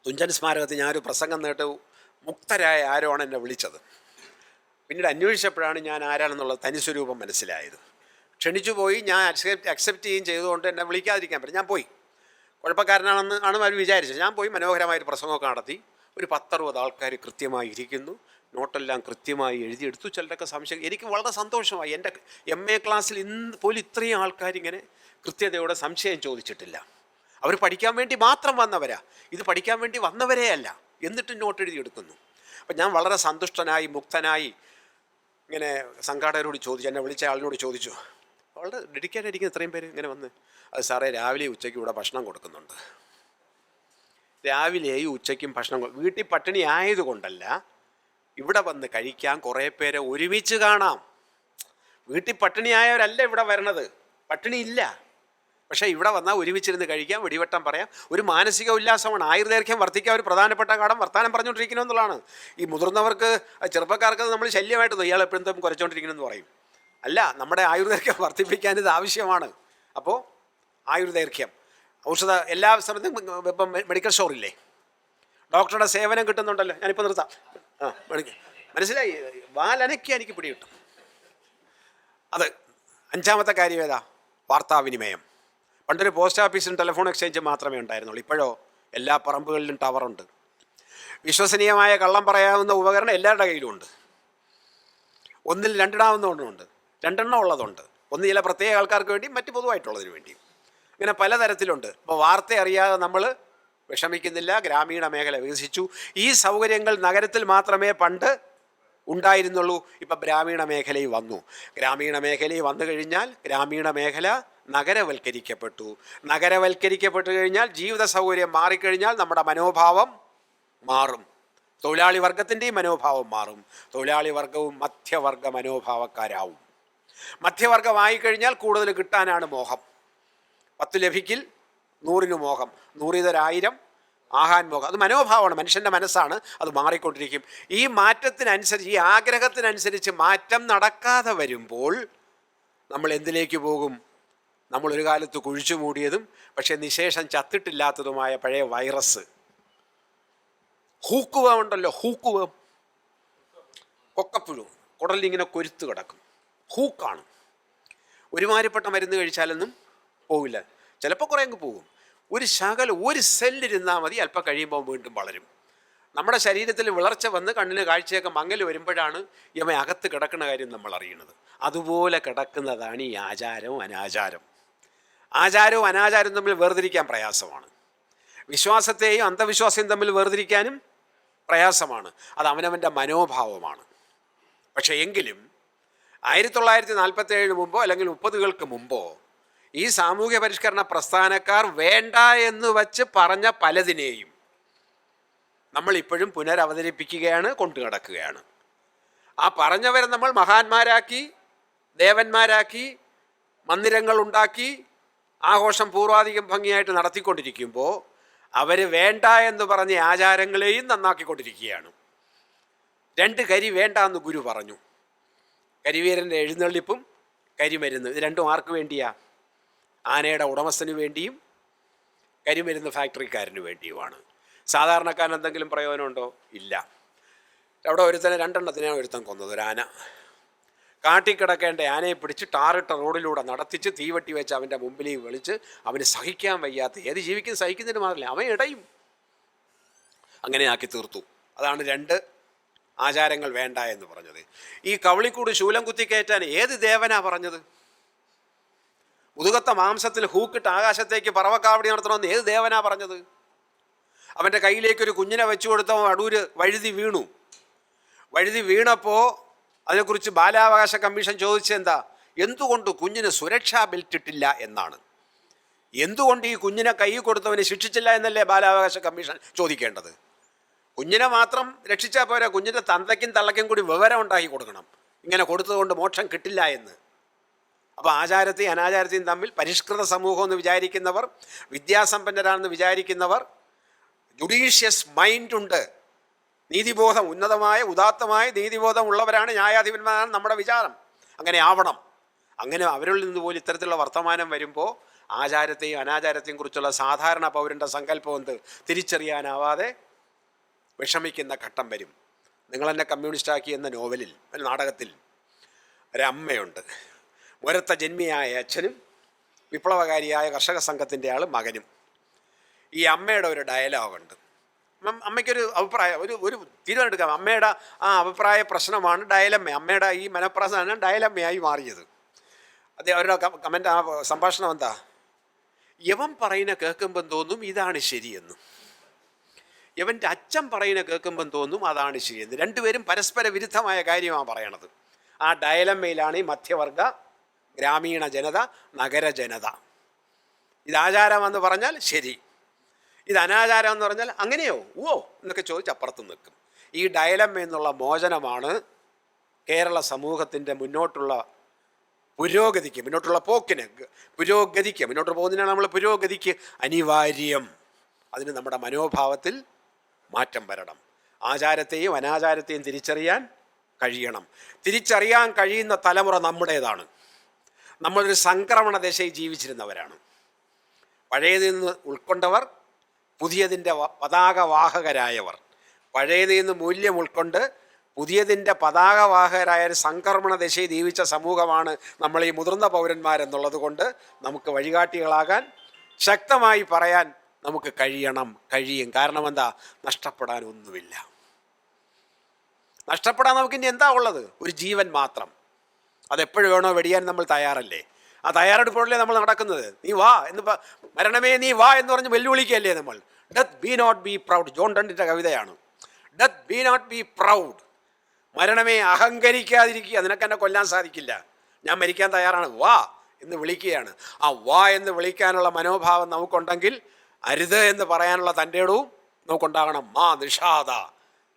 തുഞ്ചൻ സ്മാരകത്തിൽ ഞാനൊരു പ്രസംഗം നേട്ട് മുക്തരായ ആരോ ആണ് എന്നെ വിളിച്ചത്. പിന്നീട് അന്വേഷിച്ചപ്പോഴാണ് ഞാൻ ആരാണെന്നുള്ള തനിസ്വരൂപം മനസ്സിലായത്. ക്ഷണിച്ചു പോയി. ഞാൻ അക്സെപ്റ്റ് ചെയ്യുകയും ചെയ്തുകൊണ്ട് എന്നെ വിളിക്കാതിരിക്കാൻ പറ്റും. ഞാൻ പോയി. കുഴപ്പക്കാരനാണെന്ന് അവർ വിചാരിച്ചത്. ഞാൻ പോയി മനോഹരമായൊരു പ്രസംഗമൊക്കെ നടത്തി. ഒരു 10-60 ആൾക്കാർ കൃത്യമായി ഇരിക്കുന്നു. നോട്ടെല്ലാം കൃത്യമായി എഴുതിയെടുത്തു. ചിലരൊക്കെ സംശയം. എനിക്ക് വളരെ സന്തോഷമായി. എൻ്റെ MA ക്ലാസ്സിൽ ഇന്ന് പോലും ഇത്രയും ആൾക്കാരിങ്ങനെ കൃത്യതയോടെ സംശയം ചോദിച്ചിട്ടില്ല. അവർ പഠിക്കാൻ വേണ്ടി മാത്രം വന്നവരാ. ഇത് പഠിക്കാൻ വേണ്ടി വന്നവരേ അല്ല. എന്നിട്ടും നോട്ട് എഴുതിയെടുക്കുന്നു. അപ്പം ഞാൻ വളരെ സന്തുഷ്ടനായി മുക്തനായി ഇങ്ങനെ സംഘാടകരോട് ചോദിച്ചു, എന്നെ വിളിച്ച ആളിനോട് ചോദിച്ചു, വളരെ ഡെഡിക്കേറ്റ് ആയിരിക്കും ഇത്രയും പേര് ഇങ്ങനെ വന്ന്. അത് സാറേ, രാവിലെ ഉച്ചയ്ക്ക് ഇവിടെ ഭക്ഷണം കൊടുക്കുന്നുണ്ട്. രാവിലെയും ഉച്ചയ്ക്കും ഭക്ഷണം വീട്ടിൽ പട്ടിണി ആയതുകൊണ്ടല്ല, ഇവിടെ വന്ന് കഴിക്കാൻ കുറേ പേരെ ഒരുമിച്ച് കാണാം. വീട്ടിൽ പട്ടിണിയായവരല്ല ഇവിടെ വരണത്, പട്ടിണി ഇല്ല. പക്ഷേ ഇവിടെ വന്നാൽ ഒരുമിച്ചിരുന്ന് കഴിക്കാം, വെടിവട്ടം പറയാം. ഒരു മാനസിക ഉല്ലാസമാണ്. ആയുർദൈർഘ്യം വർദ്ധിക്കാൻ ഒരു പ്രധാനപ്പെട്ട ഘടകം വർത്തമാനം പറഞ്ഞുകൊണ്ടിരിക്കണമെന്നുള്ളതാണ്. ഈ മുതിർന്നവർക്ക്, ചെറുപ്പക്കാർക്ക് നമ്മൾ ശല്യമായിട്ട് ഇയാൾ എപ്പോഴും കുറച്ചുകൊണ്ടിരിക്കണമെന്ന് പറയും. അല്ല, നമ്മുടെ ആയുർദൈർഘ്യം വർദ്ധിപ്പിക്കാൻ ഇത് ആവശ്യമാണ്. അപ്പോൾ ആയുർദൈർഘ്യം, ഔഷധ എല്ലാ സ്ഥലത്തും ഇപ്പം മെഡിക്കൽ സ്റ്റോറില്ലേ, ഡോക്ടറുടെ സേവനം കിട്ടുന്നുണ്ടല്ലോ. ഞാനിപ്പോൾ നിർത്താം. മനസ്സിലായി? വാലനയ്ക്ക് എനിക്ക് പിടികിട്ടും. അത് 5ാമത്തെ കാര്യം ഏതാ? വാർത്താവിനിമയം. പണ്ടൊരു പോസ്റ്റ് ഓഫീസിലും ടെലിഫോൺ എക്സ്ചേഞ്ചും മാത്രമേ ഉണ്ടായിരുന്നുള്ളൂ. ഇപ്പോഴോ എല്ലാ പറമ്പുകളിലും ടവറുണ്ട്. വിശ്വസനീയമായ കള്ളം പറയാവുന്ന ഉപകരണം എല്ലാവരുടെ കയ്യിലുമുണ്ട്. ഒന്നിൽ 2 ഇടാവുന്നതുകൊണ്ട് 2 എണ്ണം ഉള്ളതുണ്ട്. ഒന്ന് ചില പ്രത്യേക ആൾക്കാർക്ക് വേണ്ടി, മറ്റ് പൊതുവായിട്ടുള്ളതിന് വേണ്ടി. ഇങ്ങനെ പലതരത്തിലുണ്ട്. അപ്പോൾ വാർത്ത അറിയാതെ നമ്മൾ വിഷമിക്കുന്നില്ല. ഗ്രാമീണ മേഖല വികസിച്ചു. ഈ സൗകര്യങ്ങൾ നഗരത്തിൽ മാത്രമേ പണ്ട് ഉണ്ടായിരുന്നുള്ളൂ. ഇപ്പം ഗ്രാമീണ മേഖലയിൽ വന്നു. ഗ്രാമീണ മേഖലയിൽ വന്നു കഴിഞ്ഞാൽ ഗ്രാമീണ മേഖല നഗരവൽക്കരിക്കപ്പെട്ടു. നഗരവൽക്കരിക്കപ്പെട്ടു കഴിഞ്ഞാൽ ജീവിത സൗകര്യം മാറിക്കഴിഞ്ഞാൽ നമ്മുടെ മനോഭാവം മാറും. തൊഴിലാളി വർഗത്തിൻ്റെയും മനോഭാവം മാറും. തൊഴിലാളി വർഗവും മധ്യവർഗ മനോഭാവക്കാരാവും. മധ്യവർഗമായിക്കഴിഞ്ഞാൽ കൂടുതൽ കിട്ടാനാണ് മോഹം. 10 ലഭിക്കിൽ 100 മോഹം, 100 1000 ആഹാൻ മോഹം. അത് മനോഭാവമാണ്, മനുഷ്യൻ്റെ മനസ്സാണ്. അത് മാറിക്കൊണ്ടിരിക്കും. ഈ മാറ്റത്തിനനുസരിച്ച്, ഈ ആഗ്രഹത്തിനനുസരിച്ച് മാറ്റം നടക്കാതെ വരുമ്പോൾ നമ്മൾ എന്തിലേക്ക് പോകും? നമ്മളൊരു കാലത്ത് കുഴിച്ചു മൂടിയതും പക്ഷേ നിശേഷം ചത്തിട്ടില്ലാത്തതുമായ പഴയ വൈറസ്, ഹൂക്കുവേം ഉണ്ടല്ലോ. ഹൂക്കുവേം, കൊക്കപ്പുഴു, കുടലിങ്ങനെ കൊരുത്ത് കിടക്കും. ഹൂക്കാണ്. ഒരുമാതിരിപ്പെട്ട മരുന്ന് കഴിച്ചാലൊന്നും പോവില്ല. ചിലപ്പോൾ കുറേ അങ്ങ് പോകും. ഒരു സെല്ലിരുന്നാൽ മതി, അല്പം കഴിയുമ്പോൾ വീണ്ടും വളരും. നമ്മുടെ ശരീരത്തിൽ വിളർച്ച വന്ന് കണ്ണിന് കാഴ്ചയൊക്കെ മങ്ങൽ വരുമ്പോഴാണ് ഇവ അകത്ത് കിടക്കുന്ന കാര്യം നമ്മൾ അറിയുന്നത്. അതുപോലെ കിടക്കുന്നതാണ് ഈ ആചാരവും അനാചാരം. ആചാരവും അനാചാരവും തമ്മിൽ വേർതിരിക്കാൻ പ്രയാസമാണ്. വിശ്വാസത്തെയും അന്ധവിശ്വാസത്തെയും തമ്മിൽ വേർതിരിക്കാനും പ്രയാസമാണ്. അത് അവനവൻ്റെ മനോഭാവമാണ്. പക്ഷേ എങ്കിലും 1947 മുമ്പോ അല്ലെങ്കിൽ 30കൾക്ക് മുമ്പോ ഈ സാമൂഹ്യ പരിഷ്കരണ പ്രസ്ഥാനക്കാർ വേണ്ട എന്ന് വച്ച് പറഞ്ഞ പലതിനെയും നമ്മളിപ്പോഴും പുനരവതരിപ്പിക്കുകയാണ്, കൊണ്ടു നടക്കുകയാണ്. ആ പറഞ്ഞവരെ നമ്മൾ മഹാന്മാരാക്കി, ദേവന്മാരാക്കി, മന്ദിരങ്ങൾ ഉണ്ടാക്കി, ആഘോഷം പൂർവാധികം ഭംഗിയായിട്ട് നടത്തിക്കൊണ്ടിരിക്കുമ്പോൾ അവർ വേണ്ട എന്ന് പറഞ്ഞ ആചാരങ്ങളെയും നന്നാക്കിക്കൊണ്ടിരിക്കുകയാണ്. 2 കരി വേണ്ട എന്ന് ഗുരു പറഞ്ഞു. കരിവീരൻ്റെ എഴുന്നള്ളിപ്പും കരിമരുന്ന്. ഇത് രണ്ടും ആർക്ക് വേണ്ടിയാ? ആനയുടെ ഉടമസ്ഥന് വേണ്ടിയും കരിമരുന്ന് ഫാക്ടറിക്കാരന് വേണ്ടിയുമാണ്. സാധാരണക്കാരന് എന്തെങ്കിലും പ്രയോജനമുണ്ടോ? ഇല്ല. അവിടെ ഒരുത്തനെ 2 എണ്ണത്തിനാണ് ഒരുത്തൻ കൊന്നത്. ഒരു ആന. കാട്ടിക്കിടക്കേണ്ട ആനയെ പിടിച്ച് ടാറിട്ട റോഡിലൂടെ നടത്തിച്ച് തീവട്ടി വെച്ച് അവൻ്റെ മുമ്പിലേക്ക് വിളിച്ച് അവന് സഹിക്കാൻ വയ്യാത്ത, ഏത് ജീവിക്കും സഹിക്കുന്നതിന് മാത്രമല്ല, അവൻ ഇടയും. അങ്ങനെ ആക്കി തീർത്തു. അതാണ് 2 ആചാരങ്ങൾ വേണ്ട എന്ന് പറഞ്ഞത്. ഈ കവളിക്കൂട് ശൂലം കുത്തിക്കയറ്റാൻ ഏത് ദേവനാ പറഞ്ഞത്? മുതുകത്ത മാംസത്തിൽ ഹൂക്കിട്ട് ആകാശത്തേക്ക് പറവക്കാവടി നടത്തണമെന്ന് ഏത് ദേവനാ പറഞ്ഞത്? അവൻ്റെ കയ്യിലേക്കൊരു കുഞ്ഞിനെ വെച്ചു കൊടുത്തവൻ അടൂര് വഴുതി വീണു. വഴുതി വീണപ്പോൾ അതിനെക്കുറിച്ച് ബാലാവകാശ കമ്മീഷൻ ചോദിച്ചെന്താ? എന്തുകൊണ്ട് കുഞ്ഞിന് സുരക്ഷാ ബെൽറ്റ് ഇട്ടില്ല എന്നാണ്. എന്തുകൊണ്ട് ഈ കുഞ്ഞിനെ കൈ കൊടുത്തവനെ ശിക്ഷിച്ചില്ല എന്നല്ലേ ബാലാവകാശ കമ്മീഷൻ ചോദിക്കേണ്ടത്? കുഞ്ഞിനെ മാത്രം രക്ഷിച്ചാൽ പോരാ, കുഞ്ഞിൻ്റെ തന്തയ്ക്കും തള്ളയ്ക്കും കൂടി വിവരം ഉണ്ടാക്കി കൊടുക്കണം, ഇങ്ങനെ കൊടുത്തതുകൊണ്ട് മോക്ഷം കിട്ടില്ല എന്ന്. അപ്പോൾ ആചാരത്തെയും അനാചാരത്തെയും തമ്മിൽ പരിഷ്കൃത സമൂഹം എന്ന് വിചാരിക്കുന്നവർ, വിദ്യാസമ്പന്നരാണെന്ന് വിചാരിക്കുന്നവർ, ജുഡീഷ്യസ് മൈൻഡുണ്ട്, നീതിബോധം, ഉന്നതമായ ഉദാത്തമായ നീതിബോധം ഉള്ളവരാണ് ന്യായാധിപന്മാരാണ് നമ്മുടെ വിചാരം. അങ്ങനെ ആവണം. അങ്ങനെ അവരിൽ നിന്ന് പോലും ഇത്തരത്തിലുള്ള വർത്തമാനം വരുമ്പോൾ ആചാരത്തെയും അനാചാരത്തെയും കുറിച്ചുള്ള സാധാരണ പൗരൻ്റെ സങ്കല്പം എന്ത് തിരിച്ചറിയാനാവാതെ വിഷമിക്കുന്ന ഘട്ടം വരും. നിങ്ങളെന്നെ കമ്മ്യൂണിസ്റ്റാക്കി എന്ന നോവലിൽ, ഒരു നാടകത്തിൽ ഒരമ്മയുണ്ട്. മുരത്ത ജന്മിയായ അച്ഛനും വിപ്ലവകാരിയായ കർഷക സംഘത്തിൻ്റെ മകനും. ഈ അമ്മയുടെ ഒരു ഡയലോഗുണ്ട്. അമ്മയ്ക്കൊരു അഭിപ്രായം, ഒരു തീരുമാനം എടുക്കാം. അമ്മയുടെ ആ അഭിപ്രായ പ്രശ്നമാണ് ഡയലമ്മ. അമ്മയുടെ ഈ മനപ്രശ്നമാണ് ഡയലമ്മയായി മാറിയത്. അത് അവരുടെ കമൻ്റ്, ആ സംഭാഷണം എന്താ? യവൻ പറയുന്ന കേൾക്കുമ്പം തോന്നും ഇതാണ് ശരിയെന്ന്, യവൻ്റെ അച്ഛൻ പറയുന്ന കേൾക്കുമ്പം തോന്നും അതാണ് ശരിയെന്ന്. രണ്ടുപേരും പരസ്പര വിരുദ്ധമായ കാര്യമാണ് പറയണത്. ആ ഡയലമ്മയിലാണ് ഈ മധ്യവർഗ, ഗ്രാമീണ ജനത, നഗര ജനത. ഇത് ആചാരമെന്ന് പറഞ്ഞാൽ ശരി, ഇത് അനാചാരം എന്ന് പറഞ്ഞാൽ അങ്ങനെയോ ഓ എന്നൊക്കെ ചോദിച്ച് അപ്പുറത്ത് നിൽക്കും. ഈ ഡയലമ്മ എന്നുള്ള മോചനമാണ് കേരള സമൂഹത്തിൻ്റെ മുന്നോട്ടുള്ള പുരോഗതിക്ക്, മുന്നോട്ടുള്ള പോക്കിന്, പുരോഗതിക്ക്, മുന്നോട്ട് പോകുന്നതിനാണ് നമ്മൾ പുരോഗതിക്ക് അനിവാര്യം. അതിന് നമ്മുടെ മനോഭാവത്തിൽ മാറ്റം വരണം. ആചാരത്തെയും അനാചാരത്തെയും തിരിച്ചറിയാൻ കഴിയണം. തിരിച്ചറിയാൻ കഴിയുന്ന തലമുറ നമ്മുടേതാണ്. നമ്മളൊരു സംക്രമണ ദശയിൽ ജീവിച്ചിരുന്നവരാണ്. പഴയതിൽ നിന്ന് ഉൾക്കൊണ്ടവർ, പുതിയതിൻ്റെ പതാകവാഹകരായവർ. പഴയതിൽ നിന്ന് മൂല്യം ഉൾക്കൊണ്ട് പുതിയതിൻ്റെ പതാകവാഹകരായ ഒരു സംക്രമണ ദശയിൽ ജീവിച്ച സമൂഹമാണ് നമ്മൾ ഈ മുതിർന്ന പൗരന്മാരെന്നുള്ളത് കൊണ്ട് നമുക്ക് വഴികാട്ടികളാകാൻ, ശക്തമായി പറയാൻ നമുക്ക് കഴിയും. കാരണം എന്താ? നഷ്ടപ്പെടാൻ ഒന്നുമില്ല. നഷ്ടപ്പെടാൻ നമുക്കിനി എന്താ ഉള്ളത്? ഒരു ജീവൻ മാത്രം. അതെപ്പോഴും വേണോ വെടിയാൻ നമ്മൾ തയ്യാറല്ലേ? ആ തയ്യാറെടുപ്പോഴല്ലേ നമ്മൾ നടക്കുന്നത്. നീ വാ എന്ന്, മരണമേ നീ വാ എന്ന് പറഞ്ഞ് വെല്ലുവിളിക്കല്ലേ നമ്മൾ. Death be not be proud, John ഡണ്ടിൻ്റെ കവിതയാണ്. Death be not be proud, മരണമേ അഹങ്കരിക്കാതിരിക്കുക, നിനക്കെന്നെ കൊല്ലാൻ സാധിക്കില്ല, ഞാൻ മരിക്കാൻ തയ്യാറാണ്, വാ എന്ന് വിളിക്കുകയാണ്. ആ വാ എന്ന് വിളിക്കാനുള്ള മനോഭാവം നമുക്കുണ്ടെങ്കിൽ അരുത് എന്ന് പറയാനുള്ള തൻ്റെ ഇടവും നമുക്കുണ്ടാകണം. മാ നിഷാദ,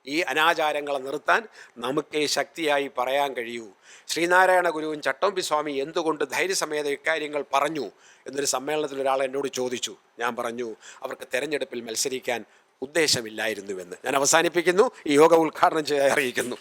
ഈ അനാചാരങ്ങളെ നിർത്താൻ നമുക്ക് ശക്തിയായി പറയാൻ കഴിയൂ. ശ്രീനാരായണ ഗുരുവും ചട്ടമ്പി സ്വാമി എന്തുകൊണ്ട് ധൈര്യസമേത ഇക്കാര്യങ്ങൾ പറഞ്ഞു എന്നൊരു സമ്മേളനത്തിൽ ഒരാൾ എന്നോട് ചോദിച്ചു. ഞാൻ പറഞ്ഞു അവർക്ക് തെരഞ്ഞെടുപ്പിൽ മത്സരിക്കാൻ ഉദ്ദേശമില്ലായിരുന്നുവെന്ന്. ഞാൻ അവസാനിപ്പിക്കുന്നു. ഈ യോഗ ഉദ്ഘാടനം ചെയ്യാൻ അറിയിക്കുന്നു.